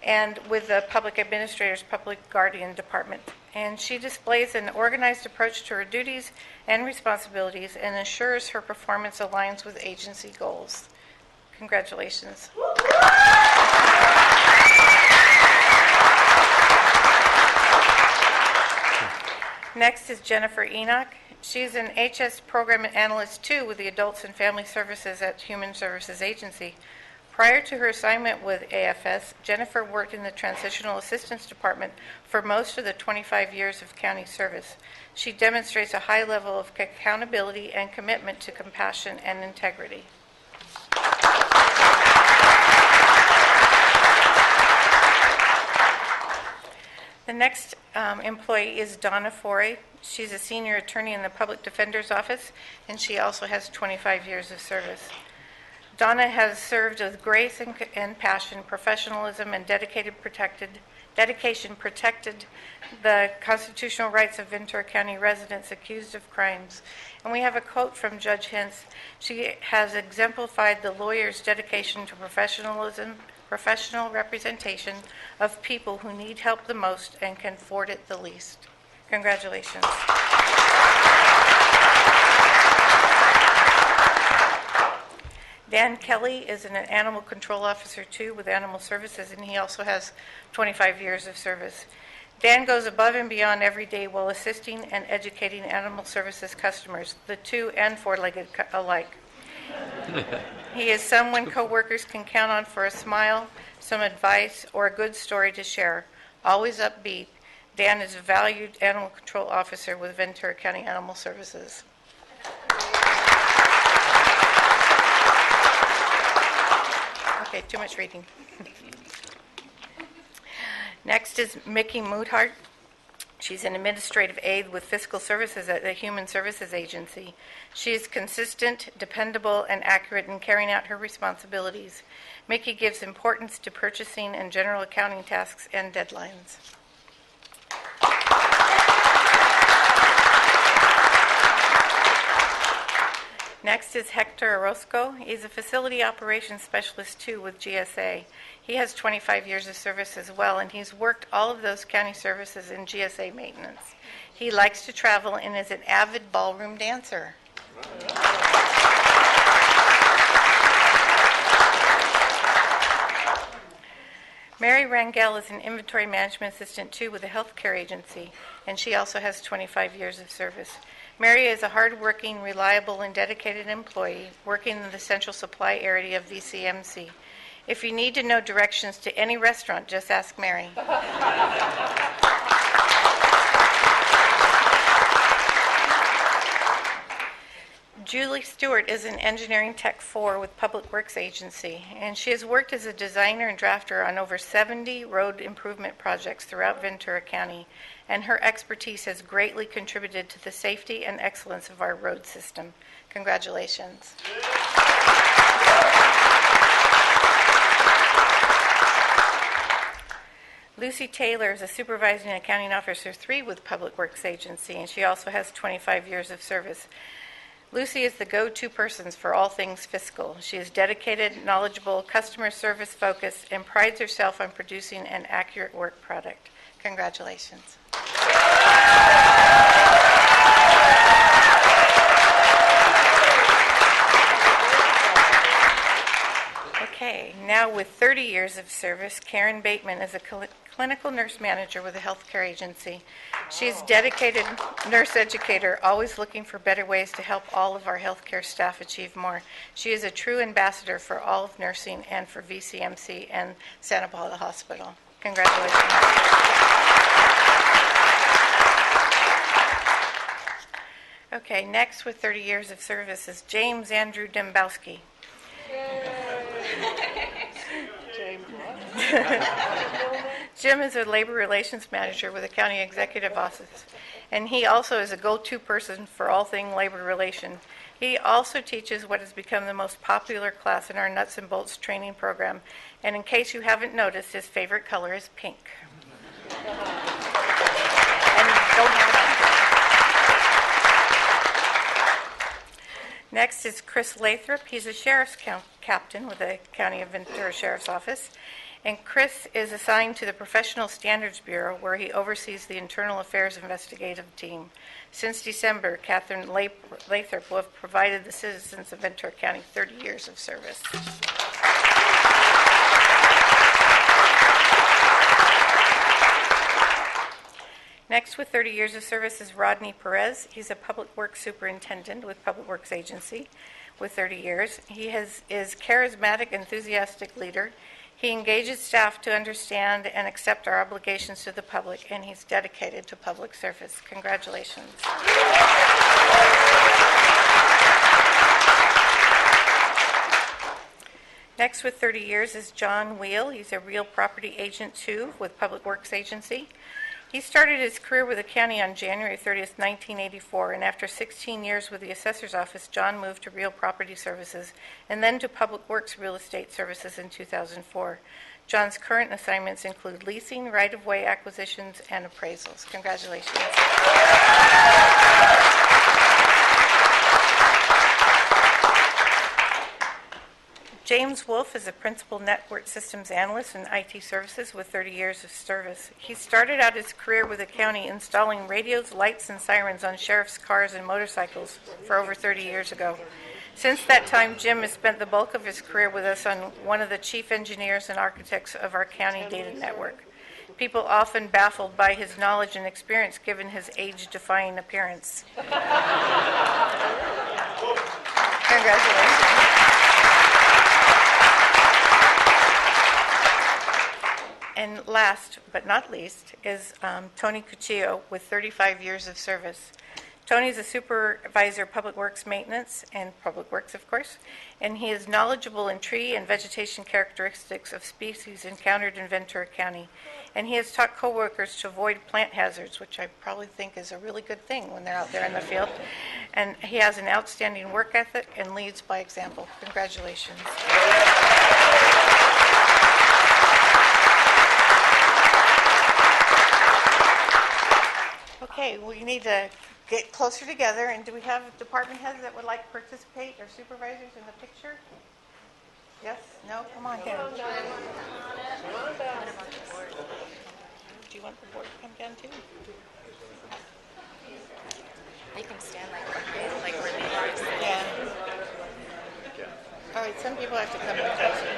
and with the Public Administrator's Public Guardian Department. And she displays an organized approach to her duties and responsibilities and ensures her performance aligns with agency goals. Congratulations. Next is Jennifer Enoch. She's an HS Program Analyst 2 with the Adults and Family Services at Human Services Agency. Prior to her assignment with AFS, Jennifer worked in the Transitional Assistance Department for most of the 25 years of county service. She demonstrates a high level of accountability and commitment to compassion and integrity. The next employee is Donna Forey. She's a senior attorney in the Public Defender's Office, and she also has 25 years of service. Donna has served with grace and passion, professionalism, and dedication protected the constitutional rights of Ventura County residents accused of crimes. And we have a quote from Judge Hintz. She has exemplified the lawyer's dedication to professionalism, professional representation of people who need help the most and can afford it the least. Congratulations. Dan Kelly is an animal control officer too with Animal Services, and he also has 25 years of service. Dan goes above and beyond every day while assisting and educating Animal Services customers, the 2- and 4-legged alike. He is someone coworkers can count on for a smile, some advice, or a good story to share. Always upbeat, Dan is a valued animal control officer with Ventura County Animal Services. Okay, too much reading. Next is Mickey Moodhart. She's an administrative aide with Fiscal Services at the Human Services Agency. She is consistent, dependable, and accurate in carrying out her responsibilities. Mickey gives importance to purchasing and general accounting tasks and deadlines. Next is Hector Orozco. He's a facility operations specialist too with GSA. He has 25 years of service as well, and he's worked all of those county services in GSA maintenance. He likes to travel and is an avid ballroom dancer. Mary Rangel is an inventory management assistant too with a healthcare agency, and she also has 25 years of service. Mary is a hardworking, reliable, and dedicated employee working in the central supply area of VCMC. If you need to know directions to any restaurant, just ask Mary. Julie Stewart is an engineering tech 4 with Public Works Agency, and she has worked as a designer and drafter on over 70 road improvement projects throughout Ventura County, and her expertise has greatly contributed to the safety and excellence of our road system. Congratulations. Lucy Taylor is a supervising and accounting officer 3 with Public Works Agency, and she also has 25 years of service. Lucy is the go-to person for all things fiscal. She is dedicated, knowledgeable, customer service focused, and prides herself on producing an accurate work product. Congratulations. Okay, now with 30 years of service, Karen Bateman is a clinical nurse manager with a healthcare agency. She is a dedicated nurse educator, always looking for better ways to help all of our healthcare staff achieve more. She is a true ambassador for all of nursing and for VCMC and Santa Paula Hospital. Congratulations. Okay, next with 30 years of service is James Andrew Dembowski. Jim is a labor relations manager with the county executive office, and he also is a go-to person for all things labor relation. He also teaches what has become the most popular class in our nuts and bolts training program, and in case you haven't noticed, his favorite color is pink. And don't have it on. Next is Chris Lathrop. He's a sheriff's captain with the County of Ventura Sheriff's Office. And Chris is assigned to the Professional Standards Bureau, where he oversees the Internal Affairs Investigative Team. Since December, Catherine Lathrop will have provided the citizens of Ventura County 30 years of service. Next, with 30 years of service, is Rodney Perez. He's a Public Works Superintendent with Public Works Agency with 30 years. He is charismatic, enthusiastic leader. He engages staff to understand and accept our obligations to the public, and he's dedicated to public service. Congratulations. Next, with 30 years, is John Wheel. He's a real property agent, too, with Public Works Agency. He started his career with the county on January 30th, 1984, and after 16 years with the assessor's office, John moved to Real Property Services and then to Public Works Real Estate Services in 2004. John's current assignments include leasing, right-of-way acquisitions, and appraisals. Congratulations. James Wolf is a principal network systems analyst in IT services with 30 years of service. He started out his career with the county installing radios, lights, and sirens on sheriff's cars and motorcycles for over 30 years ago. Since that time, Jim has spent the bulk of his career with us on one of the chief engineers and architects of our county data network. People often baffled by his knowledge and experience given his age-defying appearance. Congratulations. And last but not least is Tony Cuchillo with 35 years of service. Tony is a supervisor of Public Works maintenance and Public Works, of course, and he is knowledgeable in tree and vegetation characteristics of species encountered in Ventura County. And he has taught coworkers to avoid plant hazards, which I probably think is a really good thing when they're out there in the field. And he has an outstanding work ethic and leads by example. Congratulations. Okay, well, you need to get closer together, and do we have department heads that would like to participate, or supervisors in the picture? Yes? No? Come on down. Do you want the board to come down too?
They can stand like where they are.
Yeah. All right, some people have to come in closer.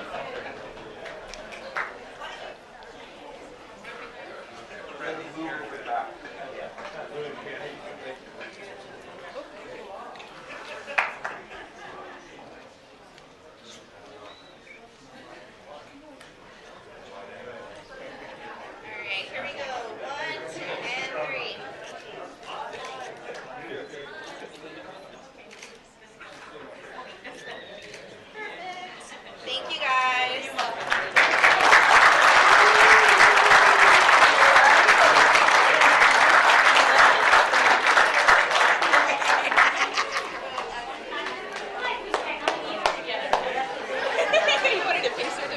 Here we go. 1, 2, and 3. Thank you, guys. You wanted to face her the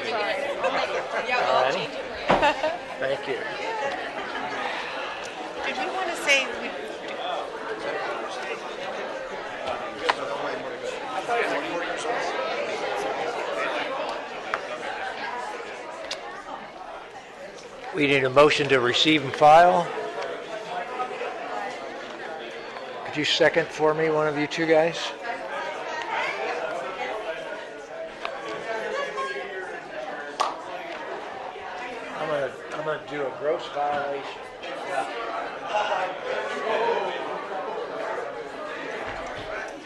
Yeah,
All
I'll
righty.
change it for you.
Thank you.
Did we want to say we
We need a motion to receive and file. Could you second for me, one of you two guys? I'm gonna do a gross violation.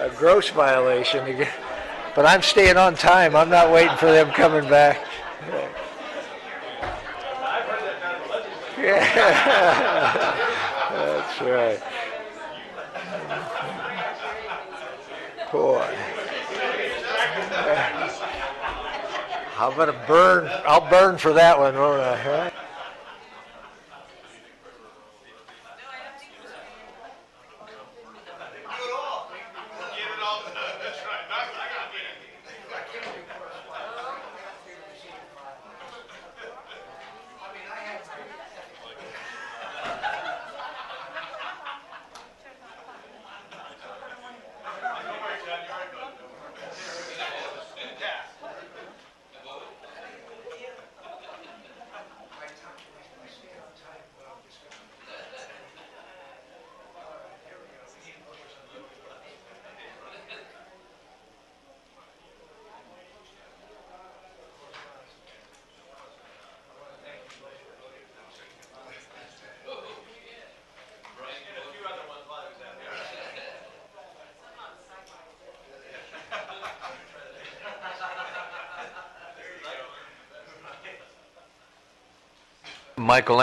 A gross violation, but I'm staying on time. I'm not waiting for them coming back. Yeah, that's right. Boy. I'm gonna burn, I'll burn for that one, won't I? Right?
Michael,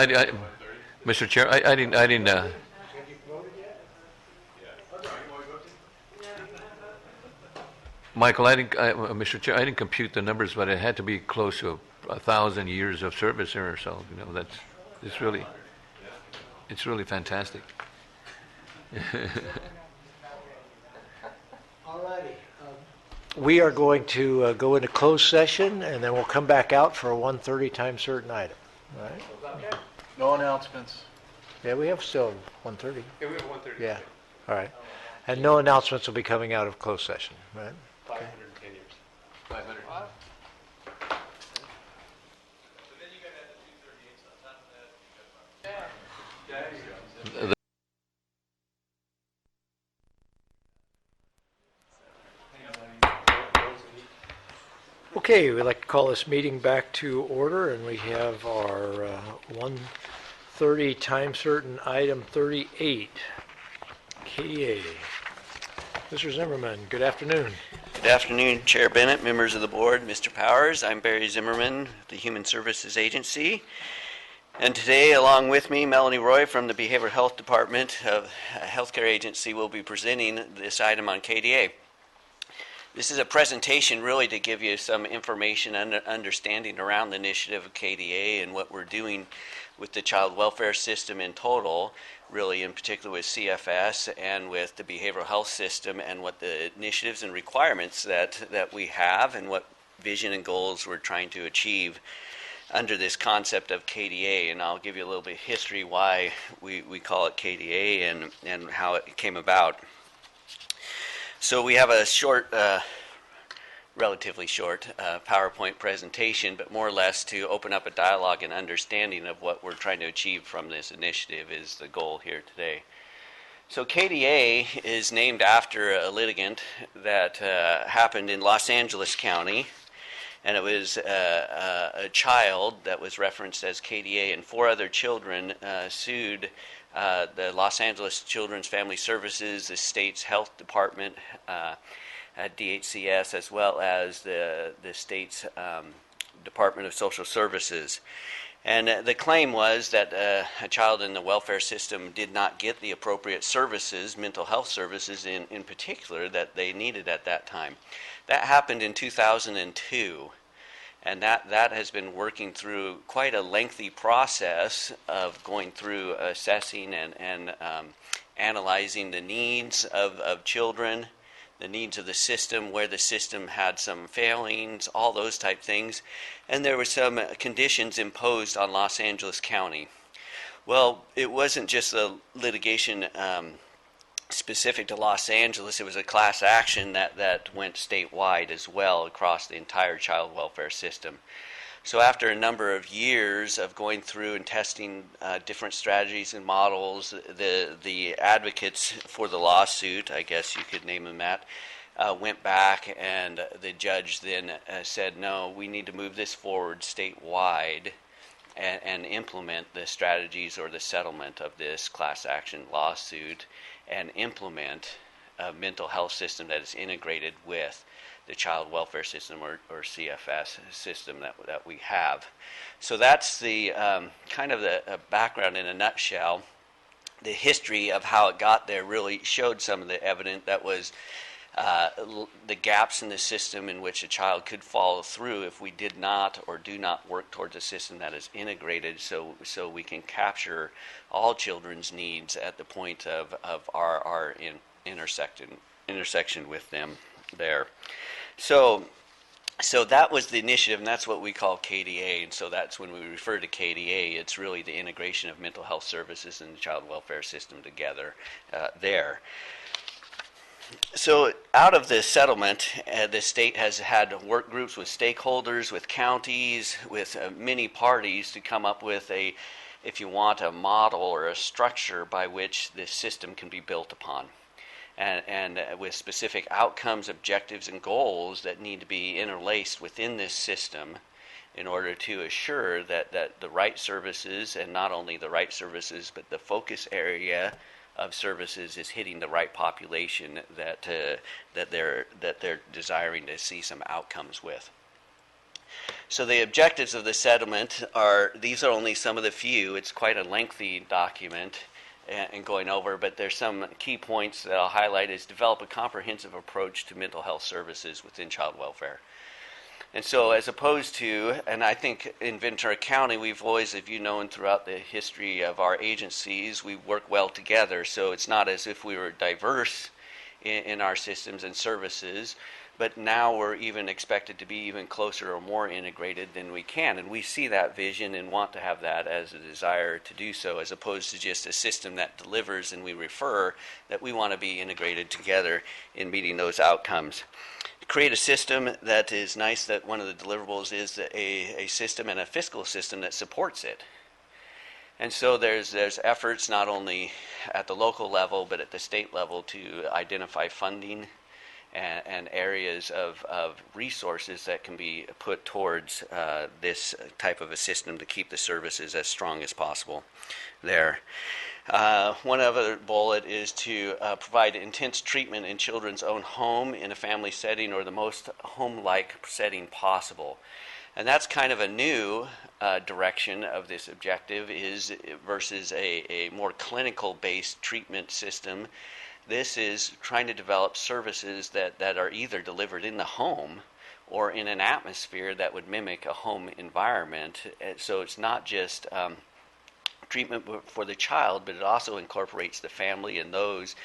Mr. Chair, I didn't, Michael, Mr. Chair, I didn't compute the numbers, but it had to be close to 1,000 years of service here or so. You know, it's really fantastic.
All righty. We are going to go into closed session, and then we'll come back out for a 1:30 time certain item. All right?
No announcements.
Yeah, we have still 1:30.
Yeah, we have 1:30.
Yeah. All right. And no announcements will be coming out of closed session, right?
510 years. 500.
Okay, we'd like to call this meeting back to order, and we have our 1:30 time certain item 38, KDA. Mr. Zimmerman, good afternoon.
Good afternoon, Chair Bennett, members of the board, Mr. Powers. I'm Barry Zimmerman, the Human Services Agency. And today, along with me, Melanie Roy from the Behavioral Health Department of Healthcare Agency will be presenting this item on KDA. This is a presentation really to give you some information and understanding around the initiative of KDA and what we're doing with the child welfare system in total, really in particular with CFS and with the behavioral health system, and what the initiatives and requirements that we have and what vision and goals we're trying to achieve. under this concept of KDA, and I'll give you a little bit of history why we call it KDA and how it came about. So we have a short, relatively short PowerPoint presentation, but more or less to open up a dialogue and understanding of what we're trying to achieve from this initiative is the goal here today. So KDA is named after a litigant that happened in Los Angeles County, and it was a child that was referenced as KDA, and 4 other children sued the Los Angeles Children's Family Services, the state's health department, DHCS, as well as the state's Department of Social Services. And the claim was that a child in the welfare system did not get the appropriate services, mental health services in particular, that they needed at that time. That happened in 2002, and that has been working through quite a lengthy process of going through assessing and analyzing the needs of children, the needs of the system, where the system had some failings, all those type things. And there were some conditions imposed on Los Angeles County. Well, it wasn't just a litigation specific to Los Angeles. It was a class action that went statewide as well across the entire child welfare system. So after a number of years of going through and testing different strategies and models, the advocates for the lawsuit, I guess you could name them that, went back, and the judge then said, no, we need to move this forward statewide and implement the strategies or the settlement of this class action lawsuit and implement a mental health system that is integrated with the child welfare system or CFS system that we have. So that's the kind of the background in a nutshell. The history of how it got there really showed some of the evidence that was the gaps in the system in which a child could fall through if we did not or do not work towards a system that is integrated so we can capture all children's needs at the point of our intersection with them there. So that was the initiative, and that's what we call KDA. And so that's when we refer to KDA, it's really the integration of mental health services and the child welfare system together there. So out of this settlement, the state has had work groups with stakeholders, with counties, with many parties to come up with if you want, a model or a structure by which this system can be built upon. And with specific outcomes, objectives, and goals that need to be interlaced within this system in order to assure that the right services, and not only the right services, but the focus area of services is hitting the right population that they're desiring to see some outcomes with. So the objectives of the settlement these are only some of the few. It's quite a lengthy document and going over, but there's some key points that I'll highlight is develop a comprehensive approach to mental health services within child welfare. And so as opposed to, and I think in Ventura County, we've always, if you know, and throughout the history of our agencies, we work well together. So it's not as if we were diverse in our systems and services, but now we're even expected to be even closer or more integrated than we can. And we see that vision and want to have that as a desire to do so, as opposed to just a system that delivers and we refer, that we want to be integrated together in meeting those outcomes. Create a system that is nice, that one of the deliverables is a system and a fiscal system that supports it. And so there's efforts not only at the local level but at the state level to identify funding and areas of resources that can be put towards this type of a system to keep the services as strong as possible there. One other bullet is to provide intense treatment in children's own home, in a family setting, or the most home-like setting possible. And that's kind of a new direction of this objective is versus a more clinical-based treatment system. This is trying to develop services that are either delivered in the home or in an atmosphere that would mimic a home environment. So it's not just treatment for the child, but it also incorporates the family and those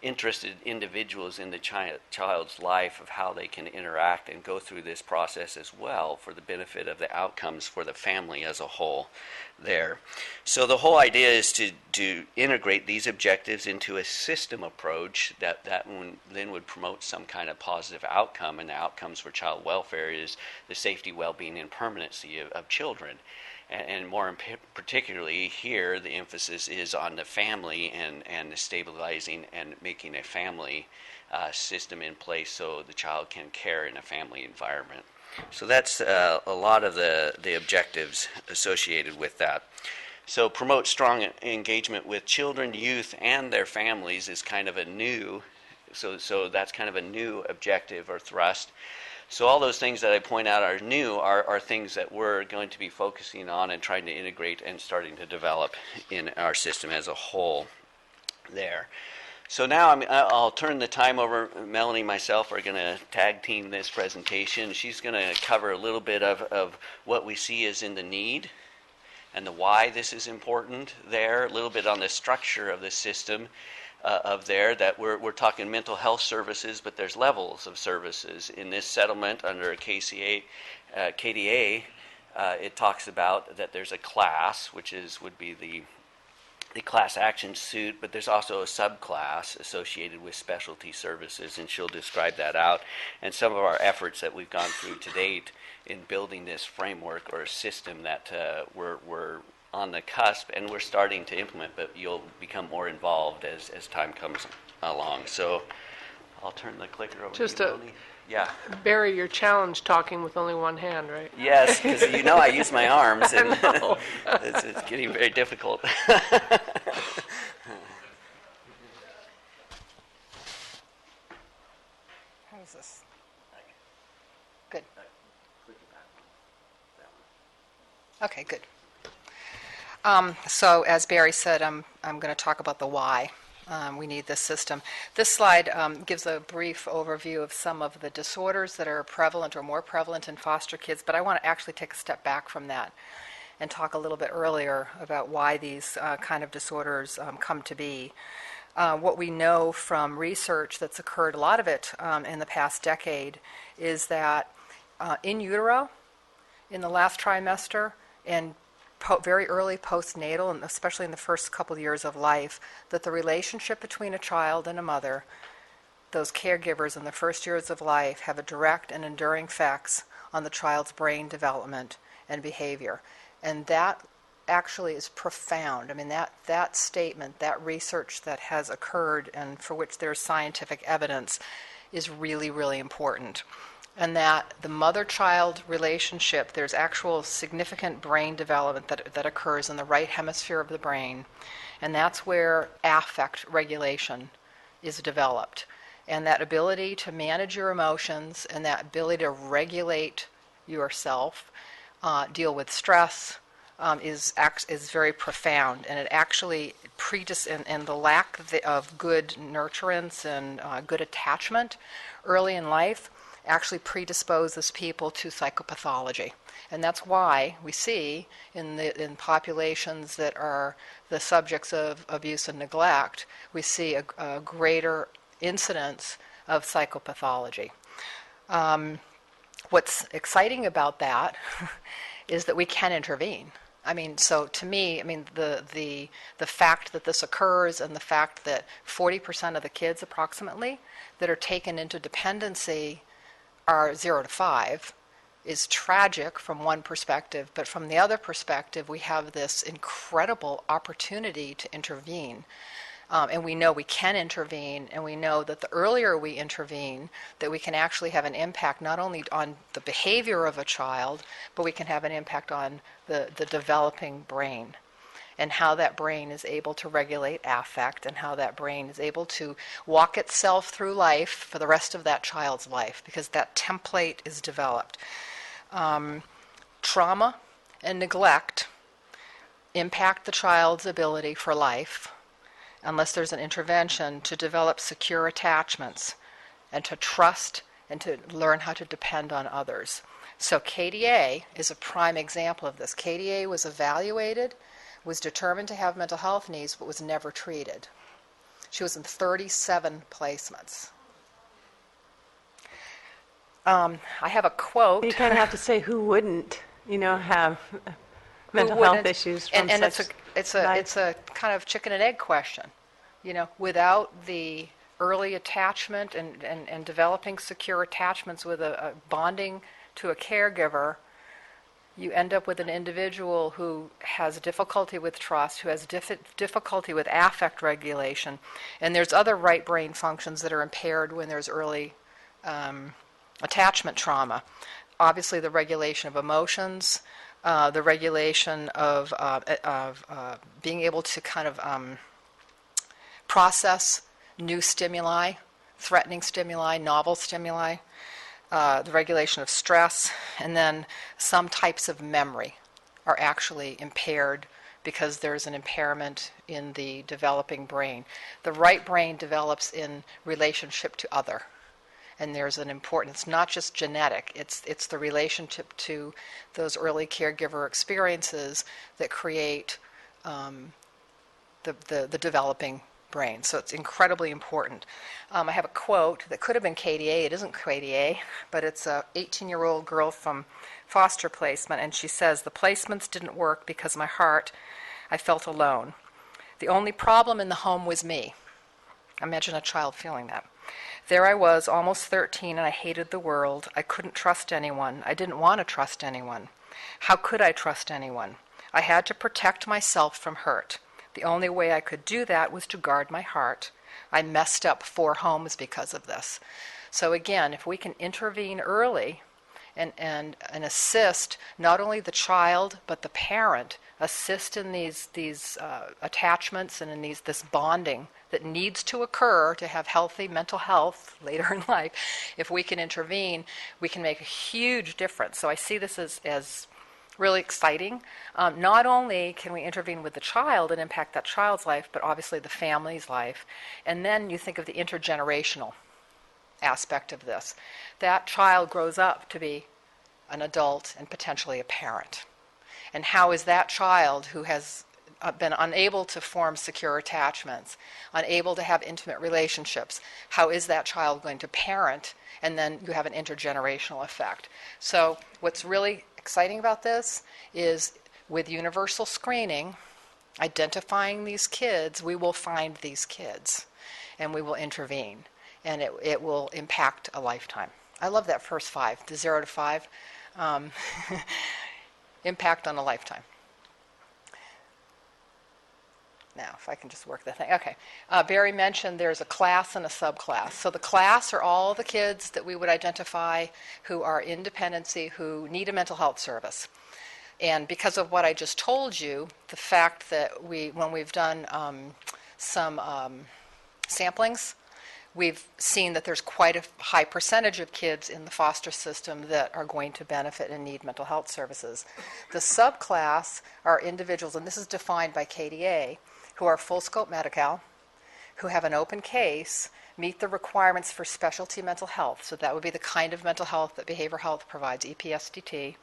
interested individuals in the child's life of how they can interact and go through this process as well for the benefit of the outcomes for the family as a whole there. So the whole idea is to integrate these objectives into a system approach that then would promote some kind of positive outcome, and the outcomes for child welfare is the safety, well-being, and permanency of children. And more particularly here, the emphasis is on the family and the stabilizing and making a family system in place so the child can care in a family environment. So that's a lot of the objectives associated with that. So promote strong engagement with children, youth, and their families is kind of a new, so that's kind of a new objective or thrust. So all those things that I point out are new are things that we're going to be focusing on and trying to integrate and starting to develop in our system as a whole there. So now I'll turn the time over. Melanie and myself are going to tag team this presentation. She's going to cover a little bit of what we see as in the need and the why this is important there, a little bit on the structure of the system of there, that we're talking mental health services, but there's levels of services. In this settlement under KDA, it talks about that there's a class, which would be the class action suit, but there's also a subclass associated with specialty services, and she'll describe that out. And some of our efforts that we've gone through to date in building this framework or a system that we're on the cusp and we're starting to implement, but you'll become more involved as time comes along. So I'll turn the clicker over to you, Melanie. Yeah.
Barry, you're challenged talking with only one hand, right?
Yes, because I use my arms, and it's getting very difficult.
How's this? Good. Okay, good. So as Barry said, I'm going to talk about the why. We need this system. This slide gives a brief overview of some of the disorders that are prevalent or more prevalent in foster kids, but I want to actually take a step back from that and talk a little bit earlier about why these kind of disorders come to be. What we know from research that's occurred, a lot of it in the past decade, is that in utero, in the last trimester, and very early postnatal, and especially in the first couple of years of life, that the relationship between a child and a mother, those caregivers in the first years of life, have a direct and enduring effects on the child's brain development and behavior. And that actually is profound. I mean, that statement, that research that has occurred and for which there's scientific evidence is really, really important. And that the mother-child relationship, there's actual significant brain development that occurs in the right hemisphere of the brain, and that's where affect regulation is developed. And that ability to manage your emotions and that ability to regulate yourself, deal with stress, is very profound. And it actually and the lack of good nurturance and good attachment early in life actually predisposes people to psychopathology. And that's why we see in populations that are the subjects of abuse and neglect, we see a greater incidence of psychopathology. What's exciting about that is that we can intervene. I mean, so to me, I mean, the fact that this occurs and the fact that 40% of the kids approximately that are taken into dependency are 0 to 5 is tragic from one perspective, but from the other perspective, we have this incredible opportunity to intervene. And we know we can intervene, and we know that the earlier we intervene, that we can actually have an impact not only on the behavior of a child, but we can have an impact on the developing brain, and how that brain is able to regulate affect, and how that brain is able to walk itself through life for the rest of that child's life, because that template is developed. Trauma and neglect impact the child's ability for life, unless there's an intervention, to develop secure attachments and to trust and to learn how to depend on others. So KDA is a prime example of this. KDA was evaluated, was determined to have mental health needs, but was never treated. She was in 37 placements. I have a quote.
You kind of have to say who wouldn't, have
Who
mental health
wouldn't?
issues from
And
such
it's
life.
a kind of chicken and egg question. Without the early attachment and developing secure attachments with a bonding to a caregiver, you end up with an individual who has difficulty with trust, who has difficulty with affect regulation, and there's other right brain functions that are impaired when there's early attachment trauma. Obviously, the regulation of emotions, the regulation of being able to kind of process new stimuli, threatening stimuli, novel stimuli, the regulation of stress, and then some types of memory are actually impaired because there's an impairment in the developing brain. The right brain develops in relationship to other. And there's an important, it's not just genetic, it's the relationship to those early caregiver experiences that create the developing brain. So it's incredibly important. I have a quote that could have been KDA. It isn't KDA, but it's a 18-year-old girl from foster placement, and she says, "The placements didn't work because my heart, I felt alone. The only problem in the home was me." Imagine a child feeling that. "There I was, almost 13, and I hated the world. I couldn't trust anyone. I didn't want to trust anyone. How could I trust anyone? I had to protect myself from hurt. The only way I could do that was to guard my heart. I messed up 4 homes because of this." So again, if we can intervene early and assist not only the child but the parent, assist in these attachments and in this bonding that needs to occur to have healthy mental health later in life, if we can intervene, we can make a huge difference. So I see this as really exciting. Not only can we intervene with the child and impact that child's life, but obviously the family's life. And then you think of the intergenerational aspect of this. That child grows up to be an adult and potentially a parent. And how is that child who has been unable to form secure attachments, unable to have intimate relationships, how is that child going to parent? And then you have an intergenerational effect. So what's really exciting about this is with universal screening, identifying these kids, we will find these kids and we will intervene, and it will impact a lifetime. I love that first 5, the 0 to 5, impact on a lifetime. Now, if I can just work the thing. Okay. Barry mentioned there's a class and a subclass. So the class are all the kids that we would identify who are in dependency, who need a mental health service. And because of what I just told you, the fact that when we've done some samplings, we've seen that there's quite a high percentage of kids in the foster system that are going to benefit and need mental health services. The subclass are individuals, and this is defined by KDA, who are full scope Medi-Cal, who have an open case, meet the requirements for specialty mental health. So that would be the kind of mental health that behavioral health provides, EPSDT,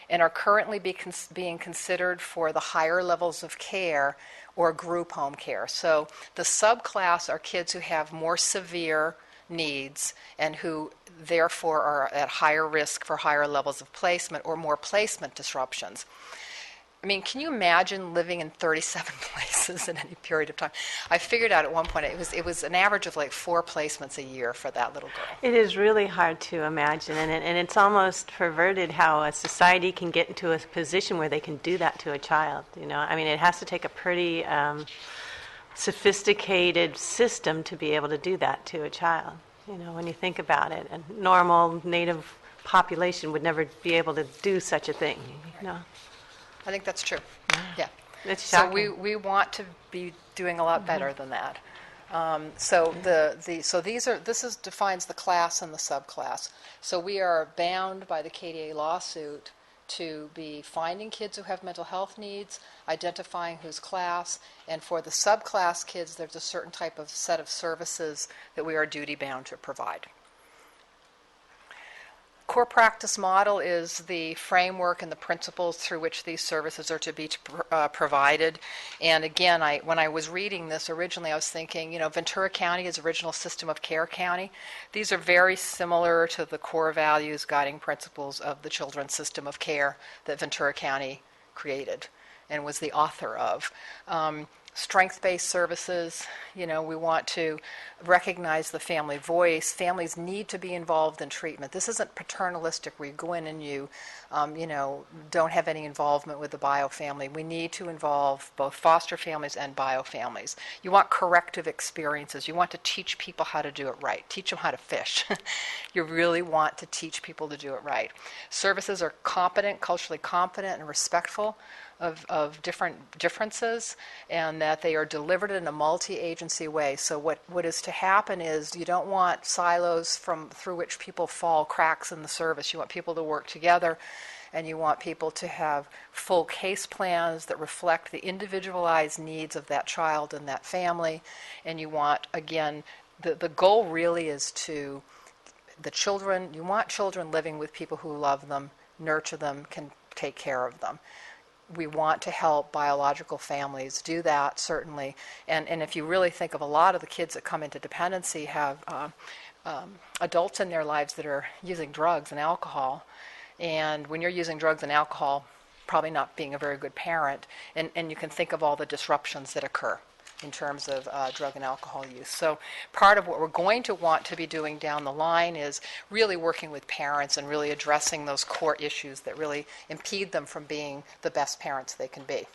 and are currently being considered for the higher levels of care or group home care. So the subclass are kids who have more severe needs and who therefore are at higher risk for higher levels of placement or more placement disruptions. I mean, can you imagine living in 37 places in any period of time? I figured out at one point it was an average of like 4 placements a year for that little girl.
It is really hard to imagine, and it's almost perverted how a society can get into a position where they can do that to a child. I mean, it has to take a pretty sophisticated system to be able to do that to a child. When you think about it, a normal native population would never be able to do such a thing.
I think that's true. Yeah.
It's
so
shocking.
we want to be doing a lot better than that. So this defines the class and the subclass. So we are bound by the KDA lawsuit to be finding kids who have mental health needs, identifying whose class, and for the subclass kids, there's a certain type of set of services that we are duty bound to provide. Core practice model is the framework and the principles through which these services are to be provided. And again, when I was reading this originally, I was thinking, Ventura County is original system of care county. These are very similar to the core values, guiding principles of the children's system of care that Ventura County created and was the author of. Strength-based services, we want to recognize the family voice. Families need to be involved in treatment. This isn't paternalistic where you go in and you don't have any involvement with the bio family. We need to involve both foster families and bio families. You want corrective experiences. You want to teach people how to do it right. Teach them how to fish. You really want to teach people to do it right. Services are competent, culturally competent, and respectful of differences, and that they are delivered in a multi-agency way. So what is to happen is you don't want silos through which people fall, cracks in the service. You want people to work together, and you want people to have full case plans that reflect the individualized needs of that child and that family. And you want, again, the goal really is you want children living with people who love them, nurture them, can take care of them. We want to help biological families do that, certainly. And if you really think of a lot of the kids that come into dependency have adults in their lives that are using drugs and alcohol. And when you're using drugs and alcohol, probably not being a very good parent, and you can think of all the disruptions that occur in terms of drug and alcohol use. So part of what we're going to want to be doing down the line is really working with parents and really addressing those core issues that really impede them from being the best parents they can be.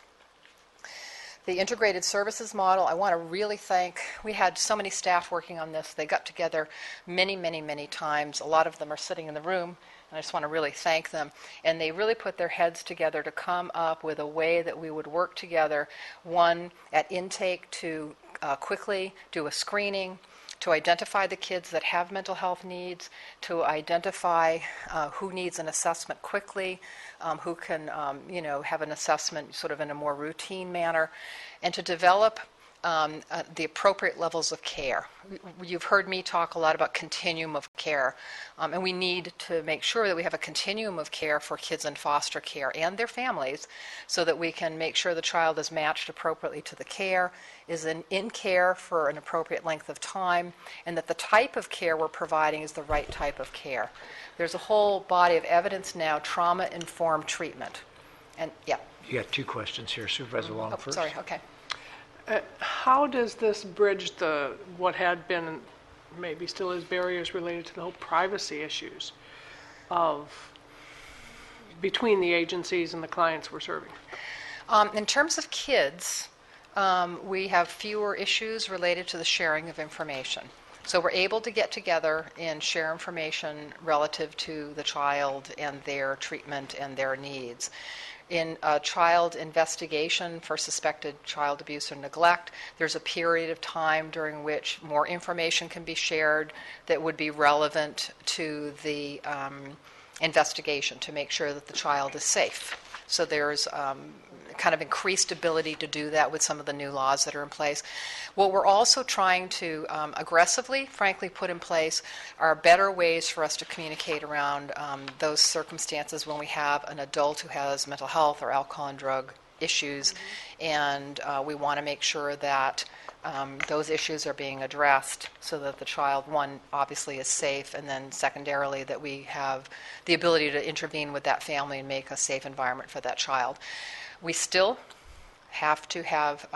The integrated services model, I want to really thank, we had so many staff working on this. They got together many, many, many times. A lot of them are sitting in the room, and I just want to really thank them. And they really put their heads together to come up with a way that we would work together, one, at intake to quickly do a screening, to identify the kids that have mental health needs, to identify who needs an assessment quickly, who can have an assessment sort of in a more routine manner, and to develop the appropriate levels of care. You've heard me talk a lot about continuum of care, and we need to make sure that we have a continuum of care for kids in foster care and their families so that we can make sure the child is matched appropriately to the care, is in care for an appropriate length of time, and that the type of care we're providing is the right type of care. There's a whole body of evidence now, trauma-informed treatment. And yeah.
You got two questions here. Supervisor Long first.
Sorry, okay.
How does this bridge what had been, and maybe still is, barriers related to the whole privacy issues between the agencies and the clients we're serving?
In terms of kids, we have fewer issues related to the sharing of information. So we're able to get together and share information relative to the child and their treatment and their needs. In a child investigation for suspected child abuse or neglect, there's a period of time during which more information can be shared that would be relevant to the investigation to make sure that the child is safe. So there's kind of increased ability to do that with some of the new laws that are in place. What we're also trying to aggressively, frankly, put in place are better ways for us to communicate around those circumstances when we have an adult who has mental health or alcohol and drug issues, and we want to make sure that those issues are being addressed so that the child, one, obviously is safe, and then secondarily that we have the ability to intervene with that family and make a safe environment for that child. We still have to have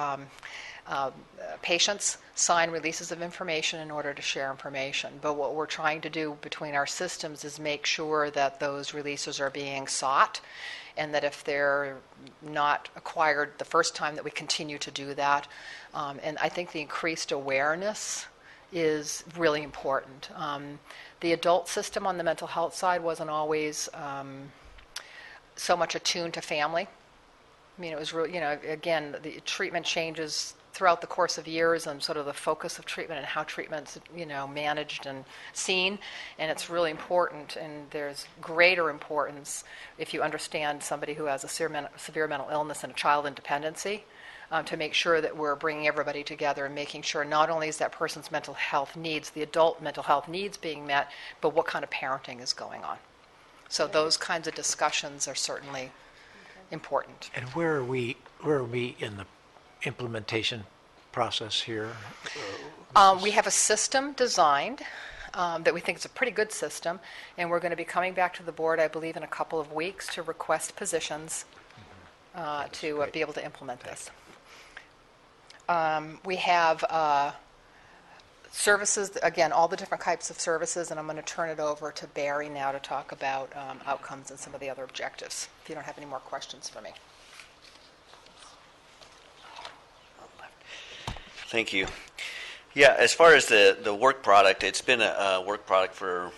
patients sign releases of information in order to share information. But what we're trying to do between our systems is make sure that those releases are being sought, and that if they're not acquired the first time, that we continue to do that. And I think the increased awareness is really important. The adult system on the mental health side wasn't always so much attuned to family. I mean, it was really, again, the treatment changes throughout the course of years and sort of the focus of treatment and how treatment's, managed and seen. And it's really important, and there's greater importance if you understand somebody who has a severe mental illness and a child in dependency, to make sure that we're bringing everybody together and making sure not only is that person's mental health needs, the adult mental health needs being met, but what kind of parenting is going on. So those kinds of discussions are certainly important.
And where are we in the implementation process here?
We have a system designed that we think is a pretty good system, and we're going to be coming back to the board, I believe, in a couple of weeks to request positions to be able to implement this. We have services, again, all the different types of services, and I'm going to turn it over to Barry now to talk about outcomes and some of the other objectives, if you don't have any more questions for me.
Thank you. Yeah, as far as the work product, it's been a work product for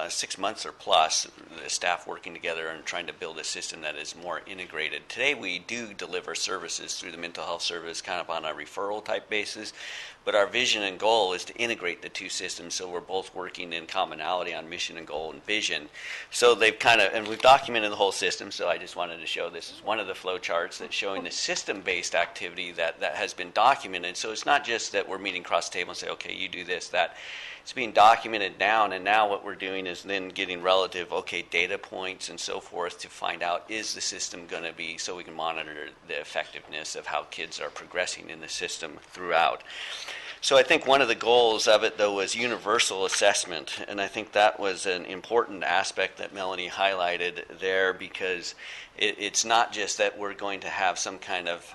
6 months or plus, the staff working together and trying to build a system that is more integrated. Today we do deliver services through the mental health service kind of on a referral type basis, but our vision and goal is to integrate the two systems so we're both working in commonality on mission and goal and vision. So they've kind of, and we've documented the whole system, so I just wanted to show this is one of the flow charts that's showing the system-based activity that has been documented. So it's not just that we're meeting across the table and say, okay, you do this, that. It's being documented down, and now what we're doing is then getting relative, data points and so forth to find out, is the system going to be, so we can monitor the effectiveness of how kids are progressing in the system throughout. So I think one of the goals of it, though, was universal assessment, and I think that was an important aspect that Melanie highlighted there, because it's not just that we're going to have some kind of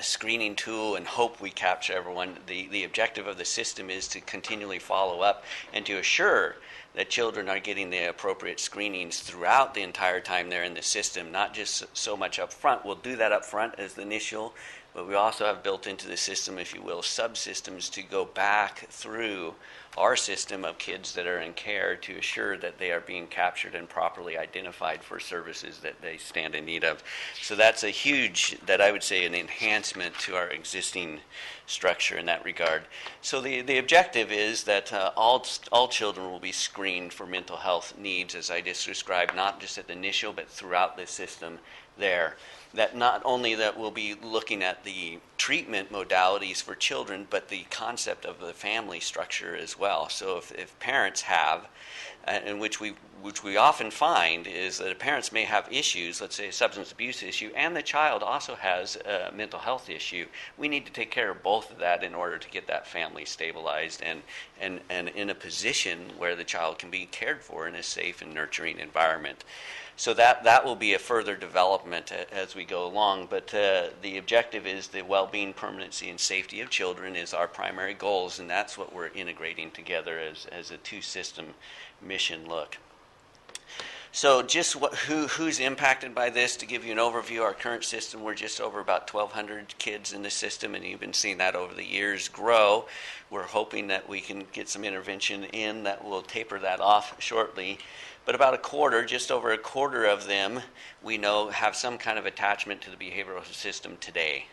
screening tool and hope we capture everyone. The objective of the system is to continually follow up and to assure that children are getting the appropriate screenings throughout the entire time they're in the system, not just so much up front. We'll do that up front as the initial, but we also have built into the system, if you will, subsystems to go back through our system of kids that are in care to assure that they are being captured and properly identified for services that they stand in need of. So that's a huge, that I would say, an enhancement to our existing structure in that regard. So the objective is that all children will be screened for mental health needs, as I just described, not just at the initial, but throughout the system there. That not only that we'll be looking at the treatment modalities for children, but the concept of the family structure as well. So if parents have, and which we often find is that parents may have issues, let's say a substance abuse issue, and the child also has a mental health issue. We need to take care of both of that in order to get that family stabilized and in a position where the child can be cared for in a safe and nurturing environment. So that will be a further development as we go along, but the objective is the well-being, permanency, and safety of children is our primary goals, and that's what we're integrating together as a two-system mission look. So just who's impacted by this, to give you an overview, our current system, we're just over about 1,200 kids in the system, and you've been seeing that over the years grow. We're hoping that we can get some intervention in that will taper that off shortly. But about a quarter, just over a quarter of them, we know have some kind of attachment to the behavioral system today.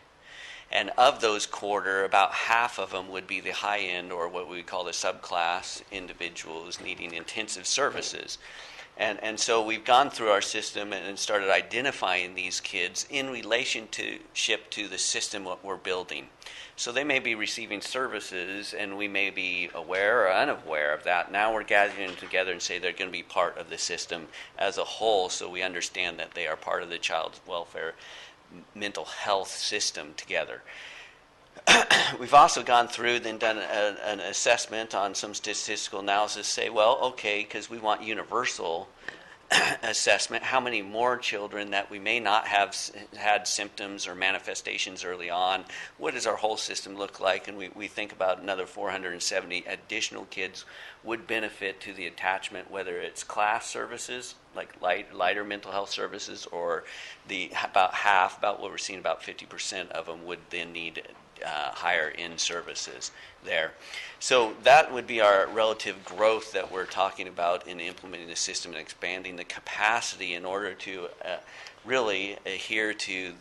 And of those quarter, about half of them would be the high end, or what we would call the subclass individuals needing intensive services. And so we've gone through our system and started identifying these kids in relationship to the system what we're building. So they may be receiving services, and we may be aware or unaware of that. Now we're gathering them together and say they're going to be part of the system as a whole, so we understand that they are part of the child's welfare mental health system together. We've also gone through and done an assessment on some statistical analysis, say, well, okay, because we want universal assessment, how many more children that we may not have had symptoms or manifestations early on, what does our whole system look like? And we think about another 470 additional kids would benefit to the attachment, whether it's class services, like lighter mental health services, or about what we're seeing, about 50% of them would then need higher end services there. So that would be our relative growth that we're talking about in implementing the system and expanding the capacity in order to really adhere to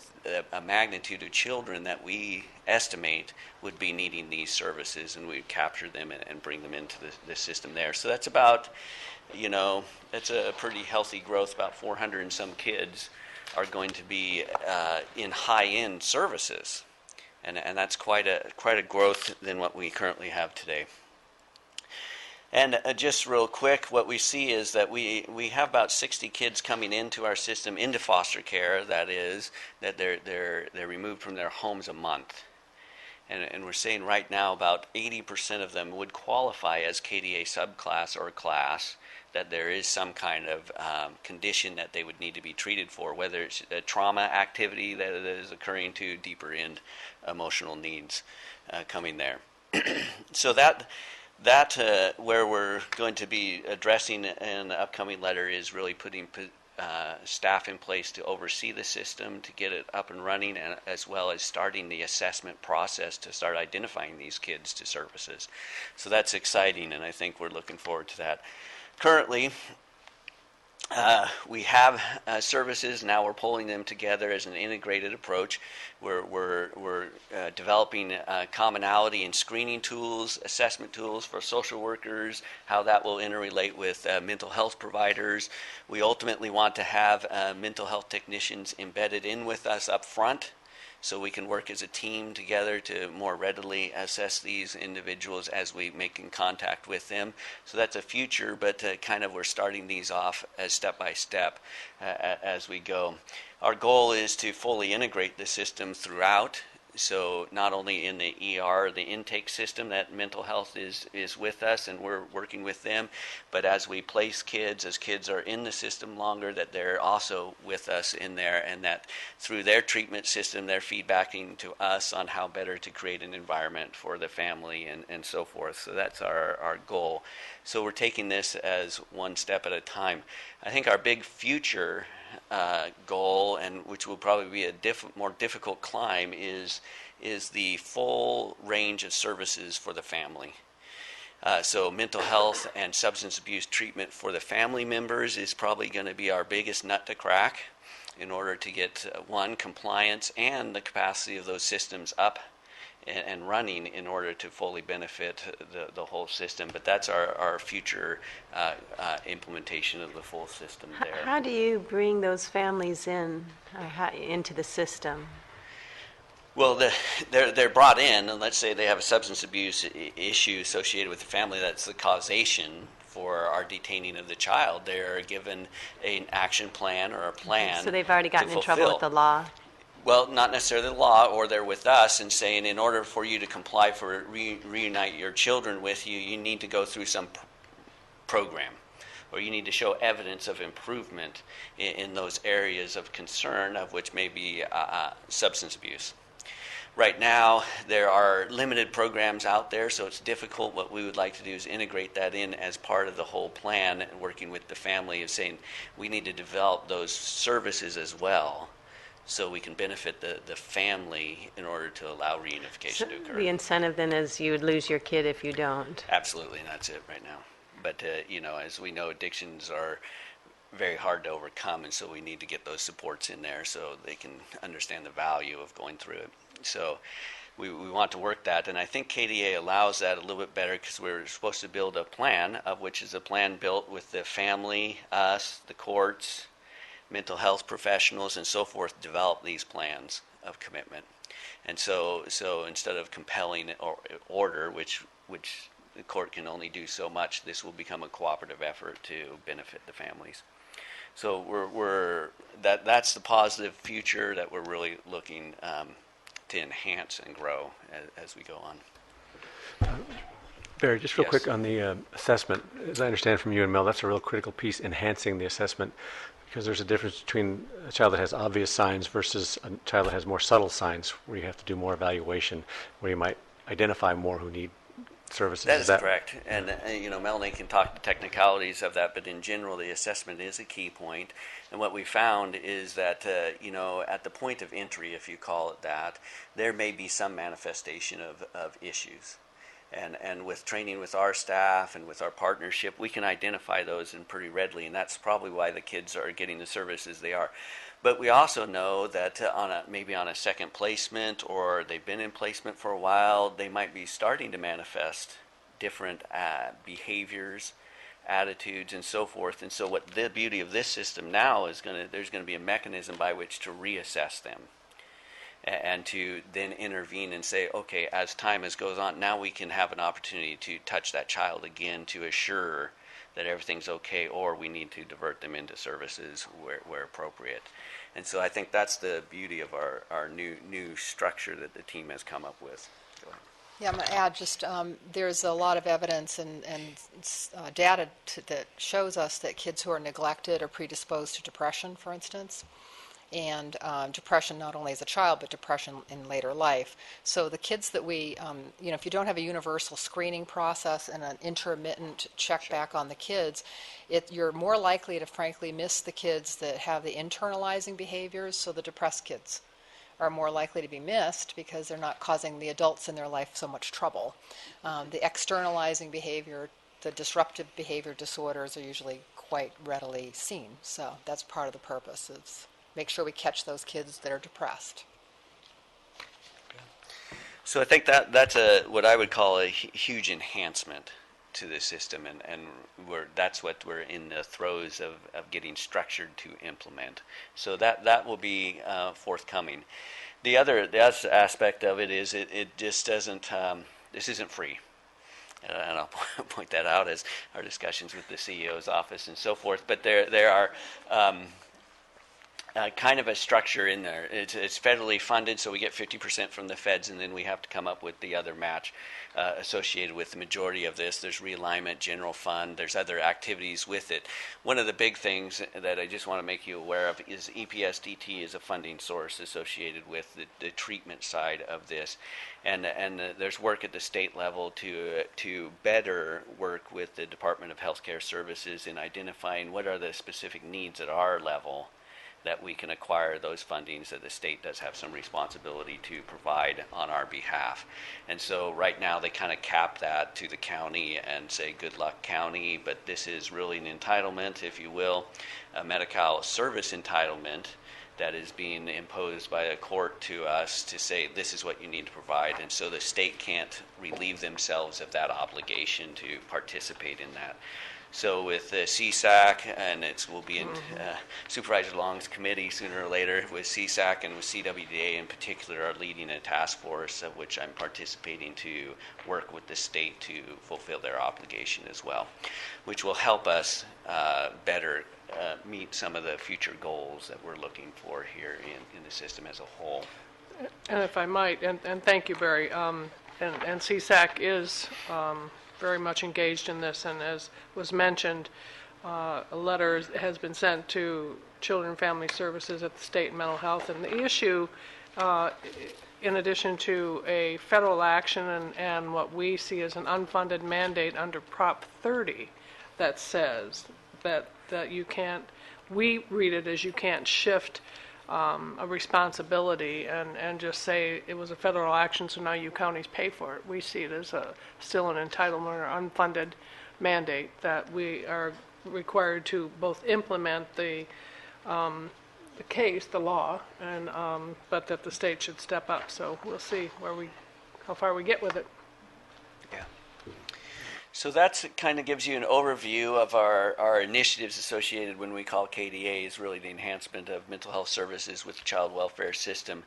a magnitude of children that we estimate would be needing these services, and we capture them and bring them into the system there. So that's about, that's a pretty healthy growth. About 400 and some kids are going to be in high-end services. And that's quite a growth than what we currently have today. And just real quick, what we see is that we have about 60 kids coming into our system, into foster care, that is, that they're removed from their homes a month. And we're saying right now about 80% of them would qualify as KDA subclass or class, that there is some kind of condition that they would need to be treated for, whether it's a trauma activity that is occurring to deeper end emotional needs coming there. So that where we're going to be addressing in the upcoming letter is really putting staff in place to oversee the system, to get it up and running, and as well as starting the assessment process to start identifying these kids to services. So that's exciting, and I think we're looking forward to that. Currently, we have services. Now we're pulling them together as an integrated approach. We're developing commonality in screening tools, assessment tools for social workers, how that will interrelate with mental health providers. We ultimately want to have mental health technicians embedded in with us up front, so we can work as a team together to more readily assess these individuals as we make in contact with them. So that's a future, but kind of we're starting these off as step by step as we go. Our goal is to fully integrate the system throughout. So not only in the ER, the intake system, that mental health is with us and we're working with them, but as we place kids, as kids are in the system longer, that they're also with us in there, and that through their treatment system, they're feedbacking to us on how better to create an environment for the family and so forth. So that's our goal. So we're taking this as one step at a time. I think our big future goal, and which will probably be a more difficult climb, is the full range of services for the family. So mental health and substance abuse treatment for the family members is probably going to be our biggest nut to crack in order to get, one, compliance and the capacity of those systems up and running in order to fully benefit the whole system. But that's our future implementation of the full system there.
How do you bring those families into the system?
Well, they're brought in, and let's say they have a substance abuse issue associated with the family. That's the causation for our detaining of the child. They're given an action plan or a plan.
So they've already gotten
to
in trouble with
fulfill.
the law?
Well, not necessarily the law, or they're with us and saying, in order for you to comply for reunite your children with you, you need to go through some program, or you need to show evidence of improvement in those areas of concern, of which may be substance abuse. Right now, there are limited programs out there, so it's difficult. What we would like to do is integrate that in as part of the whole plan, and working with the family of saying we need to develop those services as well, so we can benefit the family in order to allow reunification to occur.
The incentive then is you would lose your kid if you don't.
Absolutely, and that's it right now. But, as we know, addictions are very hard to overcome, and so we need to get those supports in there so they can understand the value of going through it. So we want to work that, and I think KDA allows that a little bit better, because we're supposed to build a plan, of which is a plan built with the family, us, the courts, mental health professionals, and so forth, develop these plans of commitment. And so instead of compelling order, which the court can only do so much, this will become a cooperative effort to benefit the families. So that's the positive future that we're really looking to enhance and grow as we go on.
Barry, just real
Yes.
quick on the assessment. As I understand from you and Mel, that's a real critical piece, enhancing the assessment, because there's a difference between a child that has obvious signs versus a child that has more subtle signs, where you have to do more evaluation, where you might identify more who need services.
That is correct. And, Melanie can talk the technicalities of that, but in general, the assessment is a key point. And what we found is that, at the point of entry, if you call it that, there may be some manifestation of issues. And with training with our staff and with our partnership, we can identify those and pretty readily, and that's probably why the kids are getting the services they are. But we also know that maybe on a second placement, or they've been in placement for a while, they might be starting to manifest different behaviors, attitudes, and so forth. And so what the beauty of this system now is there's going to be a mechanism by which to reassess them. and to then intervene and say, okay, as time goes on, now we can have an opportunity to touch that child again to assure that everything's okay, or we need to divert them into services where appropriate. And so I think that's the beauty of our new structure that the team has come up with. Go ahead.
Yeah, I'm going to add just there's a lot of evidence and data that shows us that kids who are neglected are predisposed to depression, for instance. And depression not only as a child, but depression in later life. So the kids that we, if you don't have a universal screening process and an intermittent check back on the kids, you're more likely to frankly miss the kids that have the internalizing behaviors, so the depressed kids are more likely to be missed because they're not causing the adults in their life so much trouble. The externalizing behavior, the disruptive behavior disorders are usually quite readily seen. So that's part of the purpose, is make sure we catch those kids that are depressed.
So I think that's what I would call a huge enhancement to the system, and that's what we're in the throes of getting structured to implement. So that will be forthcoming. The other aspect of it is it just doesn't, this isn't free. And I'll point that out as our discussions with the CEO's office and so forth, but there are kind of a structure in there. It's federally funded, so we get 50% from the feds, and then we have to come up with the other match associated with the majority of this. There's realignment, general fund, there's other activities with it. One of the big things that I just want to make you aware of is EPSDT is a funding source associated with the treatment side of this. And there's work at the state level to better work with the Department of Healthcare Services in identifying what are the specific needs at our level that we can acquire those fundings that the state does have some responsibility to provide on our behalf. And so right now they kind of cap that to the county and say, good luck county, but this is really an entitlement, if you will, a Medi-Cal service entitlement that is being imposed by a court to us to say this is what you need to provide. And so the state can't relieve themselves of that obligation to participate in that. So with CSAC, and will be in Supervisor Long's committee sooner or later, with CSAC and with CWDA in particular are leading a task force of which I'm participating to work with the state to fulfill their obligation as well, which will help us better meet some of the future goals that we're looking for here in the system as a whole.
And if I might, and thank you, Barry, and CSAC is very much engaged in this, and as was mentioned, a letter has been sent to Children and Family Services at the state and mental health, and the issue, in addition to a federal action and what we see as an unfunded mandate under Prop 30 that says that you can't, we read it as you can't shift a responsibility and just say it was a federal action, so now you counties pay for it. We see it as still an entitlement or unfunded mandate that we are required to both implement the case, the law, and but that the state should step up. So we'll see how far we get with it.
Yeah. So that kind of gives you an overview of our initiatives associated when we call KDA is really the enhancement of mental health services with the child welfare system.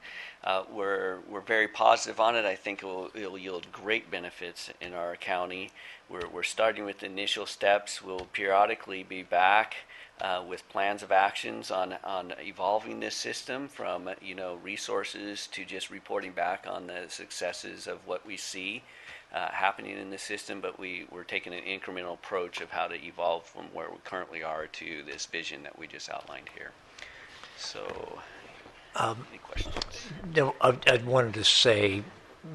We're very positive on it. I think it'll yield great benefits in our county. We're starting with the initial steps. We'll periodically be back with plans of actions on evolving this system from resources to just reporting back on the successes of what we see happening in the system, but we're taking an incremental approach of how to evolve from where we currently are to this vision that we just outlined here. So, any questions?
No, I wanted to say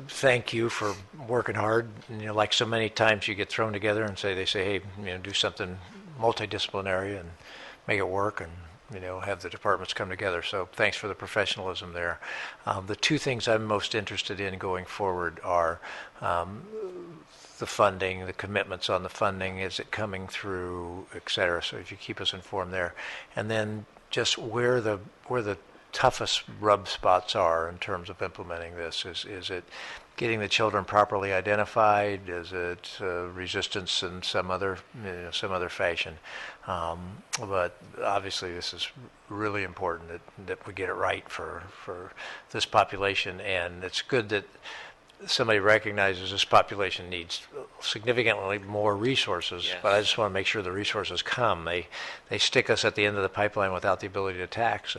thank you for working hard. Like so many times you get thrown together and they say, hey, do something multidisciplinary and make it work, and have the departments come together. So thanks for the professionalism there. The two things I'm most interested in going forward are the funding, the commitments on the funding, is it coming through, et cetera. So if you keep us informed there. And then just where the toughest rub spots are in terms of implementing this. Is it getting the children properly identified? Is it resistance in some other fashion? But obviously, this is really important that we get it right for this population, and it's good that somebody recognizes this population needs significantly more resources,
Yes.
but I just want to make sure the resources come. They stick us at the end of the pipeline without the ability to tax,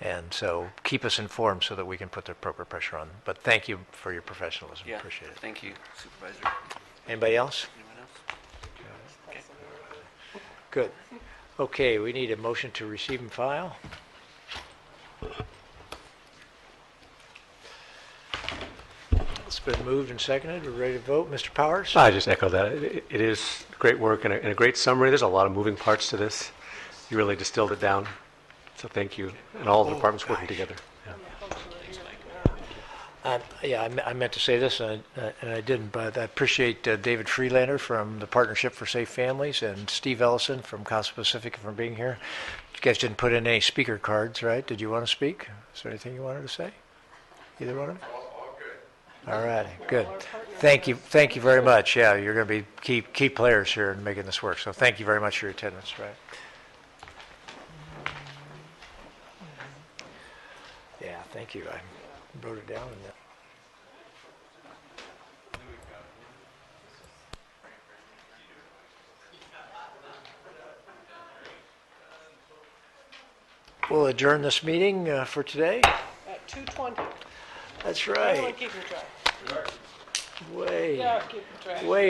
and so keep us informed so that we can put the appropriate pressure on them. But thank you for your professionalism.
Yeah.
Appreciate it.
Thank you, Supervisor.
Anybody else?
Anyone else? Okay.
Good. Okay, we need a motion to receive and file. It's been moved and seconded. We're ready to vote. Mr. Powers?
I just echo that. It is great work and a great summary. There's a lot of moving parts to this. You really distilled it down. So thank you. And all the departments working together. Yeah.
I meant to say this, and I didn't, but I appreciate David Freelander from the Partnership for Safe Families and Steve Ellison from Costa Pacific for being here. You guys didn't put in any speaker cards, right? Did you want to speak? Is there anything you wanted to say? Either one of them? All righty, good. Thank you very much. Yeah, you're going to be key players here in making this work. So thank you very much for your attendance. Right? Yeah, thank you. I wrote it down. We'll adjourn this meeting for today.
At 2:20.
That's
Everyone
right.
keeping track.
Way.
Yeah, keeping track.
Way